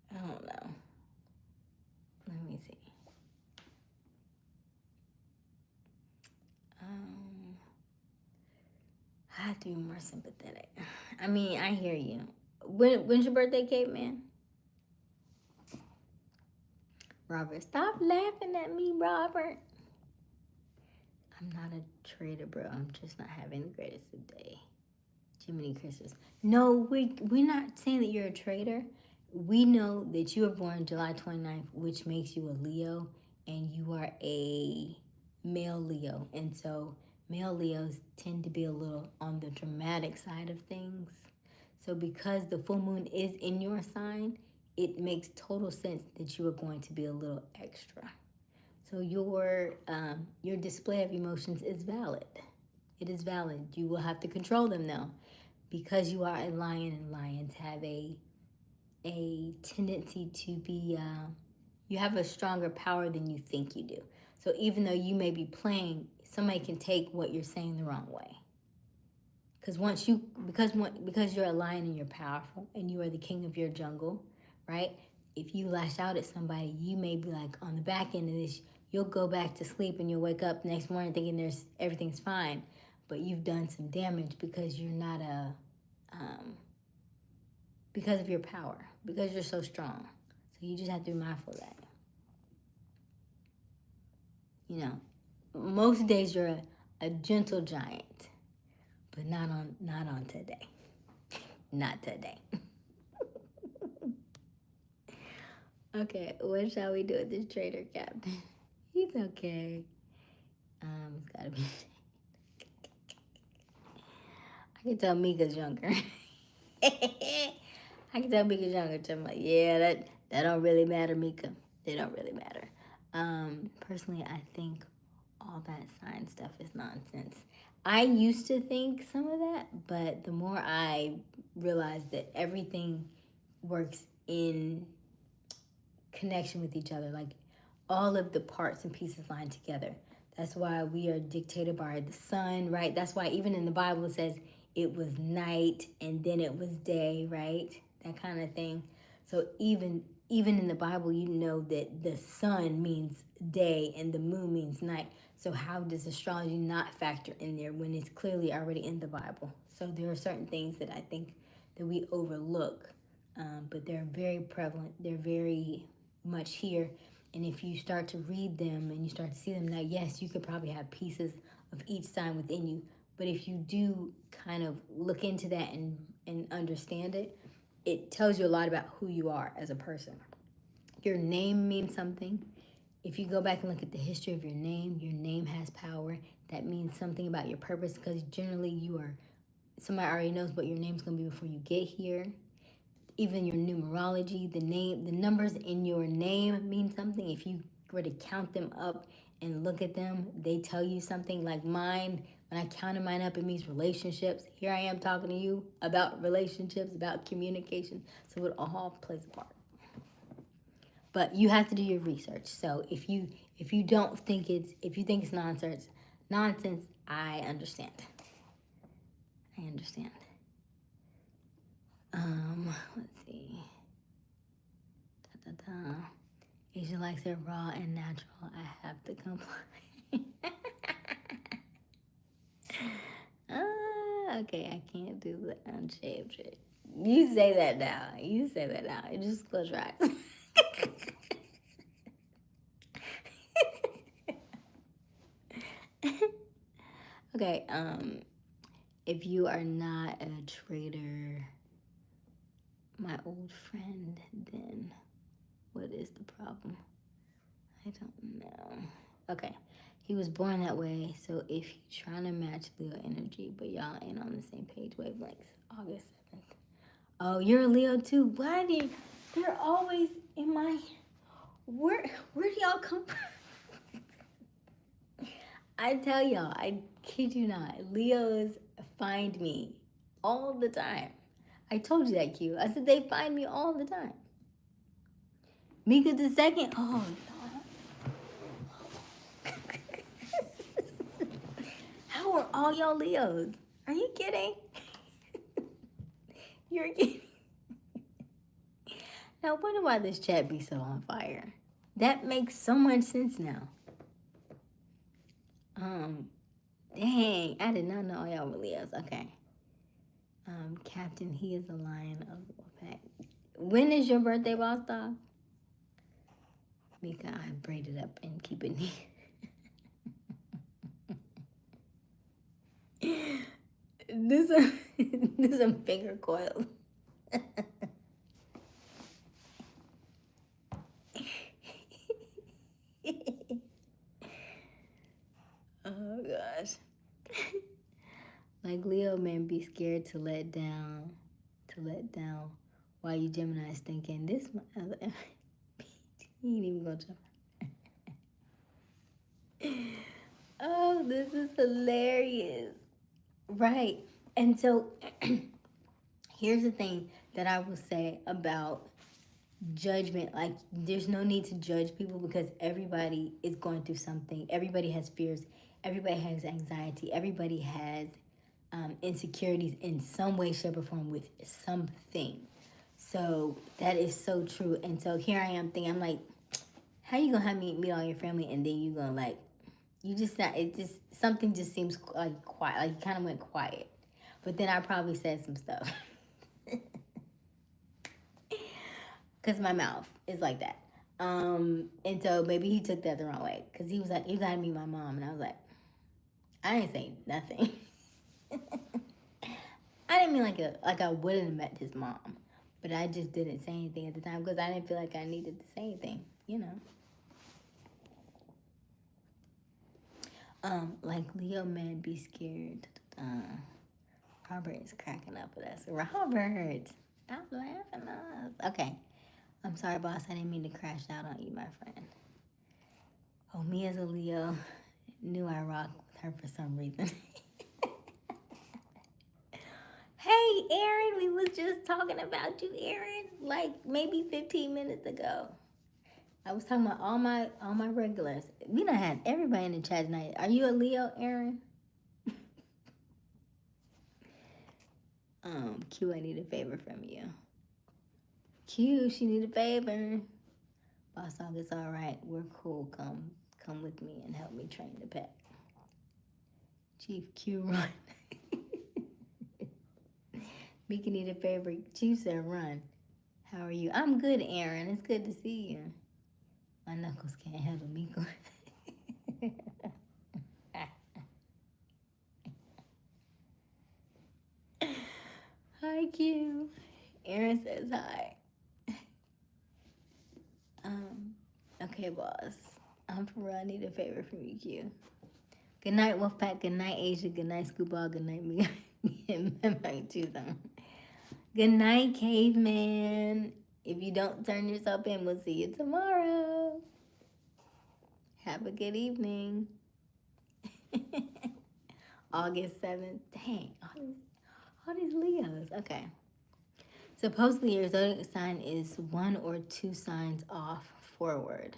I don't know. Let me see. I have to be more sympathetic. I mean, I hear you. When's your birthday, Cape Man? Robert, stop laughing at me, Robert. I'm not a traitor, bro. I'm just not having the greatest of day. Jiminy Christmas. No, we're not saying that you're a traitor. We know that you were born July 29th, which makes you a Leo, and you are a male Leo. And so male Leos tend to be a little on the dramatic side of things. So because the full moon is in your sign, it makes total sense that you are going to be a little extra. So your display of emotions is valid. It is valid. You will have to control them though, because you are a lion, and lions have a tendency to be. You have a stronger power than you think you do. So even though you may be playing, somebody can take what you're saying the wrong way. Because you're a lion and you're powerful and you are the king of your jungle, right? If you lash out at somebody, you may be like on the back end of this, you'll go back to sleep and you'll wake up next morning thinking everything's fine, but you've done some damage because you're not because of your power, because you're so strong. So you just have to be mindful of that. You know, most days you're a gentle giant, but not on today. Not today. Okay, what shall we do with this traitor captain? He's okay. It's gotta be. I can tell Mika's younger. I can tell Mika's younger. I'm like, yeah, that don't really matter, Mika. They don't really matter. Personally, I think all that sign stuff is nonsense. I used to think some of that, but the more I realized that everything works in connection with each other, like all of the parts and pieces line together. That's why we are dictated by the sun, right? That's why even in the Bible it says it was night and then it was day, right? That kind of thing. So even in the Bible, you know that the sun means day and the moon means night. So how does astrology not factor in there when it's clearly already in the Bible? So there are certain things that I think that we overlook, but they're very prevalent. They're very much here. And if you start to read them and you start to see them now, yes, you could probably have pieces of each sign within you. But if you do kind of look into that and understand it, it tells you a lot about who you are as a person. Your name means something. If you go back and look at the history of your name has power. That means something about your purpose, because generally somebody already knows what your name's going to be before you get here. Even your numerology, the numbers in your name mean something. If you were to count them up and look at them, they tell you something. Like mine, when I counted mine up, it means relationships. Here I am talking to you about relationships, about communication. So it all plays a part. But you have to do your research. So if you think it's nonsense, I understand. Let's see. Aysia likes it raw and natural. I have to comply. Okay, I can't do the unshaved trick. You say that now. You just close your eyes. Okay, if you are not a traitor, my old friend, then what is the problem? I don't know. Okay. He was born that way, so if you're trying to match Leo energy, but y'all ain't on the same page wavelengths, August 7th. Oh, you're a Leo too. Why do you, they're always in my, where do y'all come from? I tell y'all, I kid you not, Leos find me all the time. I told you that, Q. I said they find me all the time. Mika the second. Oh, how are all y'all Leos? Are you kidding? You're kidding. Now, I wonder why this chat be so on fire. That makes so much sense now. Dang, I did not know all y'all were Leos. Okay. Captain, he is a lion of the pack. When is your birthday, boss dog? Mika, I braid it up and keep it neat. This some finger coils. Oh gosh. Like Leo men be scared to let down. While you Gemini is thinking this other he ain't even gonna jump. Oh, this is hilarious. Right. And so here's the thing that I will say about judgment. Like, there's no need to judge people because everybody is going through something. Everybody has fears. Everybody has anxiety. Everybody has insecurities in some way, shape, or form with something. So that is so true. And so here I am thinking, I'm like, how you gonna have me meet all your family and then you gonna like, you just not, it just, something just seems like quiet, like you kind of went quiet. But then I probably said some stuff. Because my mouth is like that. And so maybe he took that the wrong way. Because he was like, you gotta meet my mom. And I was like, I ain't saying nothing. I didn't mean like I wouldn't have met his mom. But I just didn't say anything at the time because I didn't feel like I needed to say anything, you know. Like Leo men be scared. Robert is cracking up with us. Robert, stop laughing at us. Okay. I'm sorry, boss. I didn't mean to crash out on you, my friend. Oh, me as a Leo knew I rocked with her for some reason. Hey, Aaron, we was just talking about you, Aaron, like maybe 15 minutes ago. I was talking about all my regulars. We done had everybody in the chat tonight. Are you a Leo, Aaron? Q, I need a favor from you. Q, she need a favor. Boss dog, it's all right. We're cool. Come with me and help me train the pet. Chief Q, run. Mika need a favor. Chief said run. How are you? I'm good, Aaron. It's good to see you. My knuckles can't handle Mika. Hi, Q. Aaron says hi. Okay, boss. I'm for real. I need a favor from you, Q. Good night, Wolfpack. Good night, Asia. Good night, Scoopball. Good night, me. Good night, Caveman. If you don't turn yourself in, we'll see you tomorrow. Have a good evening. August 7th. Dang, all these Leos. Okay. Supposedly your zodiac sign is 1 or 2 signs off forward.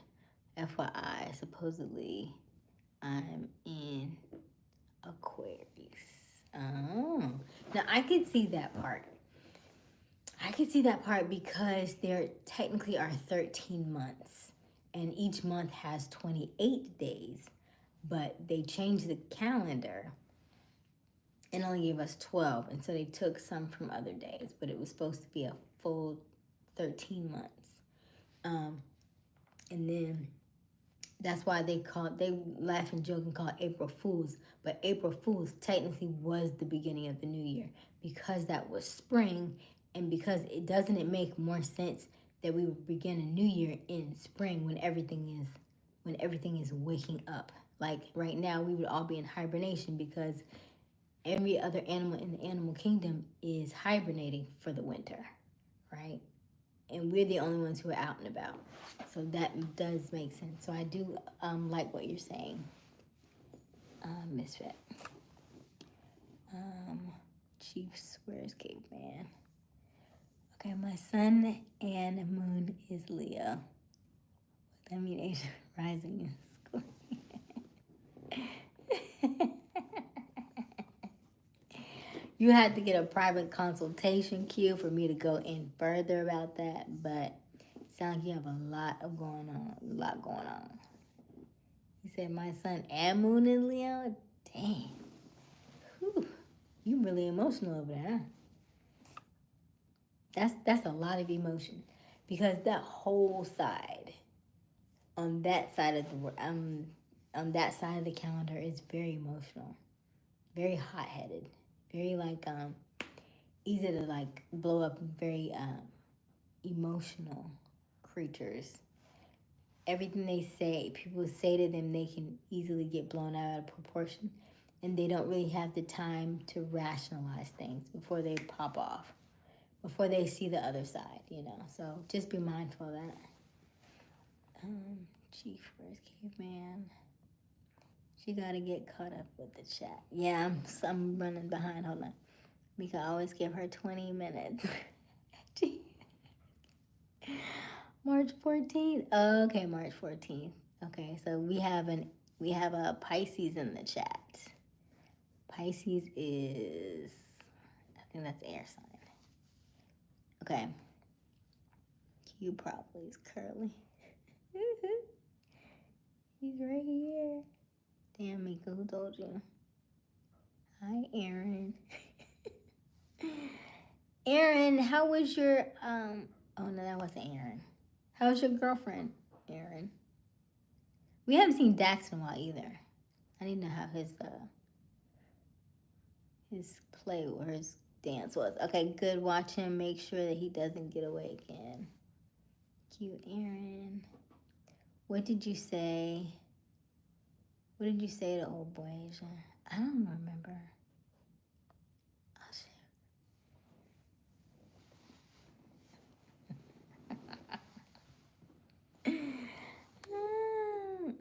FYI, supposedly I'm in Aquarius. Oh. Now I could see that part. Because there technically are 13 months. And each month has 28 days. But they changed the calendar and only gave us 12. And so they took some from other days. But it was supposed to be a full 13 months. And then that's why they laugh and joke and call it April Fools. But April Fools technically was the beginning of the new year because that was spring, and because doesn't it make more sense that we would begin a new year in spring when everything is when everything is waking up. Like right now, we would all be in hibernation because every other animal in the animal kingdom is hibernating for the winter, right? And we're the only ones who are out and about. So that does make sense. So I do like what you're saying, Misfit. Chiefs, where's Caveman? Okay, my sun and moon is Leo. That means Asia rising is Scorpio. You had to get a private consultation, Q, for me to go in further about that, but it sounds like you have a lot going on. He said my sun and moon is Leo. Dang. Whew. You really emotional over there, huh? That's a lot of emotion. Because that whole side, on that side of the calendar is very emotional. Very hot headed. Very like easy to like blow up, very emotional creatures. Everything they say, people say to them, they can easily get blown out of proportion, and they don't really have the time to rationalize things before they pop off, before they see the other side, you know. So just be mindful of that. Chief, where's Caveman? She gotta get caught up with the chat. Yeah, I'm running behind. Hold on. We can always give her 20 minutes. March 14th. Oh, okay, March 14th. Okay, so we have a Pisces in the chat. Pisces is, I think that's air sign. Okay. Q probably is curly. He's right here. Damn, Mika, who told you? Hi, Aaron. Aaron, how was your oh no, that wasn't Aaron. How was your girlfriend, Aaron? We haven't seen Dax in a while either. I need to know how his play or his dance was. Okay, good. Watch him. Make sure that he doesn't get away again. Cute, Aaron. What did you say? What did you say to old boy Asia? I don't remember.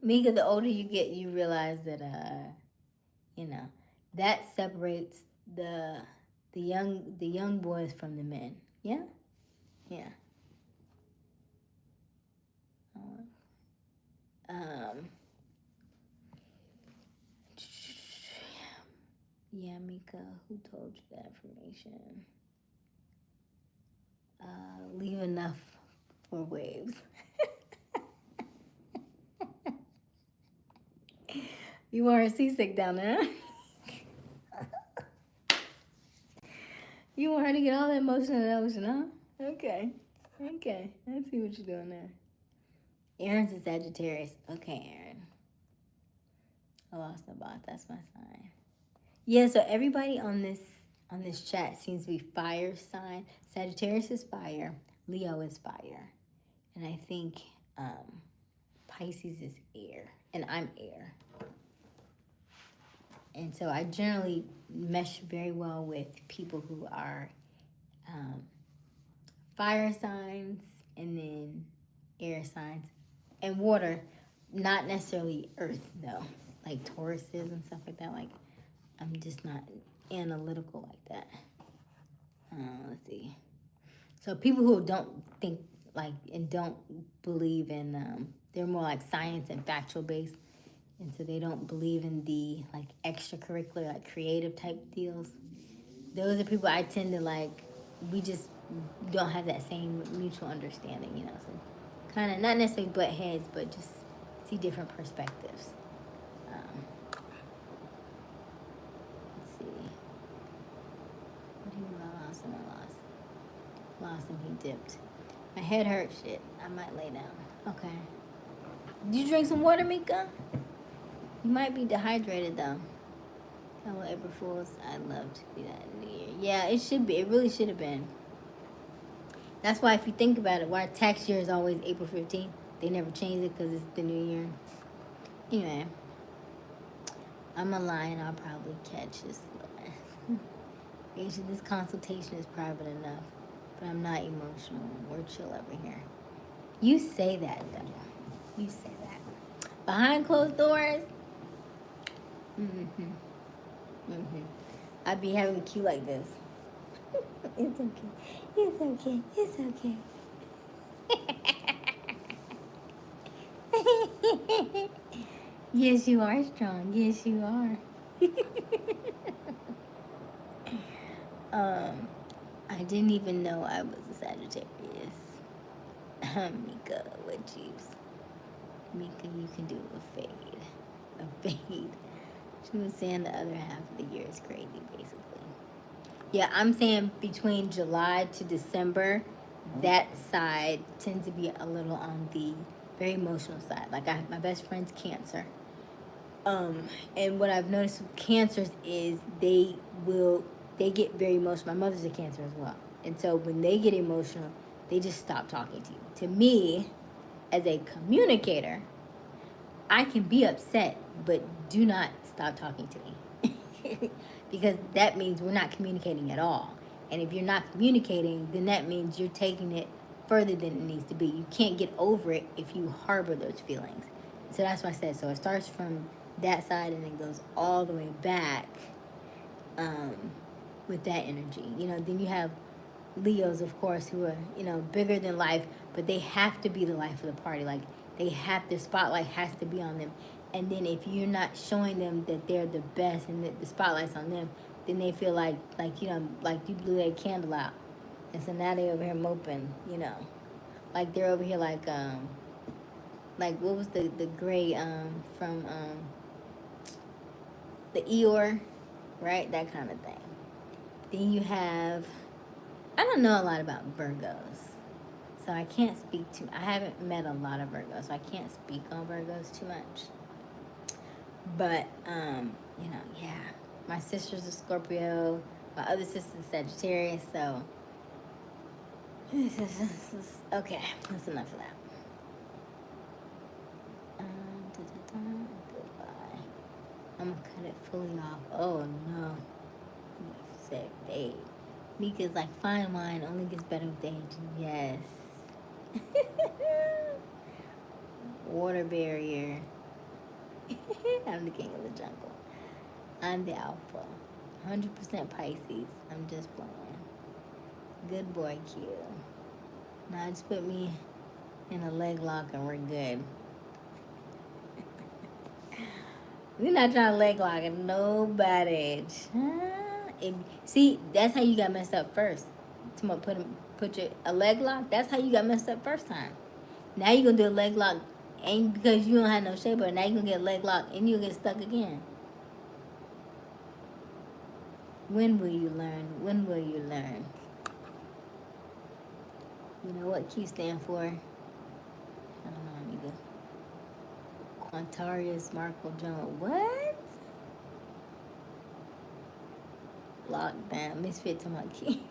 Mika, the older you get, you realize that you know, that separates the young boys from the men. Yeah? Yeah. Yeah, Mika, who told you that information? Leave enough for waves. You weren't seasick down there, huh? You want her to get all that emotion in the ocean, huh? Okay. Okay. I see what you're doing there. Aaron's a Sagittarius. Okay, Aaron. I lost the boss. That's my sign. Yeah, so everybody on this chat seems to be fire sign. Sagittarius is fire. Leo is fire. And I think Pisces is air. And I'm air. And so I generally mesh very well with people who are fire signs and then air signs and water, not necessarily earth though, like Tauruses and stuff like that. Like I'm just not analytical like that. Let's see. So people who don't think like and don't believe in, they're more like science and factual based. And so they don't believe in the like extracurricular, like creative type deals. Those are people I tend to like, we just don't have that same mutual understanding, you know. So kind of, not necessarily butt heads, but just see different perspectives. Let's see. What do you mean I lost him? Lost him, he dipped. My head hurts, shit. I might lay down. Okay. Did you drink some water, Mika? You might be dehydrated though. Hello, April Fools. I'd love to be that in the year. Yeah, it should be. It really should have been. That's why if you think about it, why tax year is always April 15th. They never change it because it's the new year. Anyway, I'm a lie and I'll probably catch this. Aysia, this consultation is private enough, but I'm not emotional. We're chill over here. You say that, though. You say that. Behind closed doors, I'd be having a cue like this. It's okay. It's okay. It's okay. Yes, you are strong. Yes, you are. I didn't even know I was a Sagittarius. Mika, what juice? Mika, you can do a fade. A fade. She was saying the other half of the year is crazy, basically. Yeah, I'm saying between July to December, that side tends to be a little on the very emotional side. Like my best friend's Cancer. And what I've noticed with Cancers is they get very emotional. My mother's a Cancer as well. And so when they get emotional, they just stop talking to you. To me, as a communicator, I can be upset, but do not stop talking to me. Because that means we're not communicating at all. And if you're not communicating, then that means you're taking it further than it needs to be. You can't get over it if you harbor those feelings. So that's what I said. So it starts from that side and it goes all the way back with that energy. Then you have Leos, of course, who are, bigger than life, but they have to be the life of the party. Like, the spotlight has to be on them. And then if you're not showing them that they're the best and that the spotlight's on them, then they feel like you blew that candle out. And so now they over here moping, Like they're over here like what was the gray from the Eeyore, right? That kind of thing. Then you have, I don't know a lot about Virgos, so I can't speak I haven't met a lot of Virgos, so I can't speak on Virgos too much. But, yeah. My sister's a Scorpio, my other sister's Sagittarius, so okay, that's enough of that. I'm gonna cut it fully off. Oh no. He said fade. Mika's like, fine wine only gets better with age. Yes. Water barrier. I'm the king of the jungle. I'm the alpha. 100% Pisces. I'm just playing. Good boy, Q. Now just put me in a leg lock and we're good. We're not trying to leg lock nobody. See, that's how you got messed up first. Put a leg lock. That's how you got messed up first time. Now you're gonna do a leg lock, and because you don't have no shape, but now you're gonna get a leg lock and you'll get stuck again. When will you learn? When will you learn? You know what Q stand for? I don't know, amiga. Quantarius Marco Jones. What? Lockdown. Misfit to my key.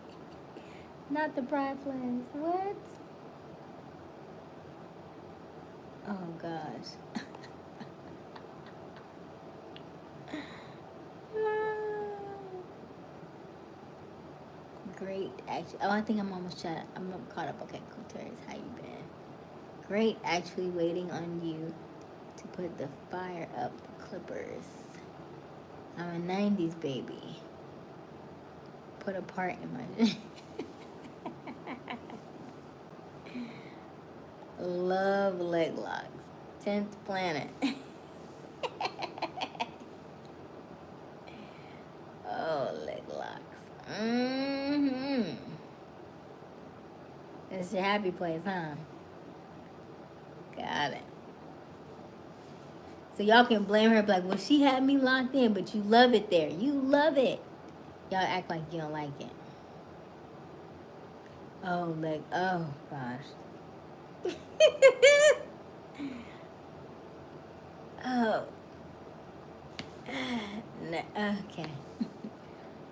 Not the pride flags. What? Oh gosh. Great, actually. Oh, I think I'm almost I'm caught up. Okay, cool. Terrence, how you been? Great, actually waiting on you to put the fire up the clippers. I'm a 90s baby. Put a part in my... Love leg locks. 10th planet. Oh, leg locks. Mm-hmm. It's your happy place, huh? Got it. So y'all can blame her, like, well, she had me locked in, but you love it there. You love it. Y'all act like you don't like it. Oh, oh, gosh. Oh. No, okay.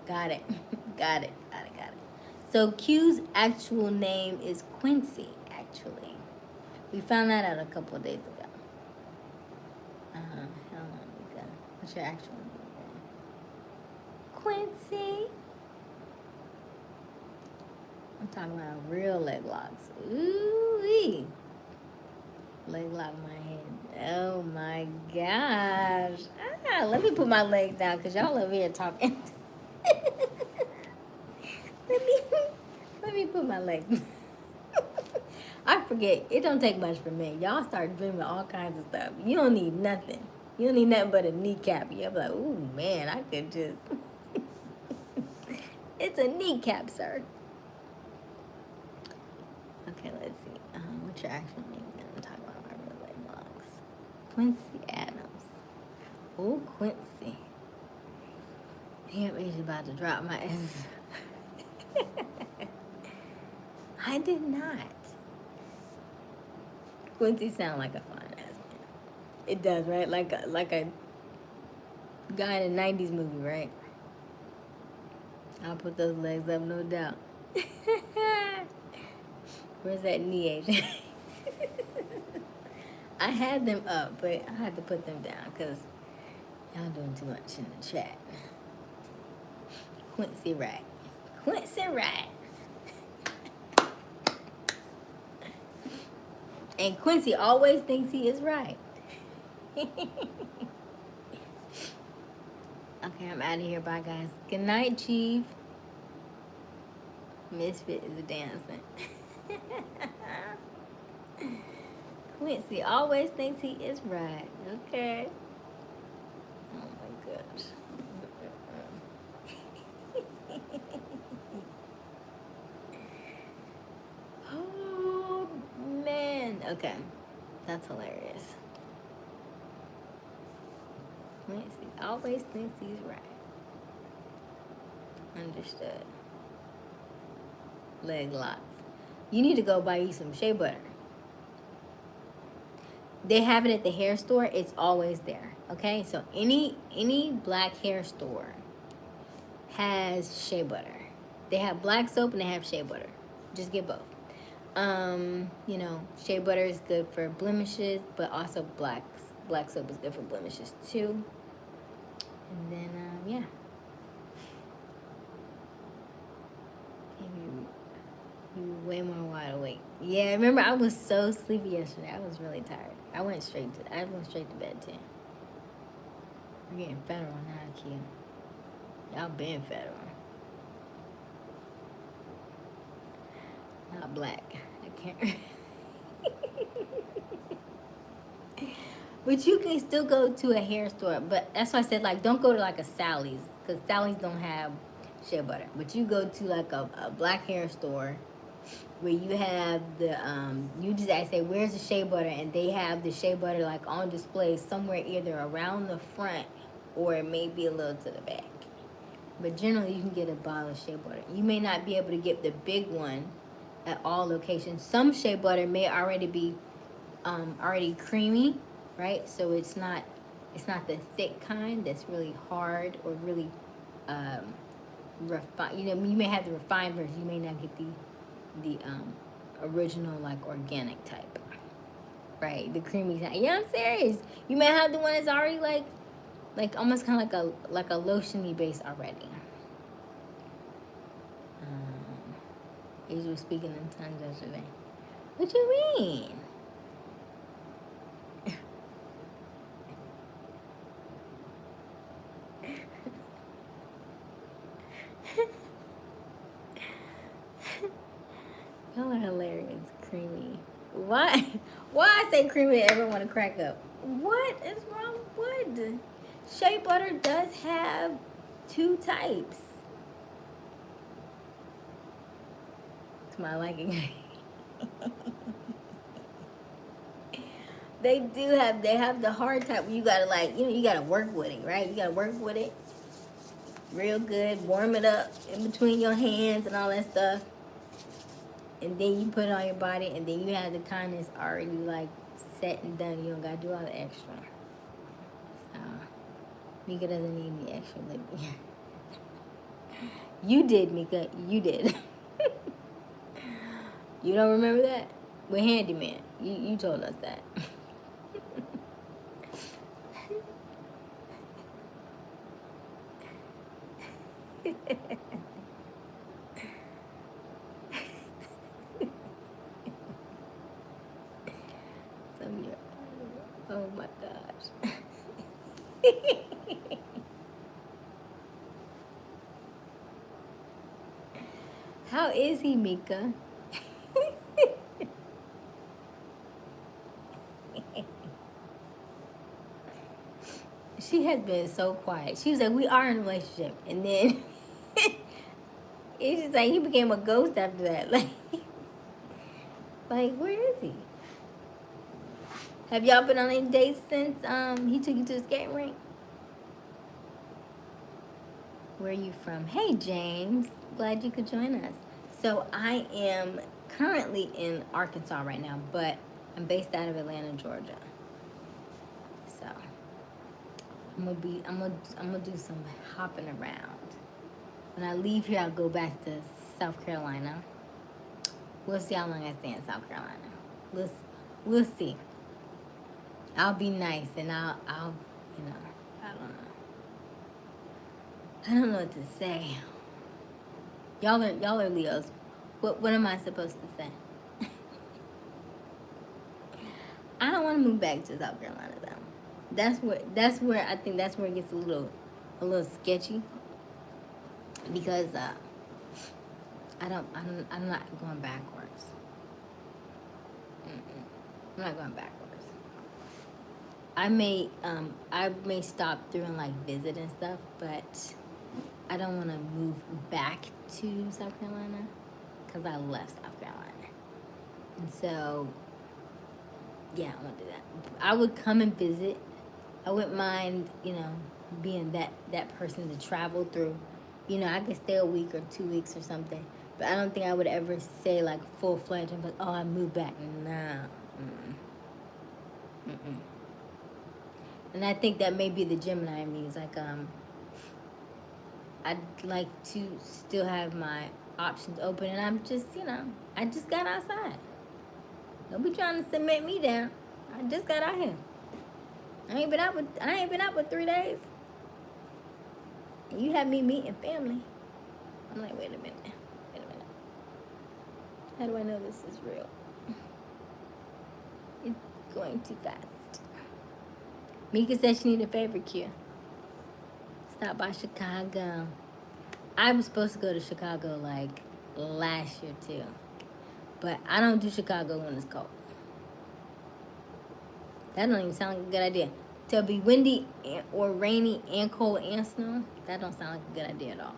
Got it. Got it. So Q's actual name is Quincy, actually. We found that out a couple of days ago. Hell no, Mika. What's your actual name? Quincy. I'm talking about real leg locks. Ooh-wee. Leg lock my head. Oh my gosh. Let me put my legs down because y'all over here talking. let me put my legs. I forget. It don't take much for me. Y'all start dreaming all kinds of stuff. You don't need nothing. You don't need nothing but a kneecap. You'll be like, ooh man, I could just. It's a kneecap, sir. Okay, let's see. What's your actual name? I'm talking about my real leg locks. Quincy Adams. Oh, Quincy. Damn, Asia's about to drop my S. I did not. Quincy sound like a fine ass man. It does, right? Like a guy in a 90s movie, right? I'll put those legs up, no doubt. Where's that knee, Asia? I had them up, but I had to put them down because y'all doing too much in the chat. Quincy right. Quincy right. And Quincy always thinks he is right. Okay, I'm out of here. Bye, guys. Good night, Chief. Misfit is dancing. Quincy always thinks he is right. Okay. Oh my gosh. Oh man. Okay. That's hilarious. Quincy always thinks he's right. Understood. Leg locks. You need to go buy you some shea butter. They have it at the hair store. It's always there. Okay, so any black hair store has shea butter. They have black soap and they have shea butter. Just get both. You know, shea butter is good for blemishes, but also black soap is good for blemishes too. And then yeah. You way more wide awake. Yeah, remember I was so sleepy yesterday. I was really tired. I went straight to bed too. We're getting federal now, Q. Y'all been federal. Not black. I can't. But you can still go to a hair store. But that's why I said, like, don't go to like a Sally's, because Sally's don't have shea butter. But you go to like a black hair store where you have the you just say where's the shea butter, and they have the shea butter like on display somewhere either around the front or maybe a little to the back. But generally you can get a bottle of shea butter. You may not be able to get the big one at all locations. Some shea butter may already be already creamy, right? So it's not the thick kind that's really hard or really refined. You know, you may have the refined version. You may not get the original, like, organic type, right? The creamy type. Yeah, I'm serious. You may have the one that's already like almost kind of like a lotiony base already. Asia was speaking in tongues yesterday. What you mean? Y'all are hilarious. Creamy. Why I say creamy, everyone want to crack up. What is wrong with wood? Shea butter does have two types. To my liking. They have the hard type where you gotta, like, you gotta work with it, right? You gotta work with it real good, warm it up in between your hands and all that stuff. And then you put it on your body, and then you have the kind that's already like set and done. You don't gotta do all the extra. So Mika doesn't need any extra lip. You did, Mika. You did. You don't remember that? With handyman. You told us that. Some year. Oh my gosh. How is he, Mika? She has been so quiet. She was like, "We are in a relationship," and then it's just like he became a ghost after that. Like where is he? Have y'all been on any dates since he took you to the skating rink? Where are you from? Hey James, glad you could join us. So I am currently in Arkansas right now, but I'm based out of Atlanta, Georgia. So I'm gonna do some hopping around. When I leave here, I'll go back to South Carolina. We'll see how long I stay in South Carolina. We'll see. I'll be nice and I'll you know, I don't know. I don't know what to say. Y'all are Leos. What am I supposed to say? I don't want to move back to South Carolina though. That's where I think that's where it gets a little sketchy because I'm not going backwards. Mm-mm. I'm not going backwards. I may stop doing like visit and stuff, but I don't want to move back to South Carolina because I left South Carolina, and so yeah, I want to do that. I would come and visit. I wouldn't mind, being that person to travel through. I could stay a week or 2 weeks or something, but I don't think I would ever say like full fledged. I'm like, oh, I moved back. Nah. Mm-mm. Mm-mm. And I think that may be the Gemini in me. It's like I'd like to still have my options open, and I'm just, I just got outside. Don't be trying to cement me down. I just got out here. I ain't been out with 3 days. And you have me meeting family. I'm like, wait a minute. How do I know this is real? It's going too fast. Mika said she needed a favorite cue. Stop by Chicago. I was supposed to go to Chicago like last year too. But I don't do Chicago when it's cold. That don't even sound like a good idea. To be windy or rainy and cold and snow, that don't sound like a good idea at all.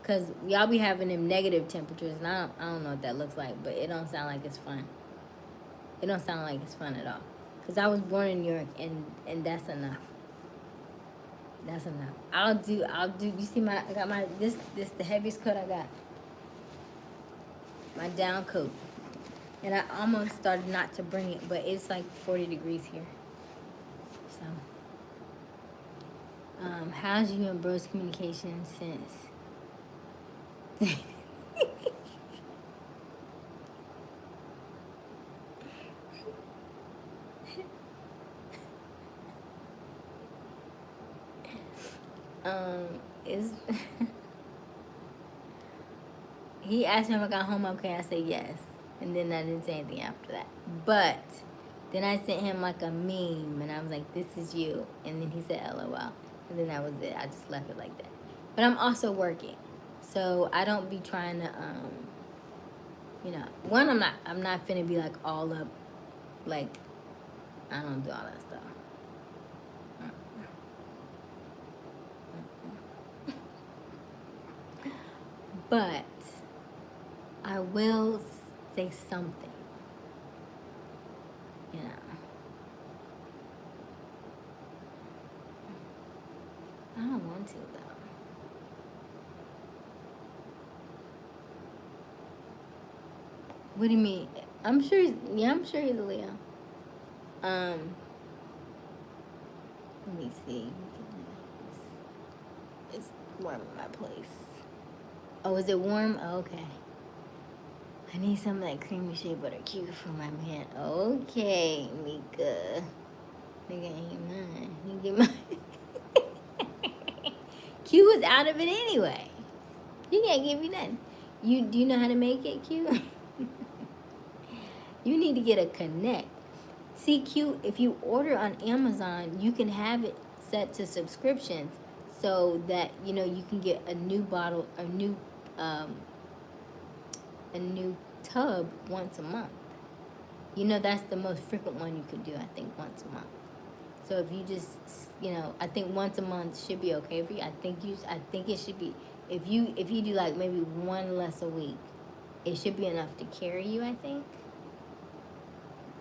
Because y'all be having them negative temperatures, and I don't know what that looks like, but it don't sound like it's fun. It don't sound like it's fun at all. Because I was born in New York, and that's enough. That's enough. I'll do, you see I got this the heaviest coat I got. My down coat. And I almost started not to bring it, but it's like 40 degrees here. So, how's you and bro's communication since? Is he asked me if I got home okay. I said yes, and then I didn't say anything after that. But then I sent him like a meme, and I was like, "This is you," and then he said "LOL," and then that was it. I just left it like that. But I'm also working, so I don't be trying to one, I'm not finna be like all up, like I don't do all that stuff. But I will say something. I don't want to though. What do you mean? I'm sure he's a Leo. Let me see. It's warm in my place. Oh, is it warm? Oh, okay. I need some of that creamy shea butter Q for my man. Okay, Mika. Nigga ain't mine. You get mine. Q was out of it anyway. He can't give you nothing. Do you know how to make it, Q? You need to get a Connect. See, Q, if you order on Amazon, you can have it set to subscriptions so that you can get a new bottle, um, a new tub once a month. That's the most frequent one you could do. I think once a month. So if you just, I think once a month should be okay for you. I think it should be. If you do like maybe one less a week, it should be enough to carry you. I think.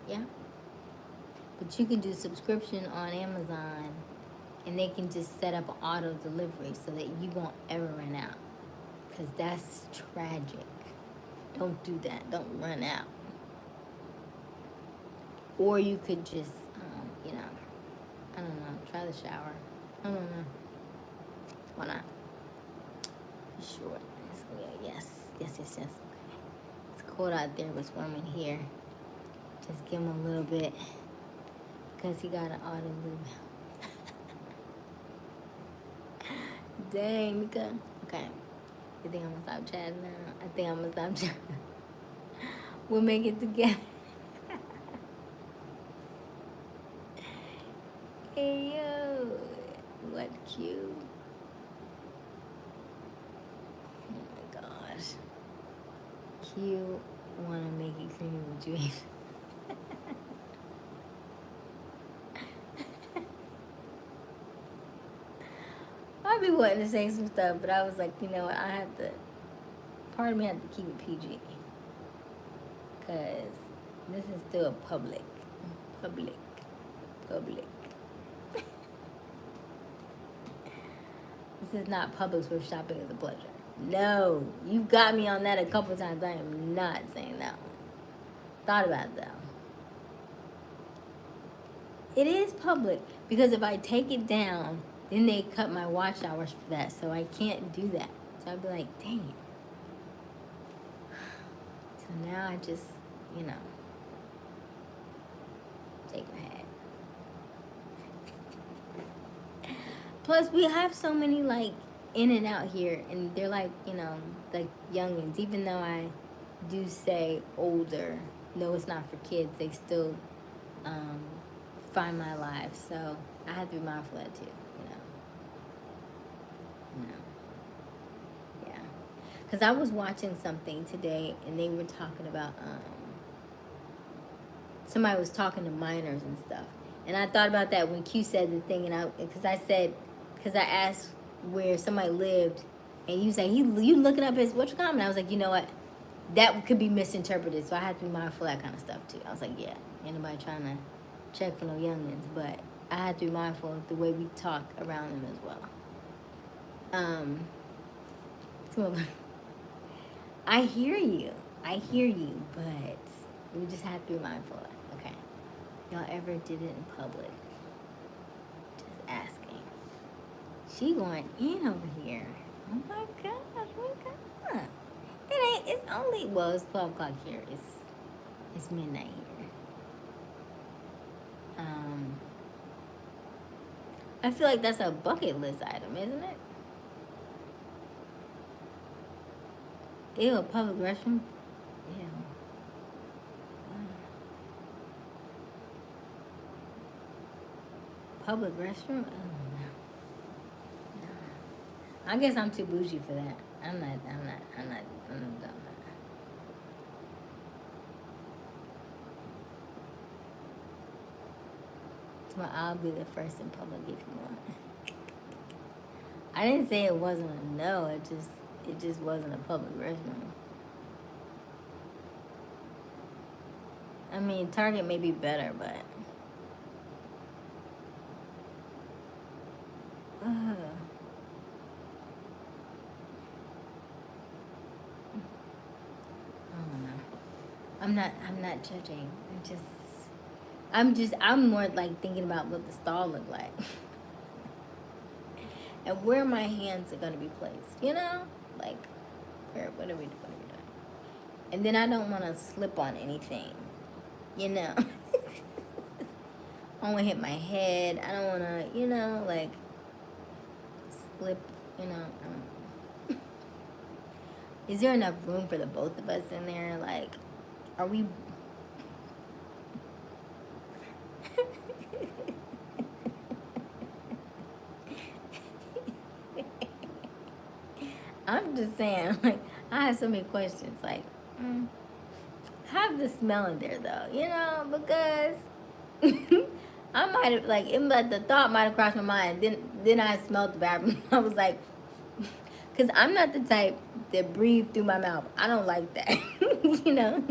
Yeah. But you can do subscription on Amazon, and they can just set up an auto delivery so that you won't ever run out. Because that's tragic. Don't do that. Don't run out. Or you could just, I don't know, try the shower. I don't know. Why not? Be sure. Yes. Okay. It's cold out there, but it's warm in here. Just give him a little bit. Because he got an auto lube. Dang, Mika. Okay. You think I'm going to stop chatting now? I think I'm going to stop chatting. We'll make it together. Hey, yo. What cute. Oh, my gosh. Q want to make it creamy with you. I'd be wanting to say some stuff, but I was like, you know what, part of me had to keep it PG. Because this is still public. This is not Publix where shopping is a pleasure. No, you've got me on that a couple times. I am not saying that one. Thought about it, though. It is public because if I take it down, then they cut my watch hours for that, so I can't do that. So I'd be like, dang it. So now I just, take my hat. Plus, we have so many, like, in and out here, and they're like, like youngins. Even though I do say older, no, it's not for kids, they still find my life. So I have to be mindful of that too, Yeah. Because I was watching something today, and they were talking about, somebody was talking to minors and stuff. And I thought about that when Q said the thing, and because I asked where somebody lived, and you say, you looking up his what's your comment? I was like, you know what? That could be misinterpreted, so I have to be mindful of that kind of stuff too. I was like, yeah, anybody trying to check for no youngins, but I have to be mindful of the way we talk around them as well. I hear you, but we just have to be mindful of it. Okay, y'all ever did it in public? Just asking. She going in over here. Oh my gosh, wake up. It's only, it's 12 o'clock here. It's midnight here. I feel like that's a bucket list item, isn't it? Ew, a public restroom? Ew. Public restroom? Oh, no. I guess I'm too bougie for that. I'm not done that. Well, I'll be the first in public if you want. I didn't say it wasn't a no. It just wasn't a public restroom. I mean, Target may be better, but I don't know. I'm not judging. I'm more like thinking about what the stall looked like. And where my hands are going to be placed, Like, what are we doing? And then I don't want to slip on anything, you know. I don't want to hit my head. I don't want to, you know, like slip, you know. Is there enough room for the both of us in there? Like, are we? I'm just saying, like, I have so many questions. Like, have the smell in there though, you know, because I might have like the thought might have crossed my mind. Then I smelled the bathroom. I was like, because I'm not the type that breathe through my mouth. I don't like that, you know.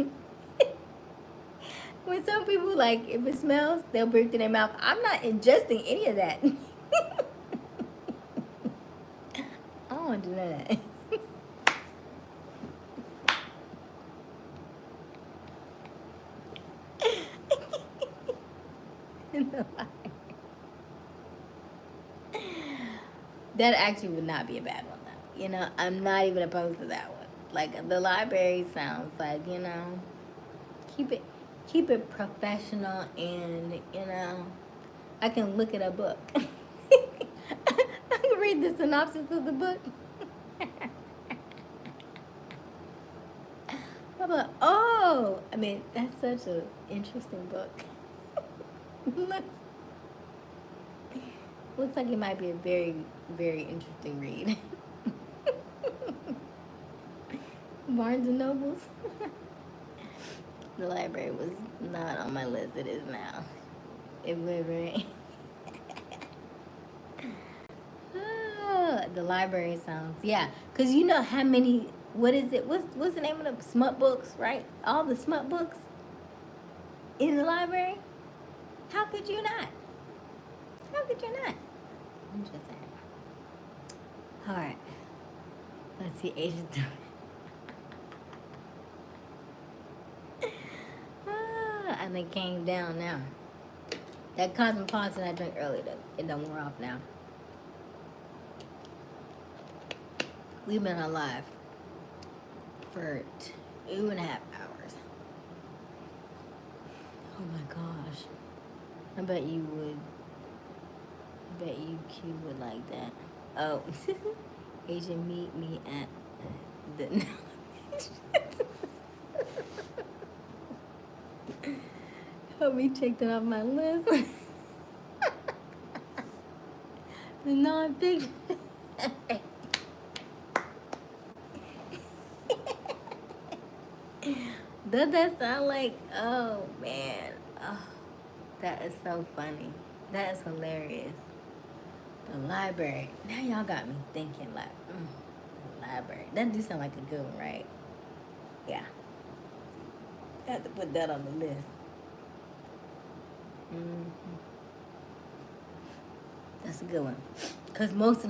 When some people like, if it smells, they'll breathe through their mouth. I'm not ingesting any of that. I don't want to do none of that. That actually would not be a bad one though. You know, I'm not even opposed to that one. Like the library sounds like, you know, keep it professional, and you know, I can look at a book. I can read the synopsis of the book. I'm like, oh, I mean, that's such an interesting book. Looks like it might be a very, very interesting read. Barnes and Nobles. The library was not on my list. It is now. It would, right? The library sounds, yeah. Because you know how many, what is it? What's the name of the smut books, right? All the smut books in the library? How could you not? How could you not? I'm just saying. All right. Let's see Asian and it came down now. That cosmopolitan I drank earlier, it don't wear off now. We've been alive for 2.5 hours. Oh my gosh. I bet you Q would like that. Oh. Asian, meet me at the help me check that off my list. The non-fiction. Does that sound like, oh man, oh, that is so funny. That is hilarious. The library. Now y'all got me thinking like, the library. That do sound like a good one, right? Yeah. I have to put that on the list. That's a good one. Cause most of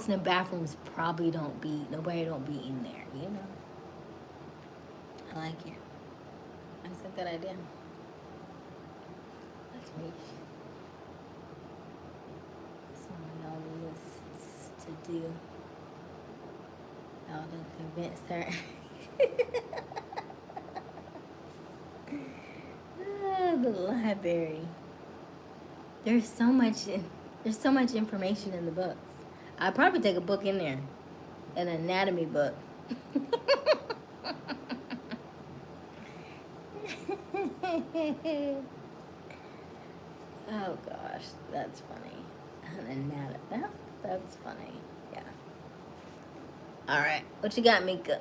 the bathrooms probably nobody don't be in there, you know. I like it. That's a good idea. That's me. Some of y'all lists to do. Y'all done convinced her. The library. There's so much information in the books. I'd probably take a book in there, an anatomy book. Oh gosh, that's funny. An anatomy. That's funny. Yeah. All right, what you got, Mika?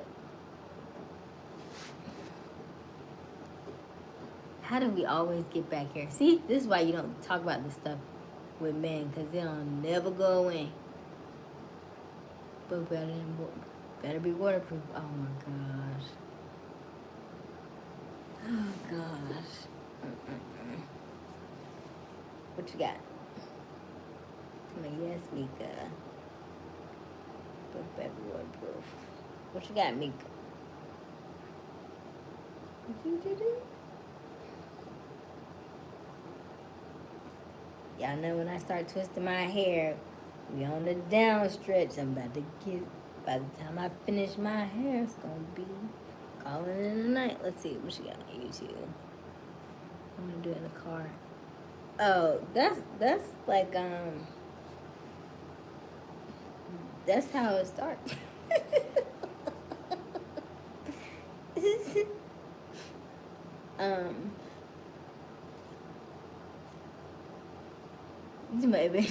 How do we always get back here? See, this is why you don't talk about this stuff with men, because they'll never go away. But better be waterproof. Oh my gosh. Oh gosh. What you got? I'm like, yes, Mika. But better waterproof. What you got, Mika? What you do? Y'all know when I start twisting my hair, we on the down stretch. I'm about to get, by the time I finish my hair, it's gonna be Calling in the night. Let's see what she got on YouTube. I'm gonna do it in the car. Oh, that's like that's how it starts. um, maybe.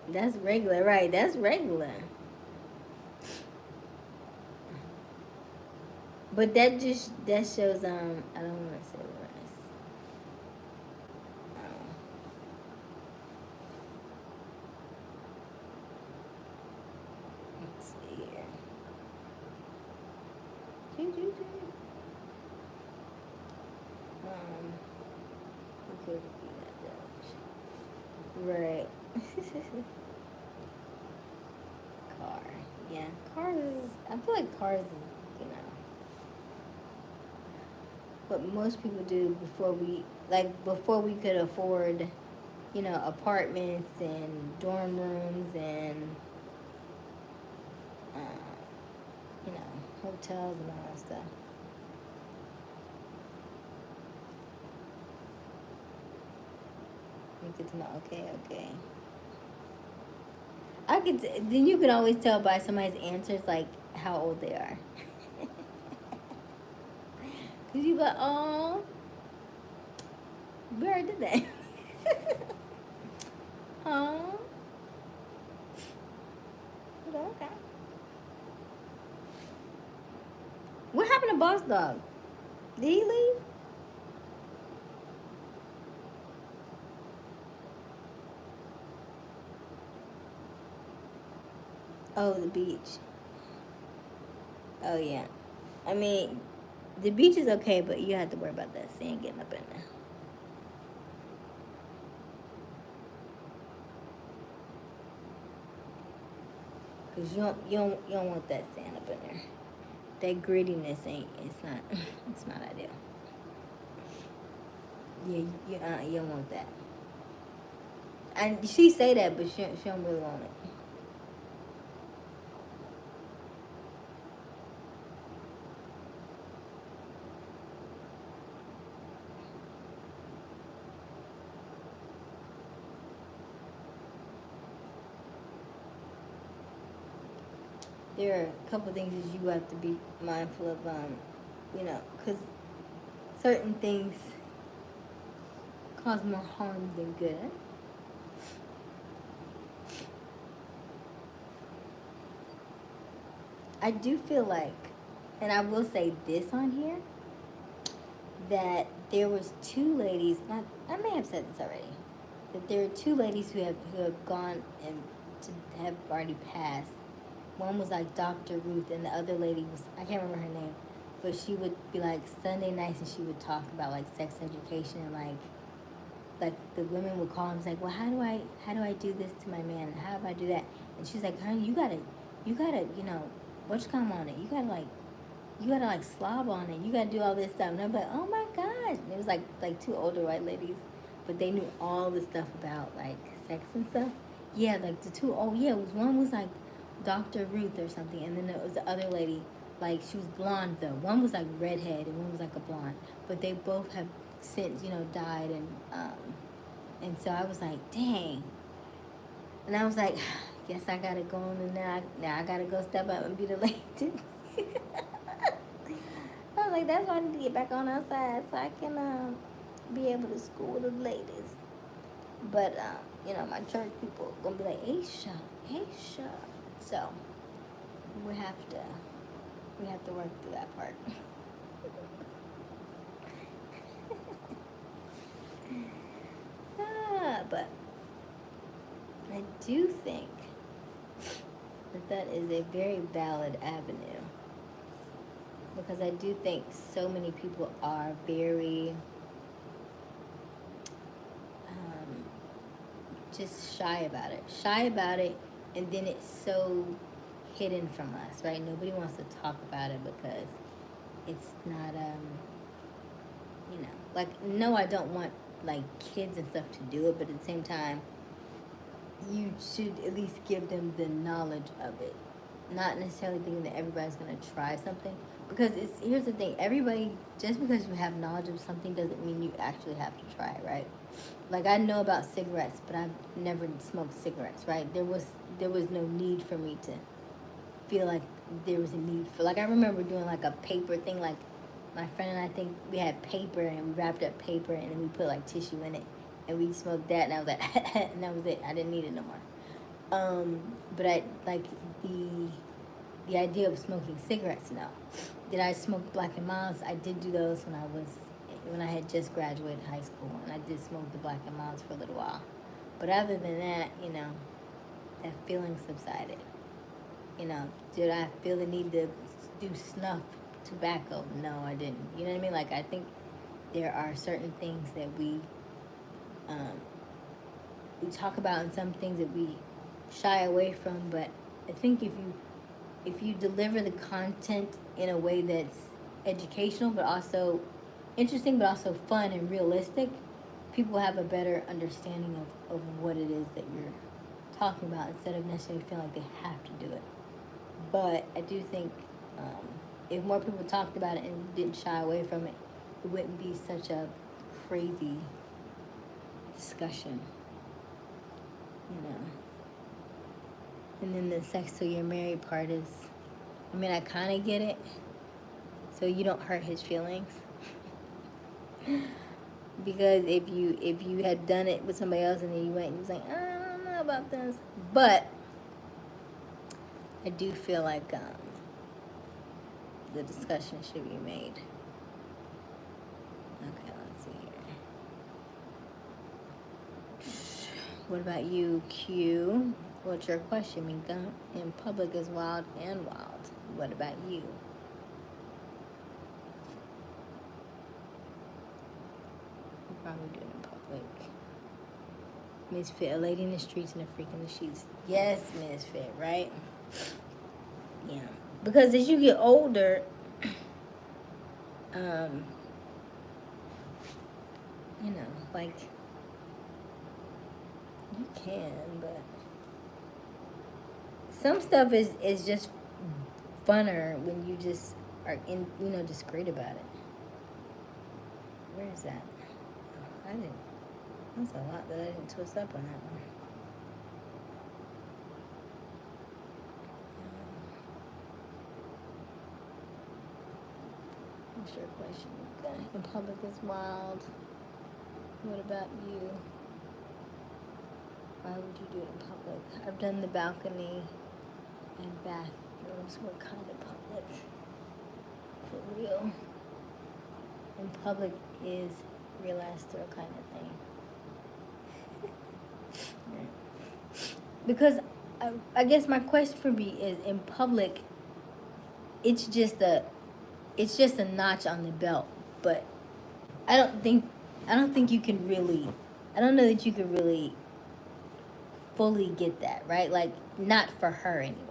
That's regular, right? That's regular. But that shows I don't want to say the rest. Let's see here. It could be that judge. Right. Car. Yeah, cars is, I feel like cars is, what most people do before we could afford, apartments and dorm rooms and, uh, hotels and all that stuff. Make it okay. Then you can always tell by somebody's answers, like, how old they are. Because you go, oh, we already did that. Oh, okay. What happened to Boss Dog? Did he leave? Oh, the beach. Oh, yeah. I mean, the beach is okay, but you have to worry about that sand getting up in there. Cause you don't want that sand up in there. That grittiness it's not ideal. Yeah, you don't want that. And she say that, but she don't really want it. There are a couple of things that you have to be mindful of, because certain things cause more harm than good. I do feel like, and I will say this on here, that there was two ladies. Not, I may have said this already. That there are two ladies who have gone and to have already passed. One was like Dr. Ruth, and the other lady was, I can't remember her name, but she would be like Sunday nights, and she would talk about like sex education and like the women would call and say, well, how do I do this to my man? How do I do that? And she's like, honey, you gotta, what you come on it? You gotta like slob on it. You gotta do all this stuff. And I'm like, oh my gosh. And it was like two older white ladies, but they knew all the stuff about like sex and stuff. Yeah, like the two. Oh yeah, one was like Dr. Ruth or something, and then there was the other lady. Like she was blonde though. One was like redhead, and one was like a blonde. But they both have since died, and so I was like, dang. And I was like, guess I gotta go on, and now I gotta go step up and be the lady. I was like, that's why I need to get back on outside so I can be able to school the ladies. But my church people gonna be like, Aysia. So we have to work through that part. But I do think that is a very valid avenue, because I do think so many people are very just shy about it, and then it's so hidden from us, right? Nobody wants to talk about it because it's not like, no, I don't want like kids and stuff to do it, but at the same time, you should at least give them the knowledge of it. Not necessarily thinking that everybody's gonna try something. Because here's the thing, everybody, just because you have knowledge of something doesn't mean you actually have to try it, right? Like, I know about cigarettes, but I've never smoked cigarettes, right? There was no need for me to feel like there was a need for, like, I remember doing like a paper thing, like my friend and I think we had paper and we wrapped up paper and then we put like tissue in it and we smoked that and I was like and that was it. I didn't need it no more. But I like the idea of smoking cigarettes. No, did I smoke Black and Miles? I did do those when I had just graduated high school, and I did smoke the Black and Miles for a little while. But other than that, that feeling subsided. Did I feel the need to do snuff tobacco? No, I didn't. You know what I mean? Like, I think there are certain things that we talk about and some things that we shy away from. But I think if you deliver the content in a way that's educational but also interesting but also fun and realistic, people have a better understanding of what it is that you're talking about instead of necessarily feeling like they have to do it. But I do think if more people talked about it and didn't shy away from it, it wouldn't be such a crazy discussion, And then the sex till you're married part is, I mean, I kind of get it. So you don't hurt his feelings. Because if you had done it with somebody else and then you went and you was like, I don't know about this. But I do feel like the discussion should be made. Okay, let's see here. What about you, Q? What's your question, Mika? In public is wild and wild. What about you? I'll probably do it in public. Misfit, a lady in the streets and a freak in the sheets. Yes, misfit, right? Yeah. Because as you get older, like, you can, but some stuff is just funner when you just are discreet about it. Where is that? Oh, that's a lot that I didn't twist up on that one. What's your question? In public is wild. What about you? Why would you do it in public? I've done the balcony and bathrooms. What kind of public? For real. In public is real ass throw kind of thing. Because I guess my question for me is, in public, it's just a notch on the belt. But I don't think you can really. I don't know that you can really fully get that, right? Like, not for her anyway.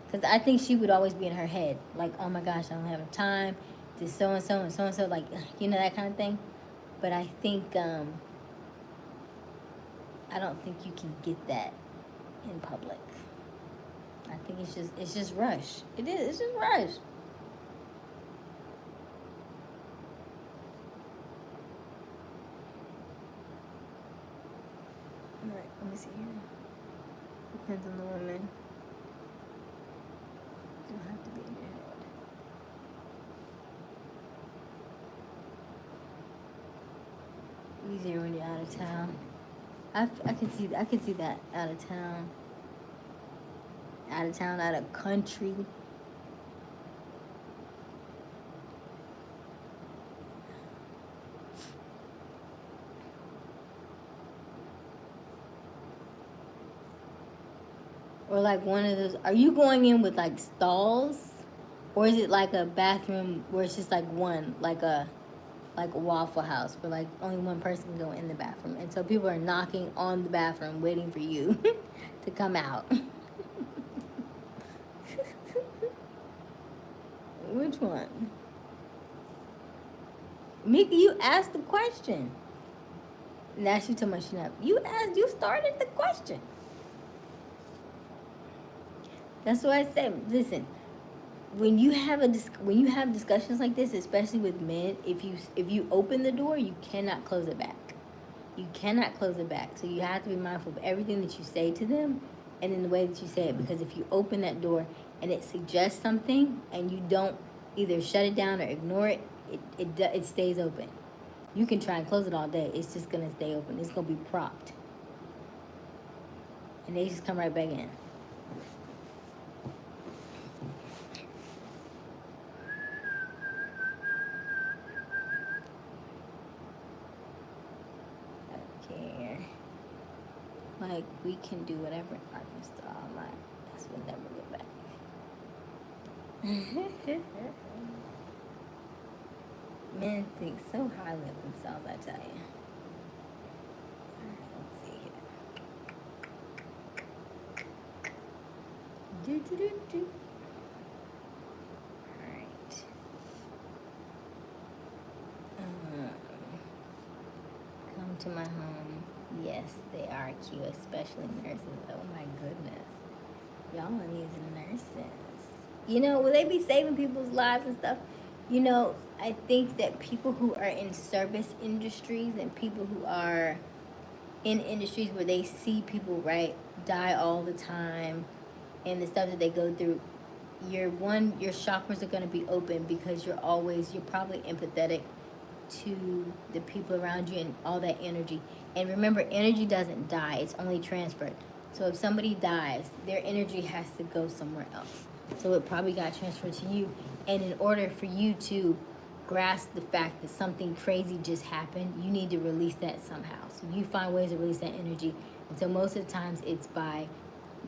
Because I think she would always be in her head, like, oh my gosh, I don't have time to so-and-so and so-and-so, like, that kind of thing. But I think, I don't think you can get that in public. I think it's just rush. It is, it's just rush. Alright, let me see here. Depends on the woman. You don't have to be in your head. Easier when you're out of town. I can see that out of town, out of country. Or like one of those. Are you going in with like stalls, or is it like a bathroom where it's just like one, like a Waffle House, where like only one person can go in the bathroom, and so people are knocking on the bathroom waiting for you to come out? Which one? Mika, you asked the question. Now she told me she not. You asked. You started the question. That's what I said. Listen, when you have when you have discussions like this, especially with men, if you open the door, you cannot close it back. You cannot close it back. So you have to be mindful of everything that you say to them, and in the way that you say it. Because if you open that door and it suggests something, and you don't either shut it down or ignore it, it stays open. You can try and close it all day. It's just gonna stay open. It's gonna be propped, and they just come right back in. Okay. Like, we can do whatever in Arkansas. I'm like, this will never get back. Men think so highly of themselves, I tell you. Alright, let's see here. Alright. Come to my home. Yes, they are cute, especially nurses. Oh my goodness. Y'all are these nurses. You know, will they be saving people's lives and stuff? You know, I think that people who are in service industries and people who are in industries where they see people, right, die all the time and the stuff that they go through, your chakras are going to be open because you're probably empathetic to the people around you and all that energy. And remember, energy doesn't die, it's only transferred. So if somebody dies, their energy has to go somewhere else. So it probably got transferred to you. And in order for you to grasp the fact that something crazy just happened, you need to release that somehow. So you find ways to release that energy. And so most of the times it's by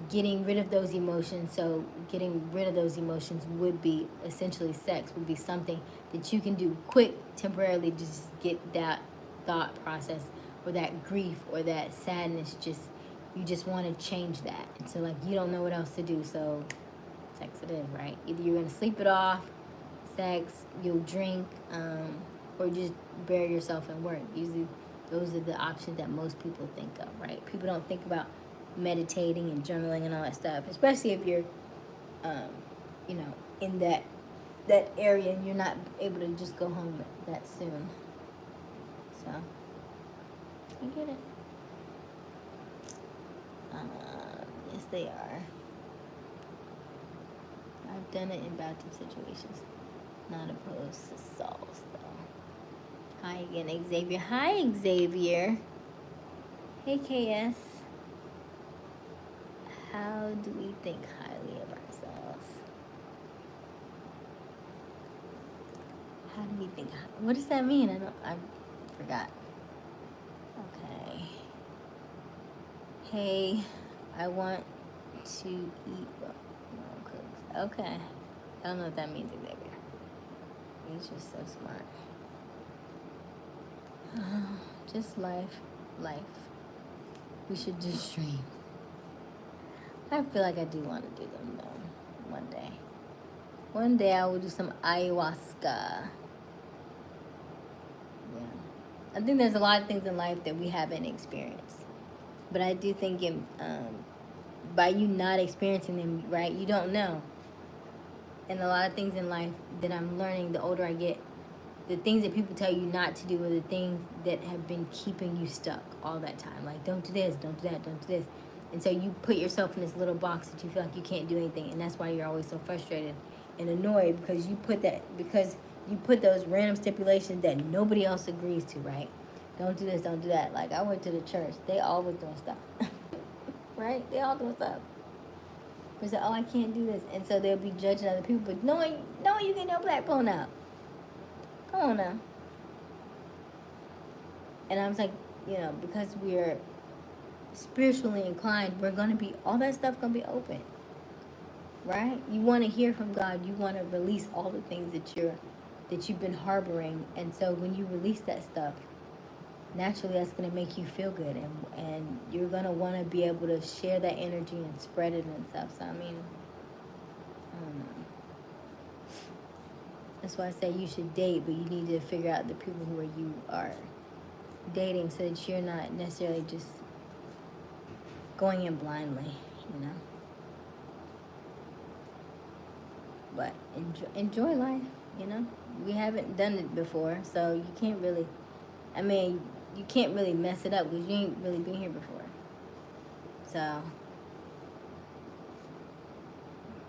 getting rid of those emotions. So getting rid of those emotions would be essentially sex, would be something that you can do quick, temporarily, just get that thought process or that grief or that sadness, you just want to change that. And so like, you don't know what else to do, so sex it is, right? Either you're going to sleep it off, sex, you'll drink, or just bury yourself in work. Usually those are the options that most people think of, right? People don't think about meditating and journaling and all that stuff, especially if you're in that area and you're not able to just go home that soon. So I get it. Yes, they are. I've done it in bathtub situations. Not opposed to salts, though. Hi again, Xavier. Hi, Xavier. Hey, KS. How do we think highly of ourselves? How do we think? What does that mean? I forgot. Okay. Hey, I want to eat. Okay. I don't know what that means, Xavier. He's just so smart. Just life. We should do streams. I feel like I do want to do them though. One day. One day I will do some ayahuasca. Yeah. I think there's a lot of things in life that we haven't experienced. But I do think by you not experiencing them, right, you don't know. And a lot of things in life that I'm learning the older I get, the things that people tell you not to do are the things that have been keeping you stuck all that time. Like, don't do this, don't do that, don't do this. And so you put yourself in this little box that you feel like you can't do anything. And that's why you're always so frustrated and annoyed, because you put those random stipulations that nobody else agrees to, right? Don't do this, don't do that. Like, I went to the church. They all were doing stuff. Right? They all doing stuff. They say, oh, I can't do this. And so they'll be judging other people. But no, you get no black phone out. Come on now. And I was like, because we're spiritually inclined, we're going to be, all that stuff going to be open. Right? You want to hear from God. You want to release all the things that you've been harboring. And so when you release that stuff, naturally that's going to make you feel good. And you're going to want to be able to share that energy and spread it and stuff. So, I mean, I don't know. That's why I say you should date, but you need to figure out the people who you are dating so that you're not necessarily just going in blindly, you know. But enjoy life, you know. We haven't done it before, so you can't really. I mean, you can't really mess it up because you ain't really been here before. So,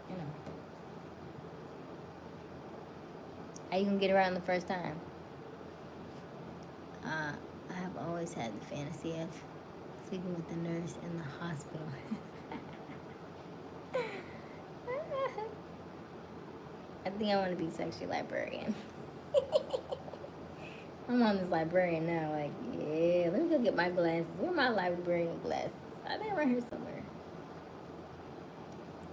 you know, how you gonna get around the first time? I have always had the fantasy of sleeping with the nurse in the hospital. I think I want to be sexual librarian. I'm on this librarian now. Like, yeah, let me go get my glasses. Where are my librarian glasses? Are they around here somewhere?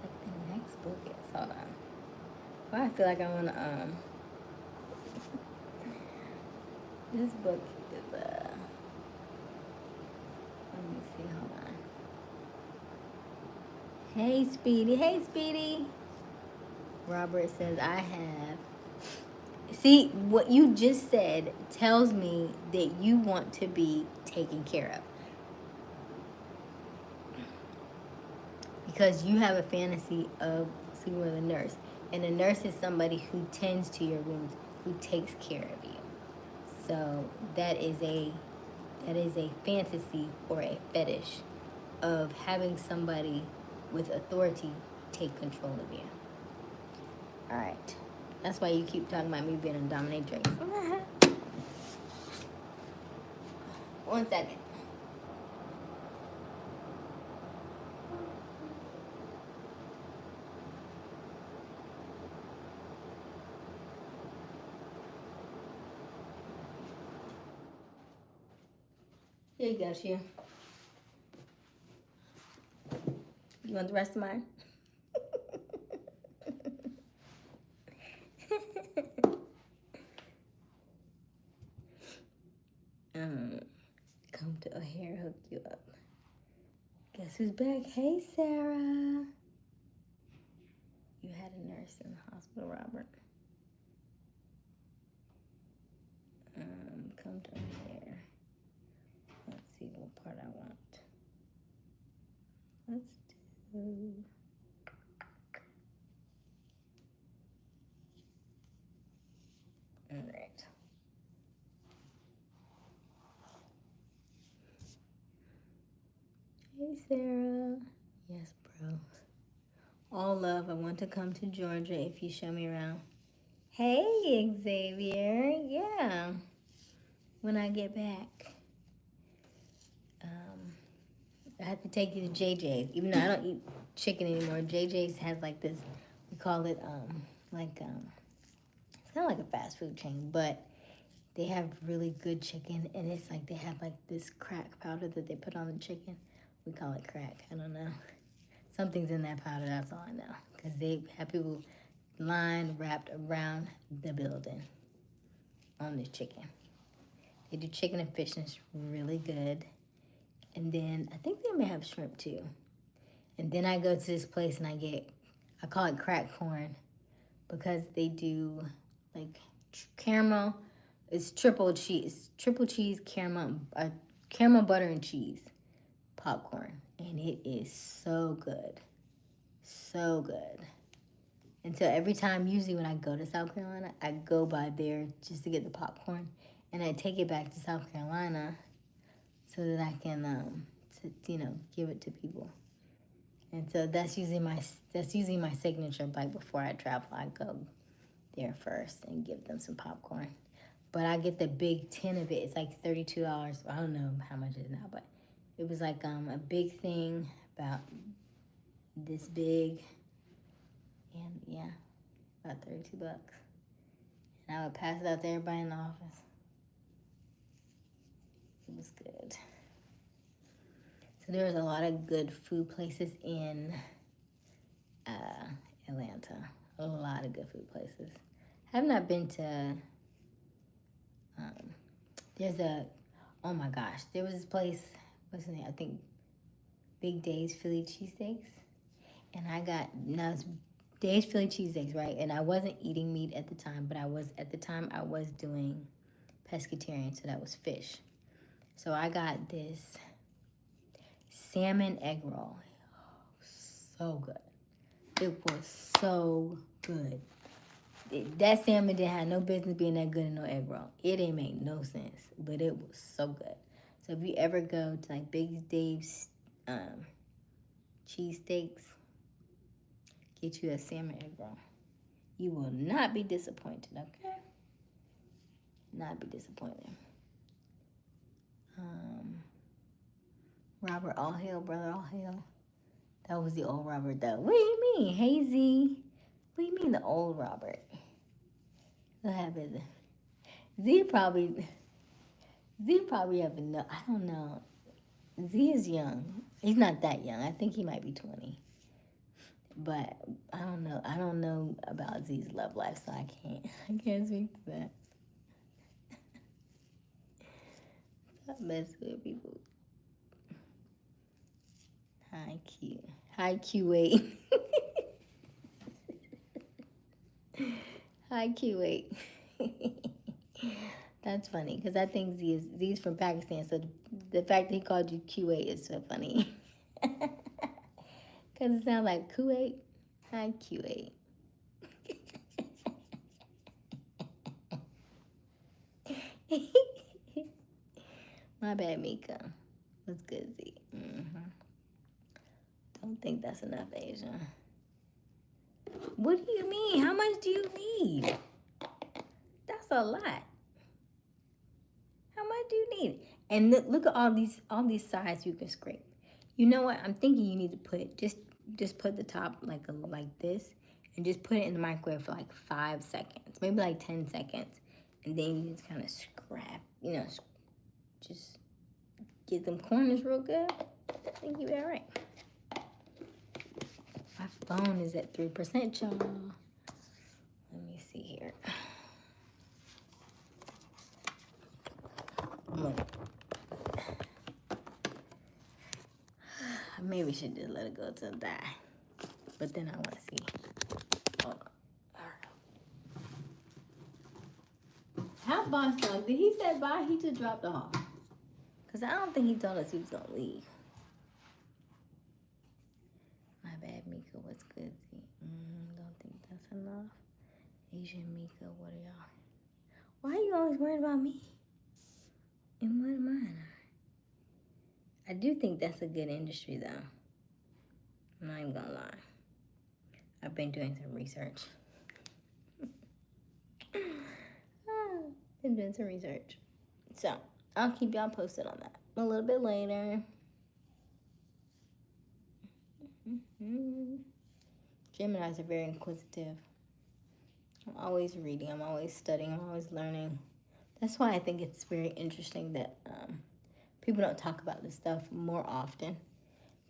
Like the next book is. Hold on. Well, I feel like I want to. This book is Let me see. Hold on. Hey, Speedy. Hey, Speedy. Robert says I have. See, what you just said tells me that you want to be taken care of. Because you have a fantasy of sleeping with a nurse. And a nurse is somebody who tends to your wounds, who takes care of you. So that is a fantasy or a fetish of having somebody with authority take control of you. All right. That's why you keep talking about me being a dominatrix. 1 second. Here you go, Shia. You want the rest of mine? Come to O'Hare, hook you up. Guess who's back? Hey, Sarah. You had a nurse in the hospital, Robert. Come to O'Hare. Let's see what part I want. Let's do. All right. Hey, Sarah. Yes, bro. All love. I want to come to Georgia if you show me around. Hey, Xavier. Yeah. When I get back, I have to take you to JJ's. Even though I don't eat chicken anymore, JJ's has like this. We call it it's kind of like a fast food chain, but they have really good chicken, and it's like they have like this crack powder that they put on the chicken. We call it crack. I don't know. Something's in that powder. That's all I know. Because they have people lined, wrapped around the building on this chicken. They do chicken and fish, and it's really good. And then I think they may have shrimp too. And then I go to this place and I call it crack corn because they do like caramel. It's triple cheese, caramel butter and cheese popcorn, and it is so good, so good. And so every time, usually when I go to South Carolina, I go by there just to get the popcorn, and I take it back to South Carolina so that I can, give it to people. And so that's usually my signature. Like before I travel, I go there first and give them some popcorn. But I get the big tin of it. It's like $32. I don't know how much it is now, but it was like a big thing about this big, and yeah, about $32. And I would pass it out to everybody in the office. It was good. So there was a lot of good food places in Atlanta. A lot of good food places. I have not been to. Oh my gosh, there was this place. What's the name? I think Big Dave's Philly cheesesteaks, and now it's Dave's Philly cheesesteaks, right? And I wasn't eating meat at the time, but I was doing pescatarian, so that was fish. So I got this salmon egg roll. So good. It was so good. That salmon didn't have no business being that good in no egg roll. It didn't make no sense, but it was so good. So if you ever go to like Big Dave's cheesesteaks, get you a salmon egg roll. You will not be disappointed, okay? Not be disappointed. Robert All Hail, Brother All Hail. That was the old Robert though. What do you mean? Hey Z. What do you mean the old Robert? What happened? Z probably have enough. I don't know. Z is young. He's not that young. I think he might be 20. But I don't know. I don't know about Z's love life, so I can't speak to that. Stop messing with people. Hi Q8. Hi Q8. That's funny because I think Z's from Pakistan, so the fact that he called you Q8 is so funny. Because it sounds like Kuwait. Hi Q8. My bad, Mika. What's good, Z? Don't think that's enough, Asia. What do you mean? How much do you need? That's a lot. How much do you need? And look at all these sides you can scrape. You know what? I'm thinking you need to put just put the top like this, and just put it in the microwave for like 5 seconds, maybe like 10 seconds, and then you just kind of scrap. Just get them corners real good. I think you'll be all right. My phone is at 3%, y'all. Let me see here. Maybe we should just let it go till die. But then I want to see. Hold on. All right. How boss dog? Did he say bye? He just dropped off. Because I don't think he told us he was going to leave. My bad, Mika. What's good, Z? Don't think that's enough. Asian Mika, what are y'all? Why are you always worried about me? And what am I? I do think that's a good industry, though. I'm not even gonna lie. I've been doing some research. So, I'll keep y'all posted on that a little bit later. Geminis are very inquisitive. I'm always reading. I'm always studying. I'm always learning. That's why I think it's very interesting that people don't talk about this stuff more often,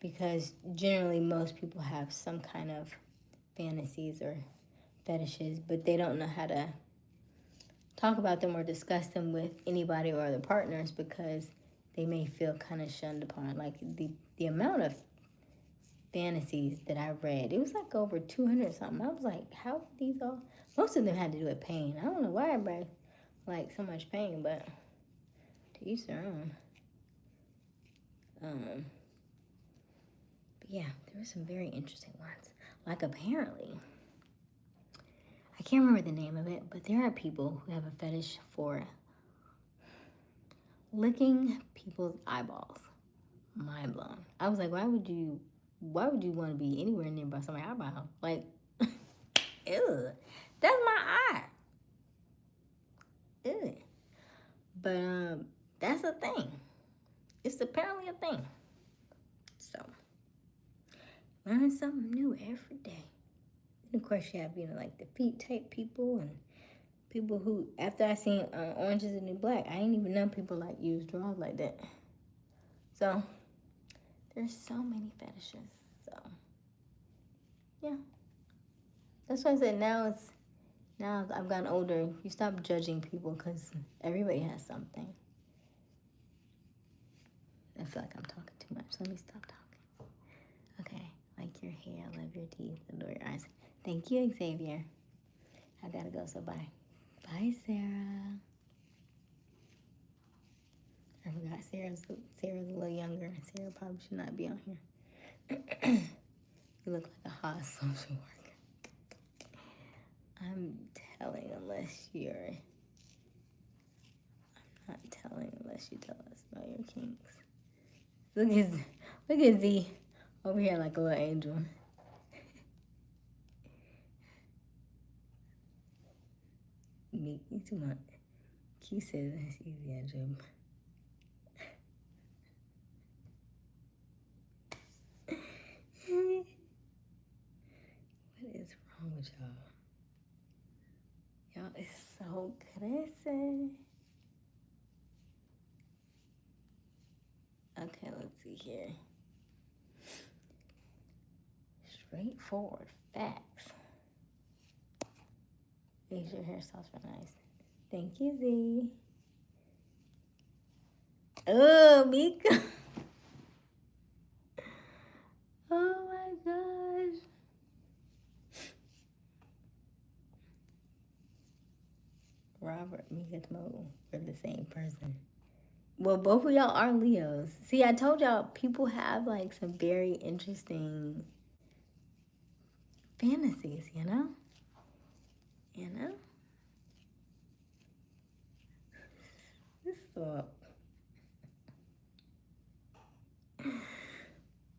because generally most people have some kind of fantasies or fetishes, but they don't know how to talk about them or discuss them with anybody or their partners because they may feel kind of shunned upon. Like the amount of fantasies that I read, it was like over 200 something. I was like, how these all? Most of them had to do with pain. I don't know why everybody like so much pain, but to each their own. But yeah, there were some very interesting ones. Like apparently, I can't remember the name of it, but there are people who have a fetish for licking people's eyeballs. Mind blown. I was like, why would you want to be anywhere nearby somebody's eyeball? Like, ew, that's my eye. Ew. But that's a thing. It's apparently a thing. So, learn something new every day. And of course, you have, like the feet type people and people who, after I seen Orange is the New Black, I didn't even know people like use drawers like that. So, there's so many fetishes. So, yeah. That's why I said now I've gotten older, you stop judging people because everybody has something. I feel like I'm talking too much. Let me stop talking. Okay. Like your hair, love your teeth, adore your eyes. Thank you, Xavier. I gotta go, so bye. Bye, Sarah. Or forgot Sarah's a little younger. Sarah probably should not be on here. You look like a hot social worker. I'm telling unless you're... I'm not telling unless you tell us about your kinks. Look at Z over here like a little angel. Me too much. Q says that's easy, Angel. What is wrong with y'all? Y'all is so crazy. Okay, let's see here. Straightforward facts. These your hairstyles are nice. Thank you, Z. Oh, Mika. Oh my gosh. Robert, Mika, Mo, we're the same person. Well, both of y'all are Leos. See, I told y'all people have like some very interesting fantasies, you know? You know? So,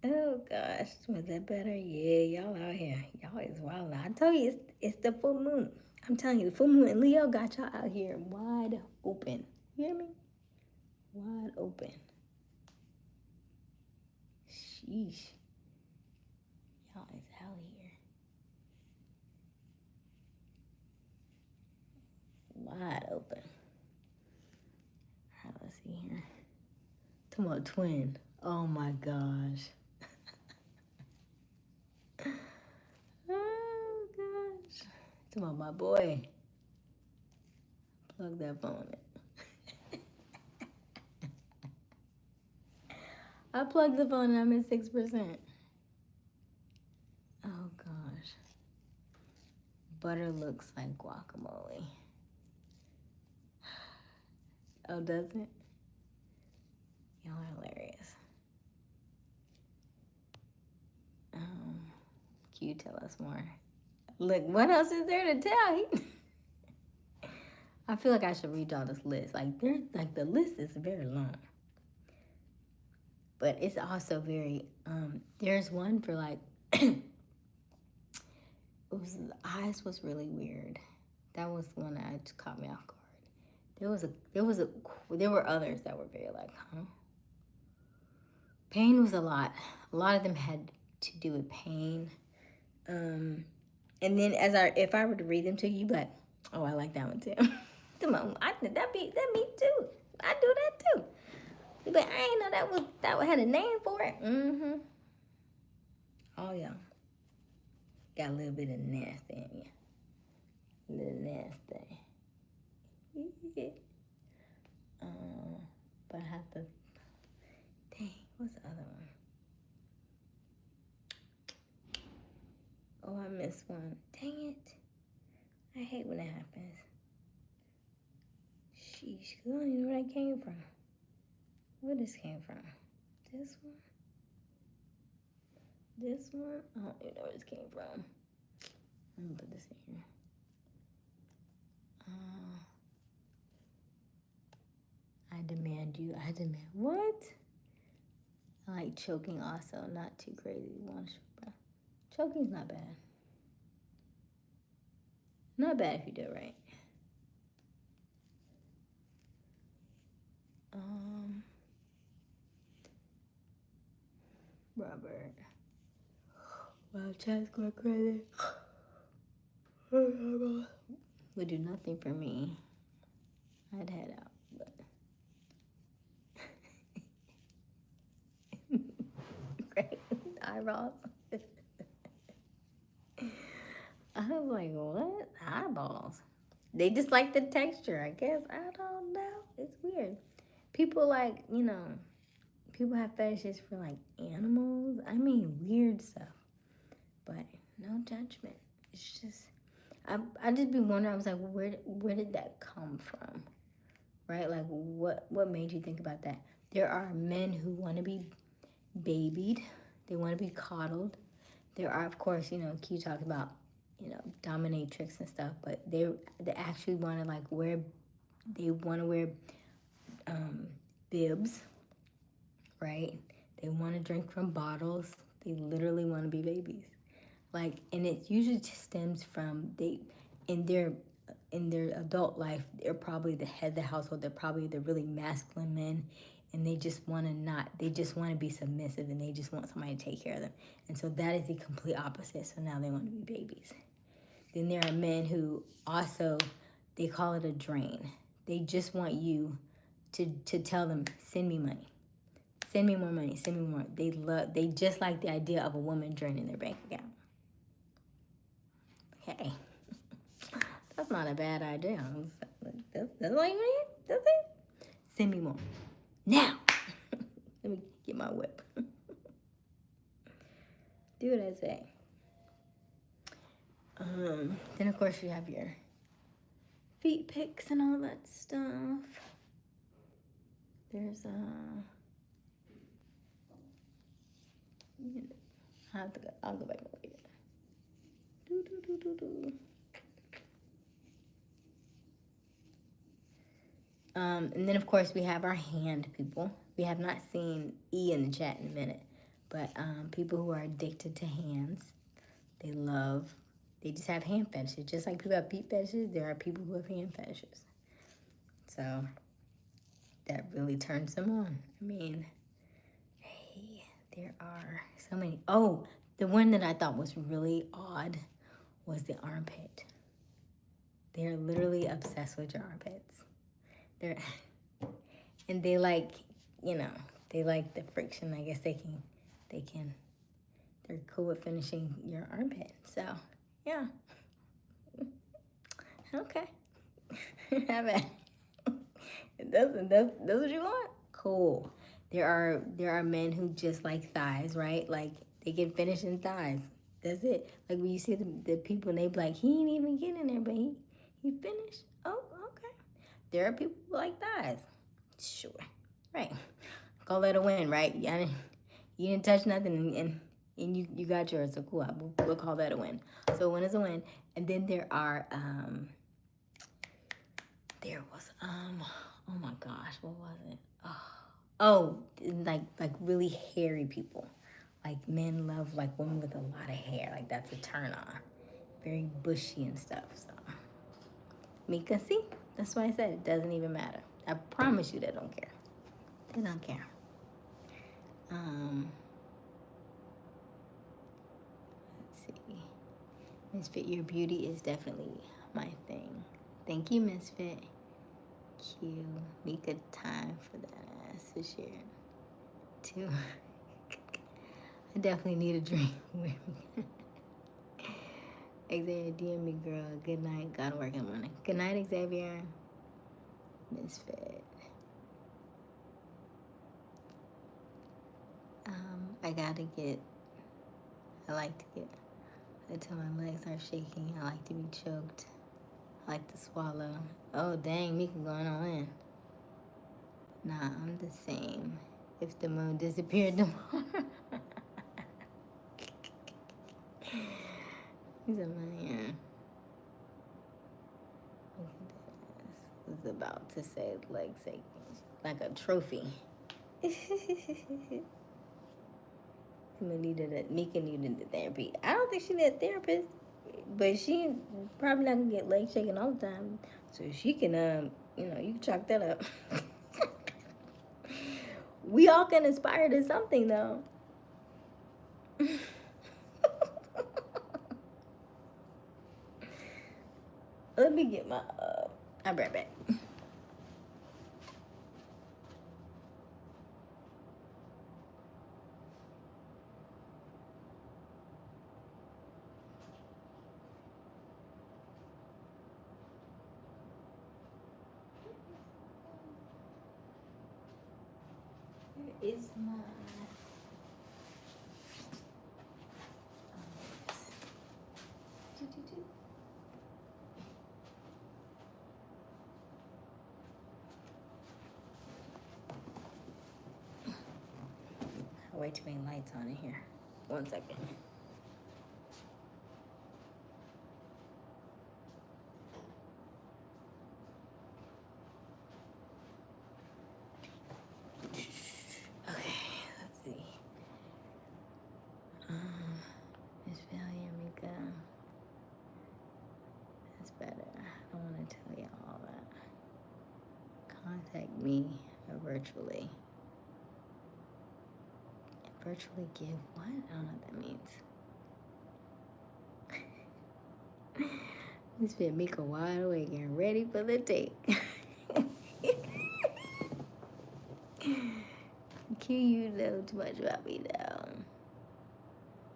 oh gosh, was that better? Yeah, y'all out here. Y'all is wild. I told you it's the full moon. I'm telling you, the full moon and Leo got y'all out here wide open. You hear me? Wide open. Sheesh. Y'all is out here. Wide open. All right, let's see here. Talking about twin. Oh my gosh. Oh gosh. Talking about my boy. Plug that phone in. I plugged the phone and I'm at 6%. Oh gosh. Butter looks like guacamole. Oh, does it? Y'all are hilarious. Can you tell us more? Look, what else is there to tell? I feel like I should read y'all this list. The list is very long. But it's also very, there's one for like, the eyes was really weird. That was the one that just caught me off guard. There were others that were very like, huh? Pain was a lot. A lot of them had to do with pain. And then if I were to read them to you, but oh, I like that one too. That me too. I do that too. But I ain't know that had a name for it. Mm-hmm. Oh yeah. Got a little bit of nasty in you. A little nasty. Yeah. But I have to. Dang, what's the other one? Oh, I missed one. Dang it. I hate when it happens. Sheesh, because I don't even know where that came from. Where this came from? This one? This one? I don't even know where this came from. Let me put this in here. I demand you. I demand what? I like choking also. Not too crazy. Choking's not bad. Not bad if you do it right. Robert. Wow, chat's going crazy. Would do nothing for me. I'd head out, but great eyebrows. I was like, what? Eyeballs. They just like the texture, I guess. I don't know. It's weird. People people have fetishes for like animals. I mean, weird stuff. But no judgment. It's just, I just be wondering. I was like, where did that come from? right? Like, what made you think about that? There are men who want to be babied. They want to be coddled. There are, of course, Q talks about, dominatrix and stuff, but they actually want to like wear, they want to wear bibs, right? They want to drink from bottles. They literally want to be babies. Like, and it usually just stems from in their adult life, they're probably the head of the household. They're probably the really masculine men, and they just want to be submissive, and they just want somebody to take care of them. And so that is the complete opposite. So now they want to be babies. Then there are men who also, they call it a drain. They just want you to tell them, send me money. Send me more money. Send me more. They just like the idea of a woman draining their bank account. Okay. That's not a bad idea. That's all you need? That's it? Send me more. Now! Let me get my whip. Do what I say. Then, of course, you have your feet pics and all that stuff. There's I'll go back over here. And then, of course, we have our hand people. We have not seen E in the chat in a minute, but people who are addicted to hands, they just have hand fetishes. Just like people have feet fetishes, there are people who have hand fetishes. So that really turns them on. I mean, hey, there are so many. Oh, the one that I thought was really odd was the armpit. They're literally obsessed with your armpits. And they like, they like the friction. I guess they're cool with finishing your armpit. So, yeah. Okay. Have it. That's what you want? Cool. There are men who just like thighs, right? Like, they get finished in thighs. That's it. Like, when you see the people, and they be like, he ain't even getting in there, but he finished. Oh, okay. There are people who like thighs. Sure. Right. Call that a win, right? You didn't touch nothing, and you got yours, so cool. We'll call that a win. So a win is a win. And then there are, oh my gosh, what was it? Oh, like really hairy people. Like, men love like women with a lot of hair. Like, that's a turn on. Very bushy and stuff. So, Mika, see? That's why I said it doesn't even matter. I promise you they don't care. They don't care. Let's see. Misfit, your beauty is definitely my thing. Thank you, Misfit. Q. Mika, time for that ass for sure. Two. I definitely need a drink with me. Xavier, DM me, girl. Good night. Gotta work in the morning. Good night, Xavier. Misfit. I like to get, until my legs are shaking. I like to be choked. I like to swallow. Oh, dang, Mika going all in. Nah, I'm the same. If the moon disappeared tomorrow. He's a man. Was about to say leg shaking. Like a trophy. Mika needed the therapy. I don't think she need a therapist, but she probably not gonna get leg shaking all the time. So she can, you can chalk that up. We all can aspire to something, though. Let me get my, I'll be right back. Where is my... way too many lights on in here. 1 second. Okay, let's see. Miss Valiant Mika. That's better. I don't want to tell you all that. Contact me virtually. Virtually give what? I don't know what that means. Miss Fit Mika wide awake and ready for the take. Q, you know too much about me now.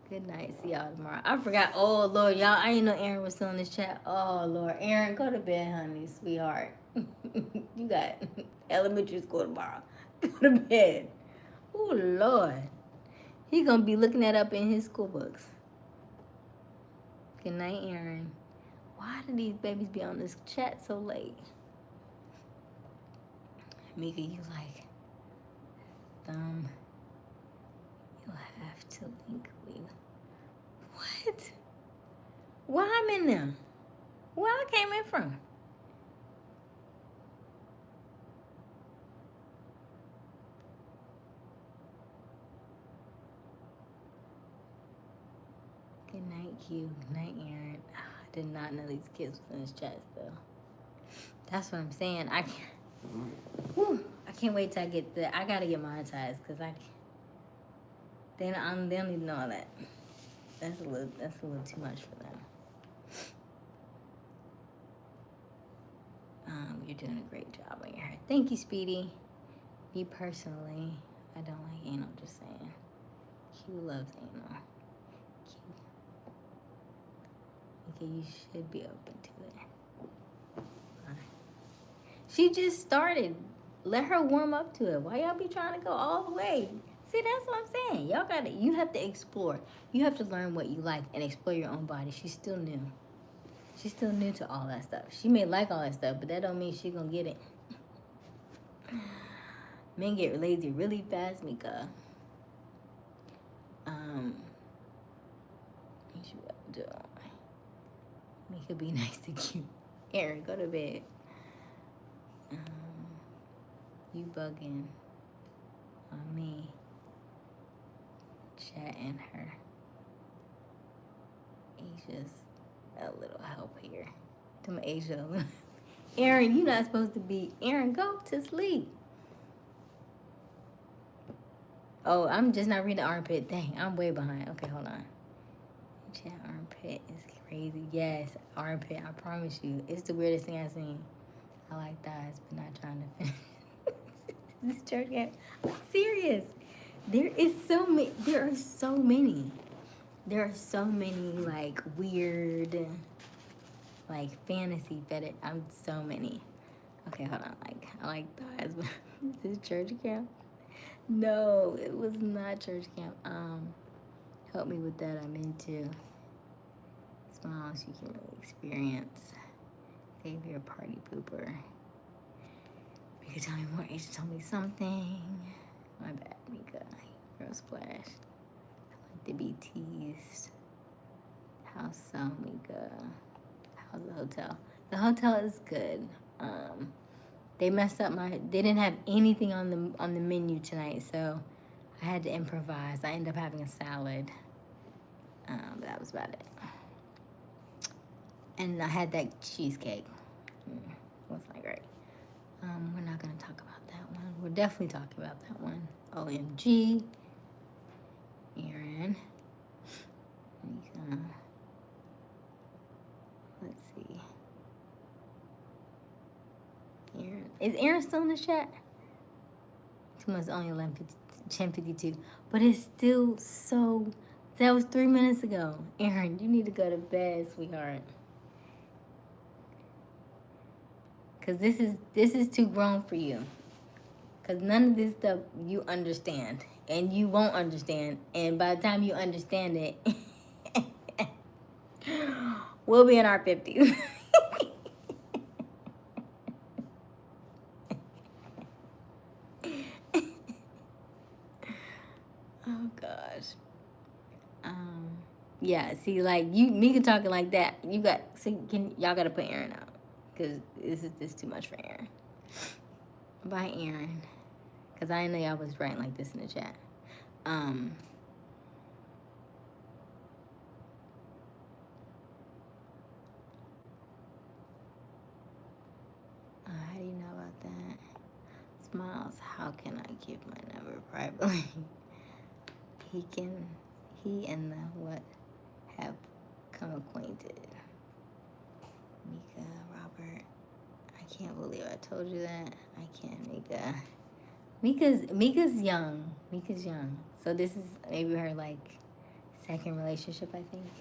Good night. See y'all tomorrow. I forgot. Oh, Lord, y'all. I didn't know Aaron was still in this chat. Oh, Lord. Aaron, go to bed, honey, sweetheart. You got elementary school tomorrow. Go to bed. Oh, Lord. He going to be looking that up in his school books. Good night, Aaron. Why do these babies be on this chat so late? Mika, you like you'll have to link with. What? Why I'm in there? Where I came in from? Good night, Q. Good night, Aaron. I did not know these kids was in this chat still. That's what I'm saying. I can't. Whew, I can't wait till I get the. I gotta get monetized because I. They don't need to know all that. That's a little too much for them. You're doing a great job on your hair. Thank you, Speedy. Me personally, I don't like anal. Just saying. Q loves anal. Q. Okay, you should be open to it. She just started. Let her warm up to it. Why y'all be trying to go all the way? See, that's what I'm saying. You have to explore. You have to learn what you like and explore your own body. She's still new. She's still new to all that stuff. She may like all that stuff, but that don't mean she gonna get it. Men get lazy really fast, Mika. Mika, be nice to you. Aaron, go to bed. You bugging on me. Chatting her. Asia's a little help here. To my Asia. Aaron, you're not supposed to be. Aaron, go to sleep. Oh, I'm just not reading the armpit. Dang, I'm way behind. Okay, hold on. Chat armpit is crazy. Yes, armpit. I promise you, it's the weirdest thing I've seen. I like thighs, but not trying to finish. This church game. I'm serious. There are so many. There are so many like weird, like fantasy fetish. So many. Okay, hold on. I like thighs, but is this church camp? No, it was not church camp. Help me with that. I'm into smiles you can really experience. Save your party pooper. Mika, tell me more. Asia told me something. My bad, Mika. Girl splash. I like to be teased. How's so, Mika? How's the hotel? The hotel is good. They messed up they didn't have anything on the menu tonight, so I had to improvise. I ended up having a salad. But that was about it. And I had that cheesecake. Wasn't that great? We're not gonna talk about that one. We're definitely talking about that one. OMG. Aaron. Let's see. Aaron. Is Aaron still in the chat? Too much, only 10:52. But it's still so. That was 3 minutes ago. Aaron, you need to go to bed, sweetheart. Because this is too grown for you. Because none of this stuff you understand. And you won't understand. And by the time you understand it, we'll be in our 50s. Oh gosh. Yeah. See, like Mika talking like that. You got. See, y'all gotta put Aaron out because this too much for Aaron. Bye, Aaron. Because I know y'all was writing like this in the chat. How do you know about that? Smiles, how can I give my number privately? He and the what have come acquainted. Mika, Robert, I can't believe I told you that. I can't, Mika. Mika's young. Mika's young. So this is maybe her like second relationship, I think.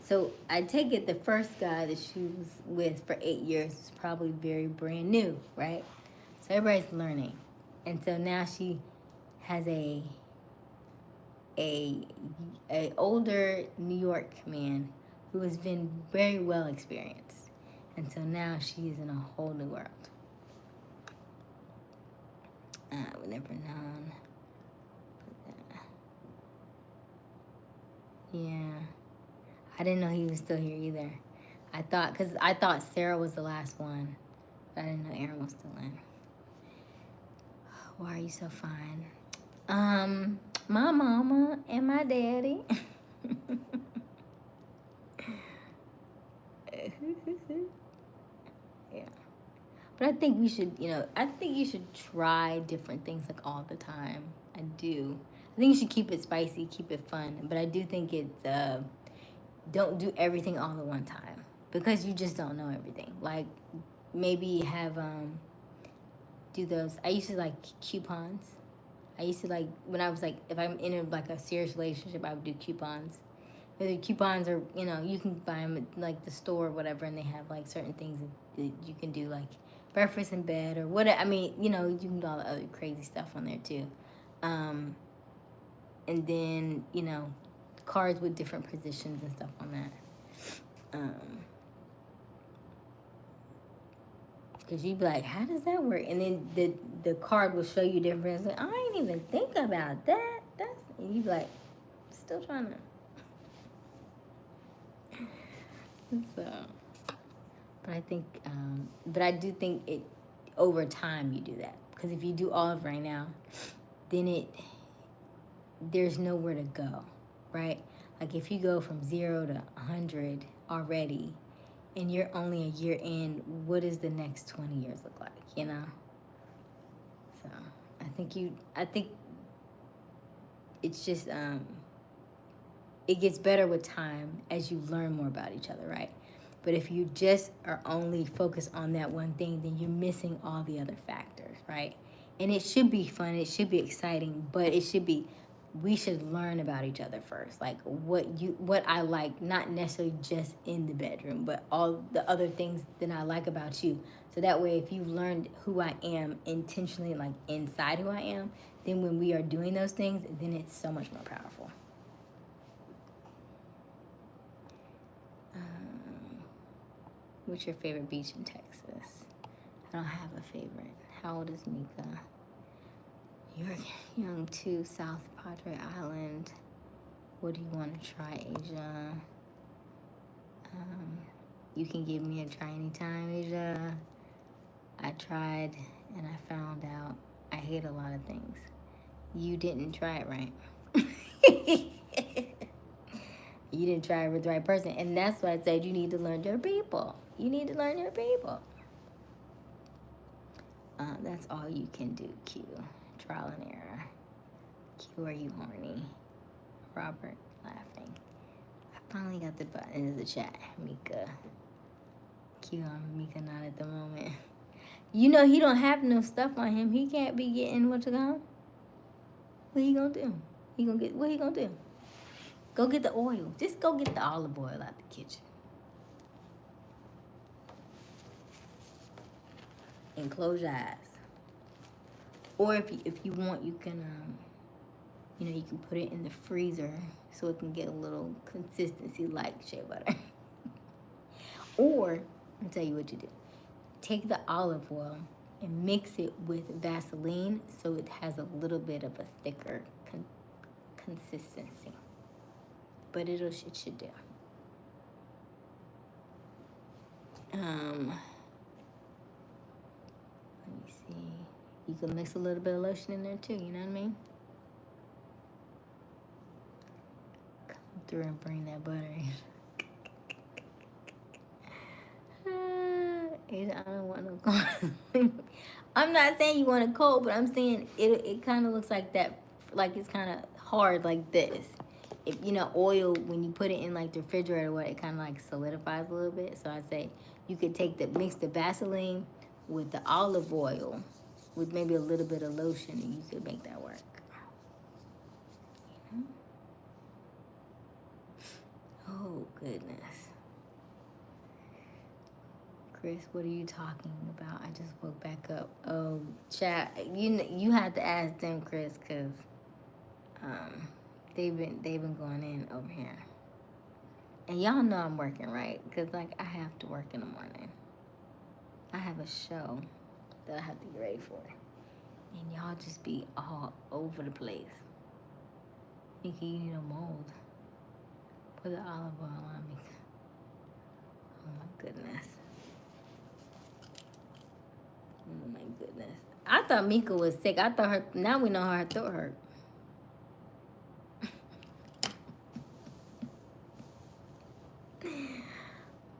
So I take it the first guy that she was with for 8 years is probably very brand new, right? So everybody's learning. And so now she has a older New York man who has been very well experienced. And so now she is in a whole new world. I would never known. Yeah. I didn't know he was still here either. I thought Sarah was the last one. But I didn't know Aaron was still in. Why are you so fine? My mama and my daddy. Yeah. But I think we should, I think you should try different things like all the time. I do. I think you should keep it spicy, keep it fun. But I do think it's, don't do everything all at one time because you just don't know everything. Like maybe have, do those. I used to like coupons. I used to like, when I was like, if I'm in like a serious relationship, I would do coupons. The coupons are, you can buy them at like the store or whatever, and they have like certain things that you can do, like breakfast in bed or whatever. I mean, you can do all the other crazy stuff on there too. And then, cards with different positions and stuff on that. Because you'd be like, how does that work? And then the card will show you different. Like, I didn't even think about that. And you'd be like, still trying to. So, but I do think it, over time you do that. Because if you do all of right now, then there's nowhere to go, right? Like if you go from 0 to 100 already, and you're only a year in, what does the next 20 years look like, So, I think it's just, it gets better with time as you learn more about each other, right? But if you just are only focused on that one thing, then you're missing all the other factors, right? And it should be fun, it should be exciting, but we should learn about each other first. Like what I like, not necessarily just in the bedroom, but all the other things that I like about you. So that way, if you've learned who I am intentionally, like inside who I am, then when we are doing those things, then it's so much more powerful. What's your favorite beach in Texas? I don't have a favorite. How old is Mika? You're young too. South Padre Island. What do you want to try, Asia? You can give me a try anytime, Asia. I tried and I found out I hate a lot of things. You didn't try it right. You didn't try it with the right person. And that's why I said you need to learn your people. You need to learn your people. That's all you can do, Q. Trial and error. Q, are you horny? Robert, laughing. I finally got the button in the chat. Mika. Q, I'm Mika not at the moment. He don't have no stuff on him. He can't be getting what you got. What he gonna do? What he gonna do? Go get the oil. Just go get the olive oil out the kitchen. And close your eyes. Or if you want, you can you can put it in the freezer so it can get a little consistency like shea butter. Or I'll tell you what you do. Take the olive oil and mix it with Vaseline so it has a little bit of a thicker consistency. But it should do. Let me see. You can mix a little bit of lotion in there too, you know what I mean? Come through and bring that butter in. I don't want no cold. I'm not saying you want it cold, but I'm saying it kind of looks like that, like it's kind of hard like this. If you know, oil, when you put it in like the refrigerator, what it kind of like solidifies a little bit. So I say you could mix the Vaseline with the olive oil with maybe a little bit of lotion, and you could make that work. You know? Oh goodness, Chris, what are you talking about? I just woke back up. Oh, chat, you had to ask them, Chris, cause they've been going in over here. And y'all know I'm working, right? Because, like, I have to work in the morning. I have a show that I have to get ready for. And y'all just be all over the place. Mika, you need a mold. Put the olive oil on, Mika. Oh, my goodness. Oh, my goodness. I thought Mika was sick. I thought her, now we know her throat hurt.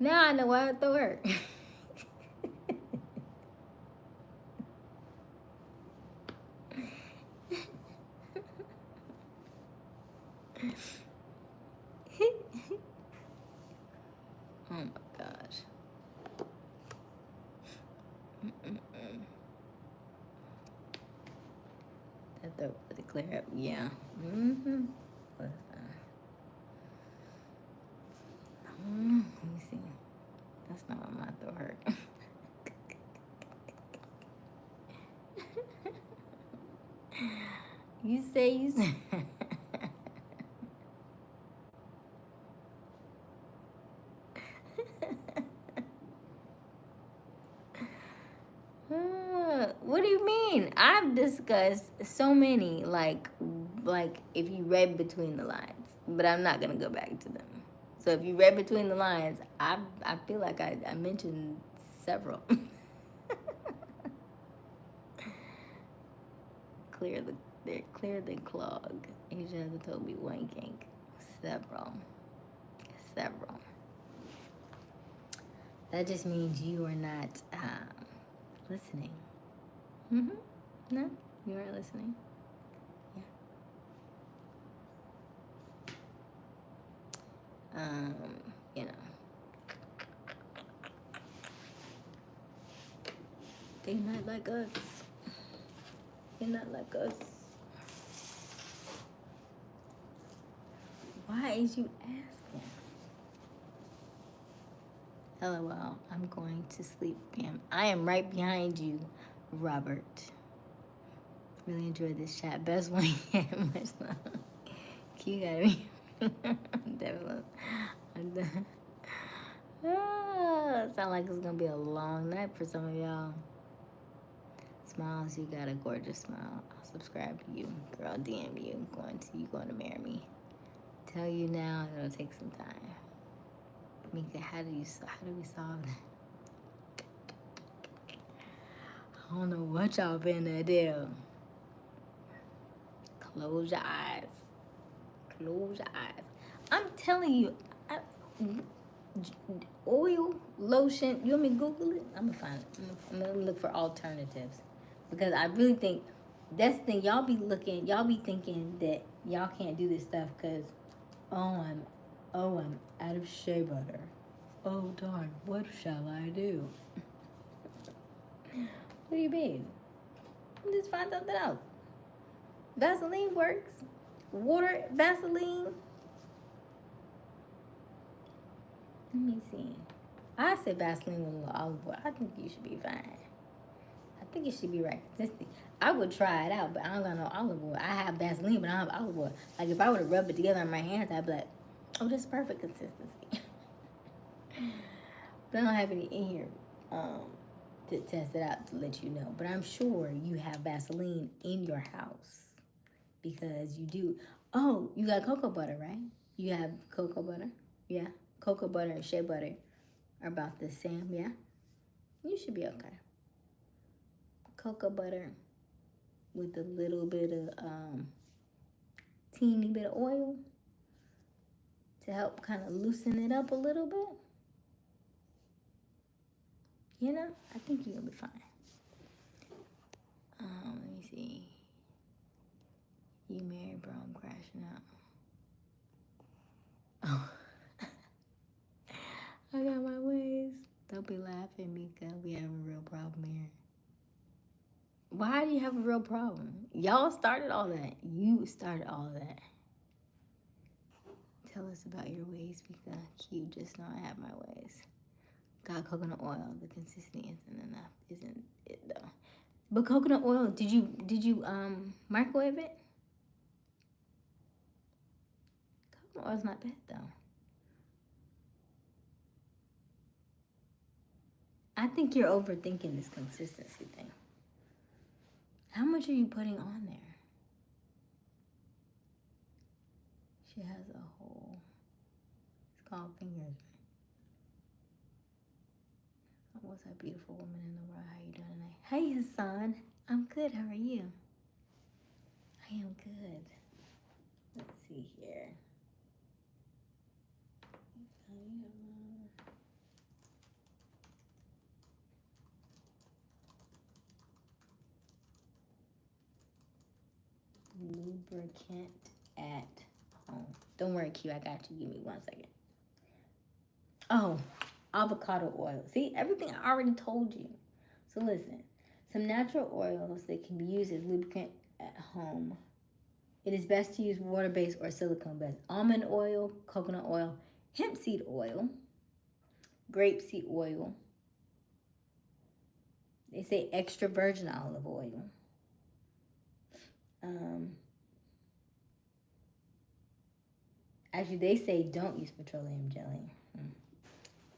Now I know why her throat hurt. Oh my gosh. That throat really clear up. Yeah. Let me see. That's not why my throat hurt. You say. What do you mean? I've discussed so many, like if you read between the lines, but I'm not gonna go back to them. So if you read between the lines, I feel like I mentioned several. Clear the clog. Asia hasn't told me one kink. Several. That just means you are not listening. No, you aren't listening. Yeah. You know. They're not like us. They're not like us. Why is you asking? LOL, I'm going to sleep, fam. I am right behind you, Robert. Really enjoyed this chat. Best one yet. Much love. You gotta be. Definitely. Sound like it's gonna be a long night for some of y'all. Smiles, you got a gorgeous smile. I'll subscribe to you. Girl, DM you. Going to marry me. Tell you now, it'll take some time. Mika, how do we solve that? I don't know what y'all finna do. Close your eyes. Close your eyes. I'm telling you, oil, lotion, you want me to Google it? I'm gonna find it. I'm gonna look for alternatives. Because I really think that's the thing. Y'all be thinking that y'all can't do this stuff because, I'm out of shea butter. Oh darn, what shall I do? What do you mean? Just find something else. Vaseline works. Water, Vaseline. Let me see. I said Vaseline with a little olive oil. I think you should be fine. I think it should be right consistent. I would try it out, but I don't got no olive oil. I have Vaseline, but I don't have olive oil. Like if I were to rub it together on my hands, I'd be like, oh, this is perfect consistency. But I don't have any in here to test it out to let you know. But I'm sure you have Vaseline in your house. because you do. Oh, you got cocoa butter, right? You have cocoa butter. Yeah. Cocoa butter and shea butter are about the same, yeah? You should be okay. Cocoa butter with a little bit of teeny bit of oil to help kind of loosen it up a little bit. You know, I think you're gonna be fine. Let me see. You married, bro, I'm crashing out. Oh. I got my ways. Don't be laughing, Mika. We have a real problem here. Why do you have a real problem? Y'all started all that. You started all of that. Tell us about your ways, Mika. Q, just know I have my ways. Got coconut oil. The consistency isn't enough, isn't it though? But coconut oil, did you microwave it? Coconut oil's not bad though. I think you're overthinking this consistency thing. How much are you putting on there? She has a whole, it's called fingers, right? What's that beautiful woman in the world? How you doing tonight? Hey, Hassan. I'm good. How are you? I am good. Let's see here. Lubricant at home. Don't worry, Q. I got you. Give me 1 second. Oh, avocado oil. See, everything I already told you. So listen, some natural oils that can be used as lubricant at home. It is best to use water-based or silicone-based. Almond oil, coconut oil, hemp seed oil, grapeseed oil. They say extra virgin olive oil. Actually, they say don't use petroleum jelly.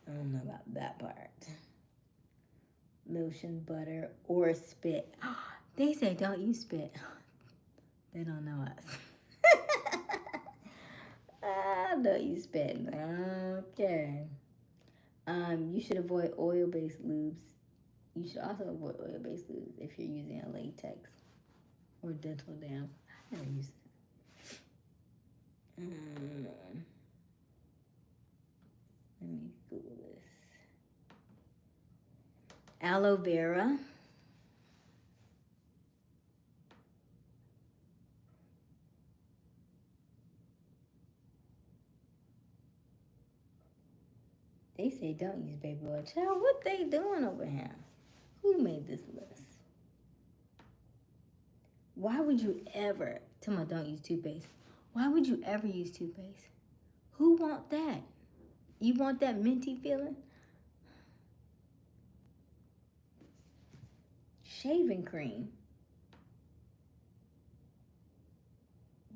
I don't know about that part. Lotion, butter, or spit. They say don't use spit. They don't know us. Don't use spit. Okay. You should avoid oil-based lubes. You should also avoid oil-based lubes if you're using a latex or dental dam. I never use it. Let me Google this. Aloe vera. They say don't use baby oil. Child, what they doing over here? Who made this list? Why would you ever, tell me don't use toothpaste. Why would you ever use toothpaste? Who want that? You want that minty feeling? Shaving cream.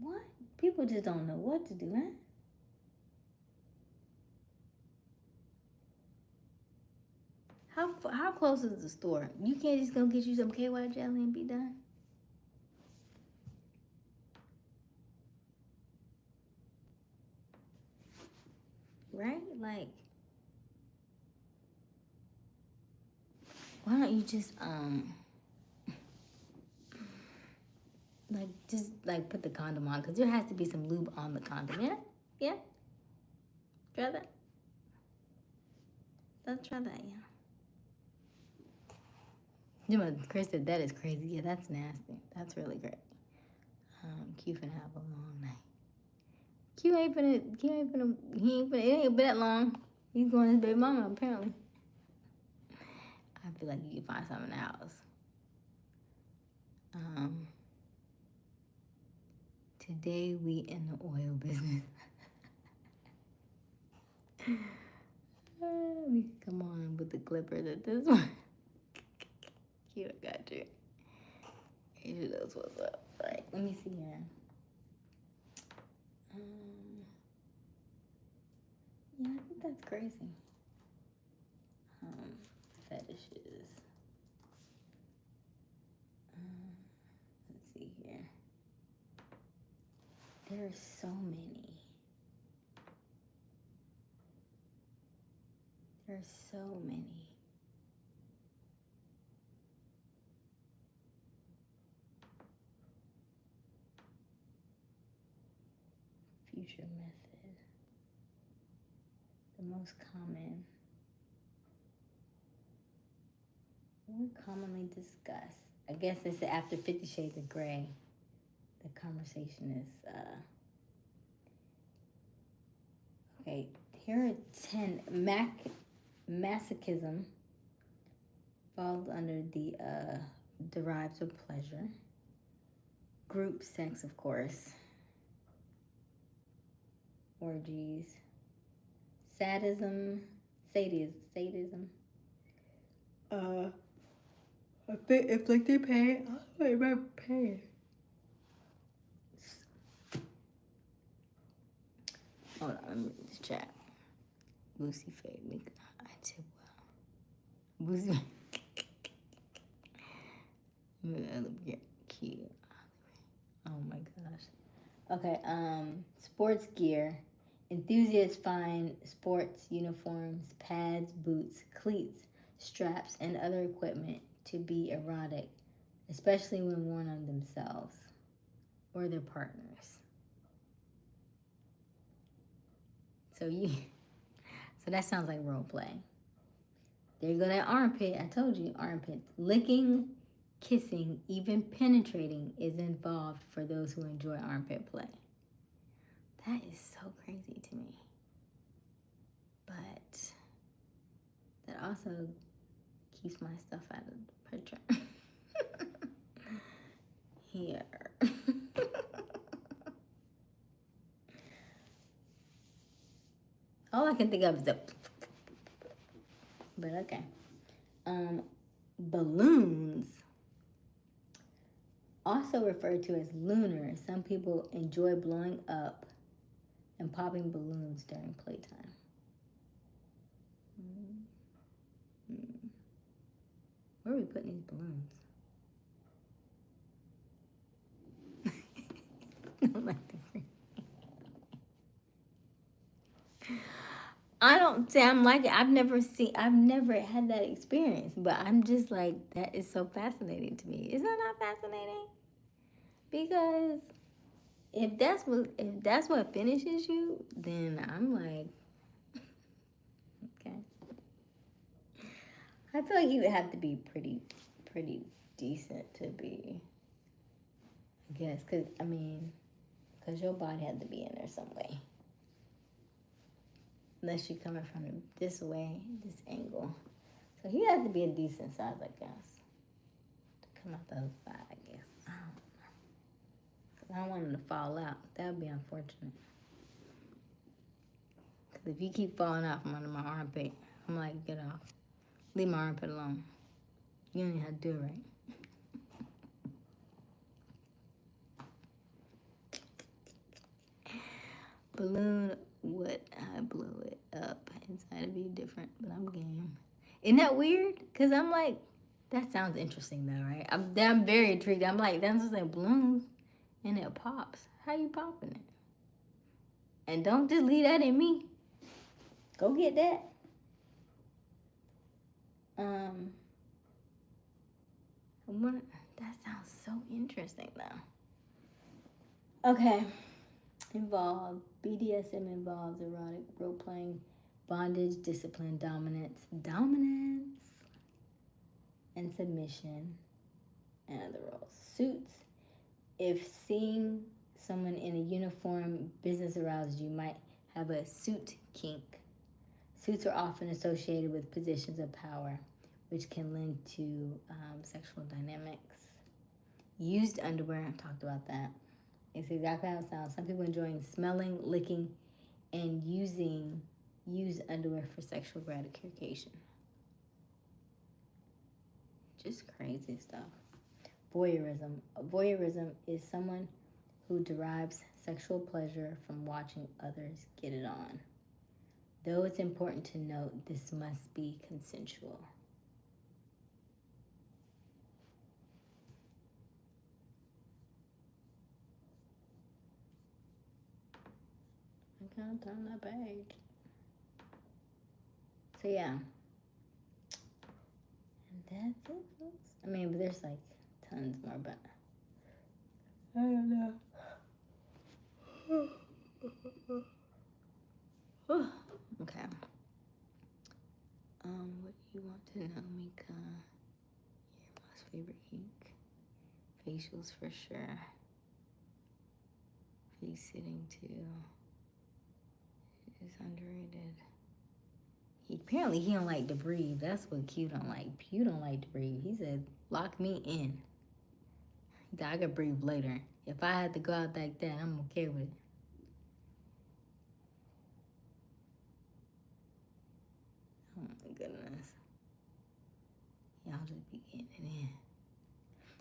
What? People just don't know what to do, huh? How close is the store? You can't just go get you some KY jelly and be done? Right? Like, why don't you just like put the condom on? Because there has to be some lube on the condom. Yeah? Yeah? Try that? Let's try that, yeah. Chris said that is crazy. Yeah, that's nasty. That's really great. Q finna have a long night. He ain't been that long. He's going to his baby mama, apparently. I feel like you can find something in the house. Today we in the oil business. We can come on with the clippers at this one. Cute, I got you. Asia knows what's up. All right, let me see here. Yeah, I think that's crazy. Fetishes. Let's see here. There are so many. There are so many. Future method. The most common. More commonly discussed. I guess it's after 50 Shades of Grey. The conversation is, okay, here are 10. Masochism falls under the derives of pleasure. Group sex, of course. Orgies. Sadism. If like they pay, I remember paying. Hold on, let me read this chat. Lucy Faye, make I tip well. Lucy. Cute. Oh my gosh. Okay, sports gear. Enthusiasts find sports uniforms, pads, boots, cleats, straps, and other equipment to be erotic, especially when worn on themselves or their partners. So that sounds like role play. There you go, that armpit. I told you, armpits. Licking, kissing, even penetrating is involved for those who enjoy armpit play. That is so crazy to me. But that also keeps my stuff out of the picture. Here. All I can think of is the... But okay. Balloons, also referred to as lunar. Some people enjoy blowing up and popping balloons during playtime. Where are we putting these balloons? I don't say I'm like it. I've never had that experience, but I'm just like, that is so fascinating to me. Is that not fascinating? Because if that's what finishes you, then I'm like, okay. I feel like you would have to be pretty decent to be, I guess, because your body had to be in there some way. Unless you're coming from this way, this angle. So he has to be a decent size, I guess. To come out the other side, I guess. I don't know. Because I don't want him to fall out. That would be unfortunate. Because if you keep falling out from under my armpit, I'm like, get off. Leave my armpit alone. You don't even have to do it right. Balloon, what I blow it up inside of you different, but I'm game. Isn't that weird? Because I'm like, that sounds interesting though, right? I'm very intrigued. I'm like, that's just like balloons and it pops. How you popping it? And don't just leave that in me. Go get that. That sounds so interesting though. Okay. BDSM involves erotic role playing, bondage, discipline, dominance, and submission, and other roles. Suits. If seeing someone in a uniform business arouses you, might have a suit kink. Suits are often associated with positions of power, which can lend to sexual dynamics. Used underwear, I talked about that. It's exactly how it sounds. Some people enjoying smelling, licking, and using used underwear for sexual gratification. Just crazy stuff. Voyeurism. Voyeurism is someone who derives sexual pleasure from watching others get it on. Though it's important to note, this must be consensual. can't turn the page. So yeah. And that's it, folks. I mean, but there's like tons more, but I don't know. Okay. What you want to know, Mika? Your most favorite kink? Facials for sure. Face sitting too. Is underrated. Apparently he don't like to breathe. That's what Q don't like. Q don't like to breathe. He said, lock me in. I could breathe later. If I had to go out like that, I'm okay with it. Oh my goodness. Y'all just be getting it in.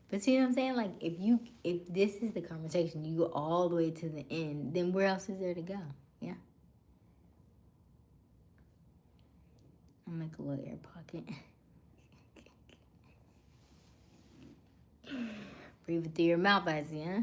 But see what I'm saying? Like if this is the conversation, you go all the way to the end, then where else is there to go? Yeah. I'll make a little air pocket. Breathe it through your mouth, I see, huh?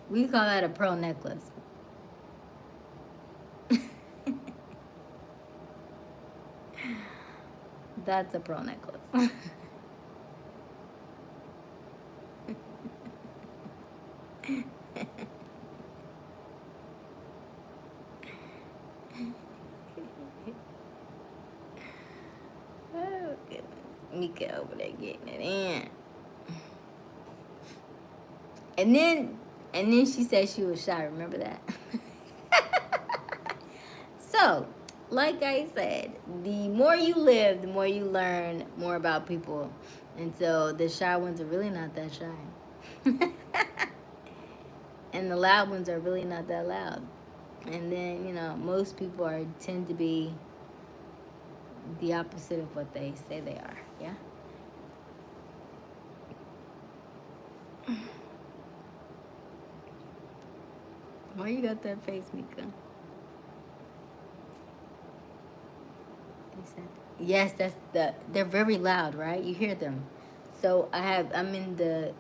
We call that a pearl necklace. That's a pearl necklace. Oh goodness. Mika over there getting it in. And then she said she was shy, remember that? So, like I said, the more you live, the more you learn more about people. And so the shy ones are really not that shy. And the loud ones are really not that loud. And then, you know, most people tend to be the opposite of what they say they are. Yeah? Why you got that face, Mika? Yes, they're very loud, right? You hear them. So I'm in the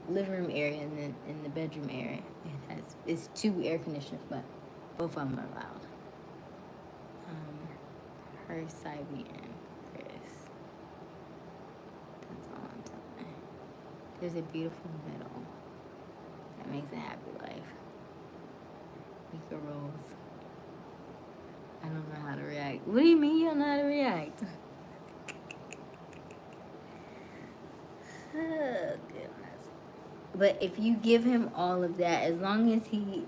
living room area and then in the bedroom area. It's 2 air conditioners, but both of them are loud. Her, Sybie, and Chris. That's all I'm telling you. There's a beautiful middle that makes a happy life. Mika rolls. I don't know how to react. What do you mean you don't know how to react? Oh goodness. But if you give him all of that, as long as he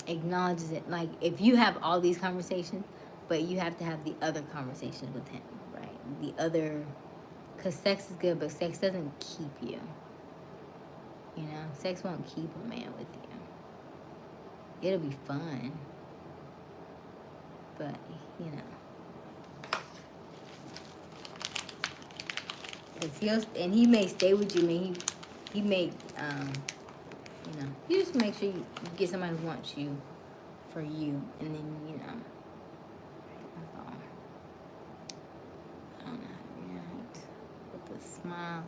acknowledges it, like if you have all these conversations, but you have to have the other conversations with him, right? The other, because sex is good, but sex doesn't keep you. You know, sex won't keep a man with you. It'll be fun, but you know, because he may stay with you. I mean, he may, you know, you just make sure you get somebody who wants you for you, and then you know, that's all. I don't know how to react with a smile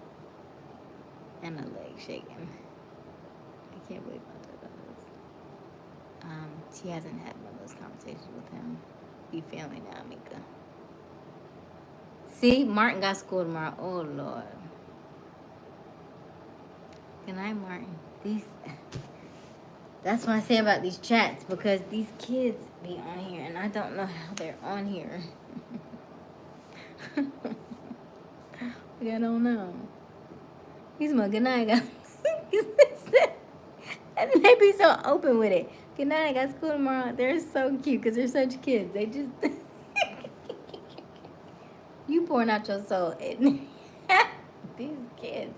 and a leg shaking. I can't believe I talk about this. She hasn't had one of those conversations with him. Be family now, Mika. See, Martin got school tomorrow. Oh Lord. Good night, Martin. That's what I say about these chats, because these kids be on here and I don't know how they're on here. I don't know. He's my good night, guys. And they be so open with it. Good night, I got school tomorrow. They're so cute because they're such kids. They just you pouring out your soul. These kids.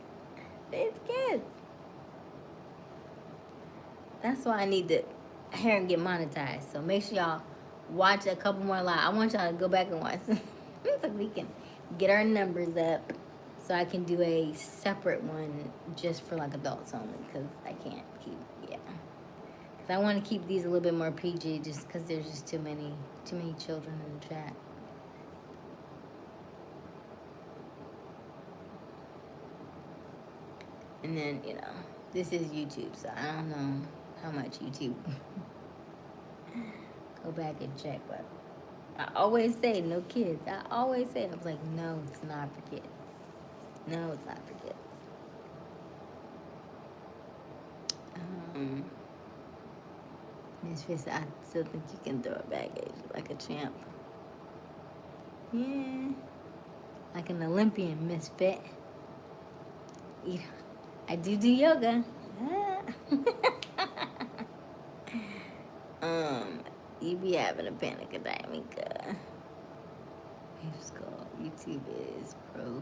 That's why I need to hear him get monetized. So make sure y'all watch a couple more live. I want y'all to go back and watch so we can get our numbers up so I can do a separate one just for like adults only, because I can't keep, yeah. Because I want to keep these a little bit more PG, just because there's just too many children in the chat. And then, this is YouTube, so I don't know how much YouTube. Go back and check, but I always say no kids. I always say, I was like, no, it's not for kids. No, it's not for kids. Miss Fist, I still think you can throw a baggage like a champ. Yeah. Like an Olympian, misfit. Yeah. I do yoga. You be having a panic attack, Mika. It's called YouTube is pro.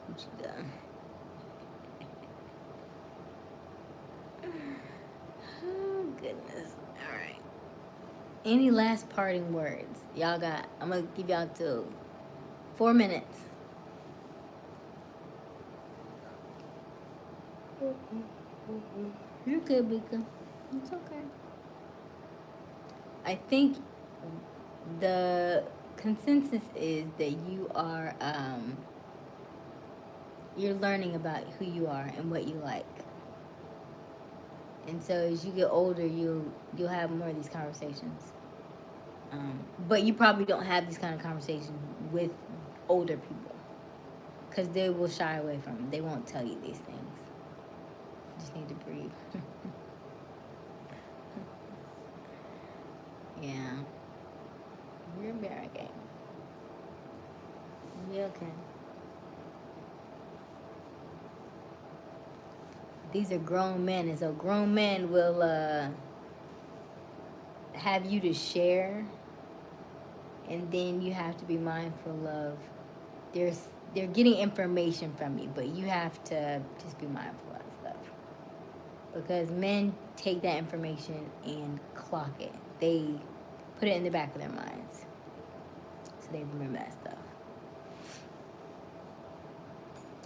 What you done? Oh goodness. All right. Any last parting words? Y'all got, I'm gonna give y'all 4 minutes. You're good, Mika. It's okay. I think the consensus is that you are you're learning about who you are and what you like. And so as you get older, you'll have more of these conversations. But you probably don't have these kind of conversations with older people, because they will shy away from them. They won't tell you these things. You just need to breathe. Yeah. You're gonna be alright, gang. You'll be okay. These are grown men, and so grown men will have you to share, and then you have to be mindful of they're getting information from you, but you have to just be mindful of stuff, because men take that information and clock it. They put it in the back of their minds, so they remember that stuff,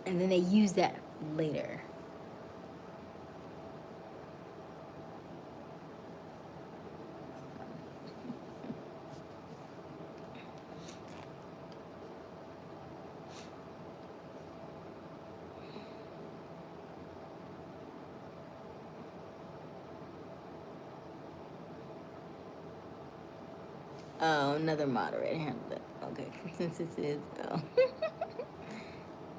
and then they use that later. Oh, another moderator. Okay, consensus is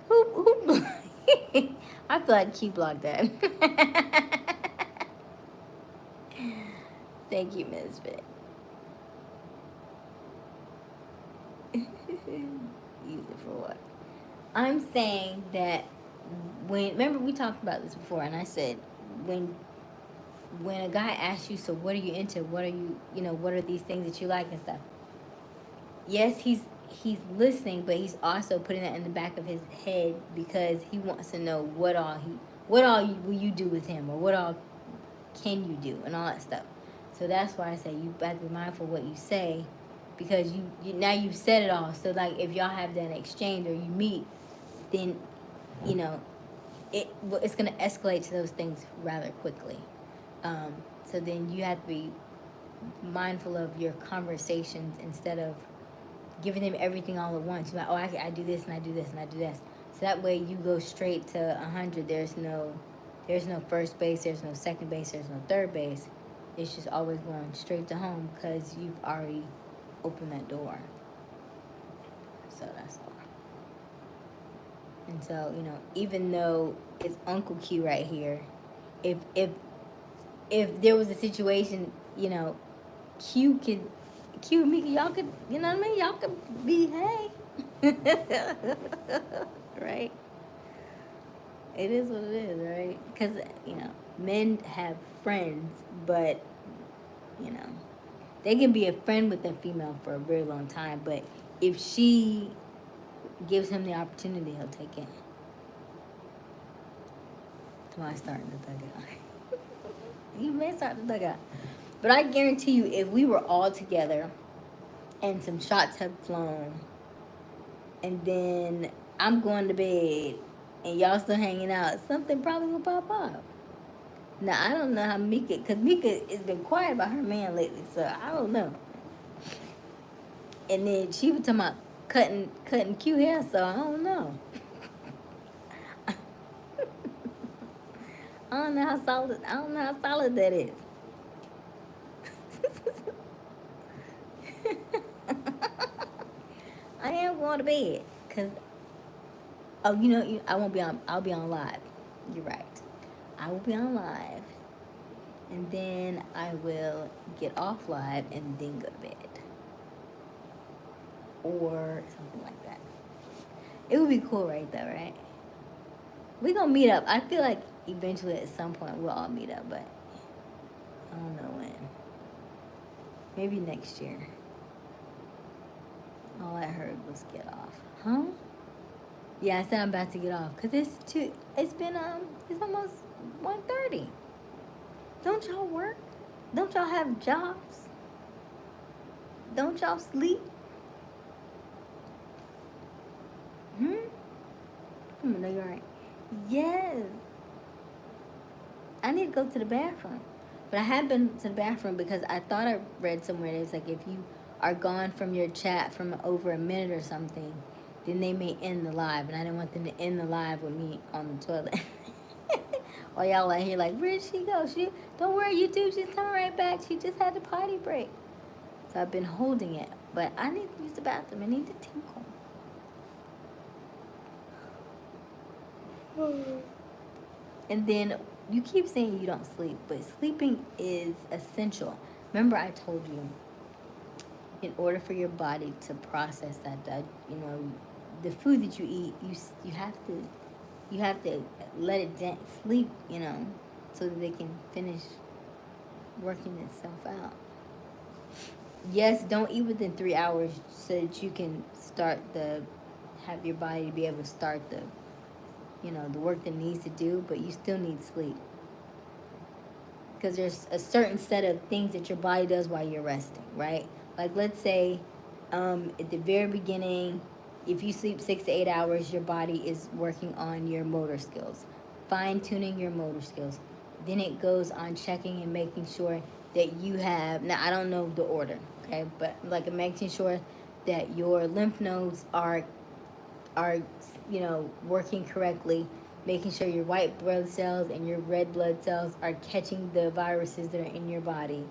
who I feel like Q blocked that. Thank you, Misfit. Use it for what? I'm saying that remember we talked about this before, and I said when a guy asks you, so what are you into? What are you, what are these things that you like and stuff? Yes, he's listening, but he's also putting that in the back of his head, because he wants to know what all will you do with him, or what all can you do, and all that stuff. So that's why I say you have to be mindful of what you say, because you now you've said it all. So like if y'all have that exchange or you meet, then it's gonna escalate to those things rather quickly. So then you have to be mindful of your conversations, instead of giving them everything all at once. You're like, I do this and I do this and I do this. So that way you go straight to 100. There's no first base. There's no second base. There's no third base. It's just always going straight to home, because you've already opened that door. So that's all. And so even though it's Uncle Q right here, if there was a situation, Q and Mika, y'all could, you know what I mean? Y'all could be, hey. Right? It is what it is, right? Because, men have friends, but, they can be a friend with a female for a very long time, but if she gives him the opportunity, he'll take it. That's why I'm starting to thug out. You may start to thug out. But I guarantee you, if we were all together and some shots had flown and then I'm going to bed, and y'all still hanging out, something probably will pop up. Now, I don't know how Mika, because Mika has been quiet about her man lately, so I don't know. And then she was talking about cutting cute hair, so I don't know. I don't know how solid that is. I am going to bed, because, oh, I won't be on, I'll be on live. You're right. I will be on live, and then I will get off live and then go to bed. Or something like that. It would be cool, right, though, right? We're going to meet up. I feel like eventually at some point we'll all meet up, but I don't know when. Maybe next year. All I heard was get off. Huh? Yeah, I said I'm about to get off, because it's been, it's almost 1:30. Don't y'all work? Don't y'all have jobs? Don't y'all sleep? No, you're right. Yes. I need to go to the bathroom. But I have been to the bathroom because I thought I read somewhere that it's like if you are gone from your chat from over a minute or something, then they may end the live. And I didn't want them to end the live with me on the toilet. While y'all out here like, where'd she go? Don't worry, YouTube, she's coming right back. She just had a potty break. So I've been holding it. But I need to use the bathroom. I need to tinkle. And then you keep saying you don't sleep, but sleeping is essential. Remember I told you, in order for your body to process that the food that you eat, you have to let it sleep, so that they can finish working itself out. Yes, don't eat within 3 hours so that you can have your body be able to start the work that it needs to do, but you still need sleep. Because there's a certain set of things that your body does while you're resting, right? Like, let's say at the very beginning, if you sleep 6 to 8 hours, your body is working on your motor skills, fine-tuning your motor skills. Then it goes on checking and making sure that you have, now I don't know the order, okay, but like making sure that your lymph nodes are working correctly, making sure your white blood cells and your red blood cells are catching the viruses that are in your body,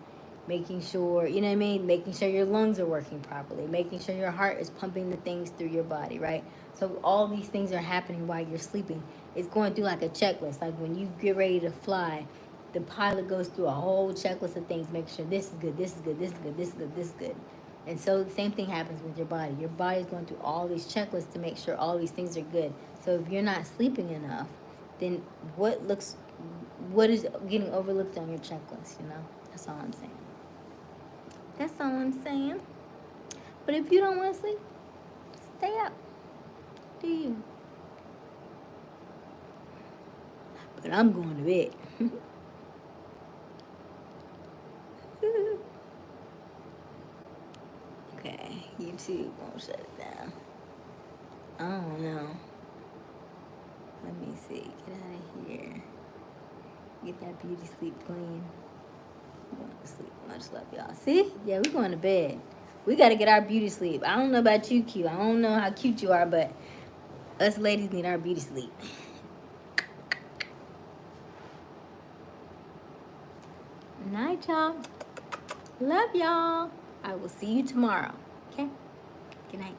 making sure, making sure your lungs are working properly, making sure your heart is pumping the things through your body, right? So all these things are happening while you're sleeping. It's going through like a checklist. Like when you get ready to fly, the pilot goes through a whole checklist of things, making sure this is good, this is good, this is good, this is good, this is good. And so the same thing happens with your body. Your body's going through all these checklists to make sure all these things are good. So if you're not sleeping enough, then what is getting overlooked on your checklist, That's all I'm saying. That's all I'm saying. But if you don't want to sleep, stay up. Do you? But I'm going to bed. Okay, YouTube won't shut it down. I don't know. Let me see. Get out of here. Get that beauty sleep clean. I'm going to sleep. Much love, y'all. See? Yeah, we're going to bed. We got to get our beauty sleep. I don't know about you, Q. I don't know how cute you are, but us ladies need our beauty sleep. Night, y'all. Love y'all. I will see you tomorrow. Okay? Good night.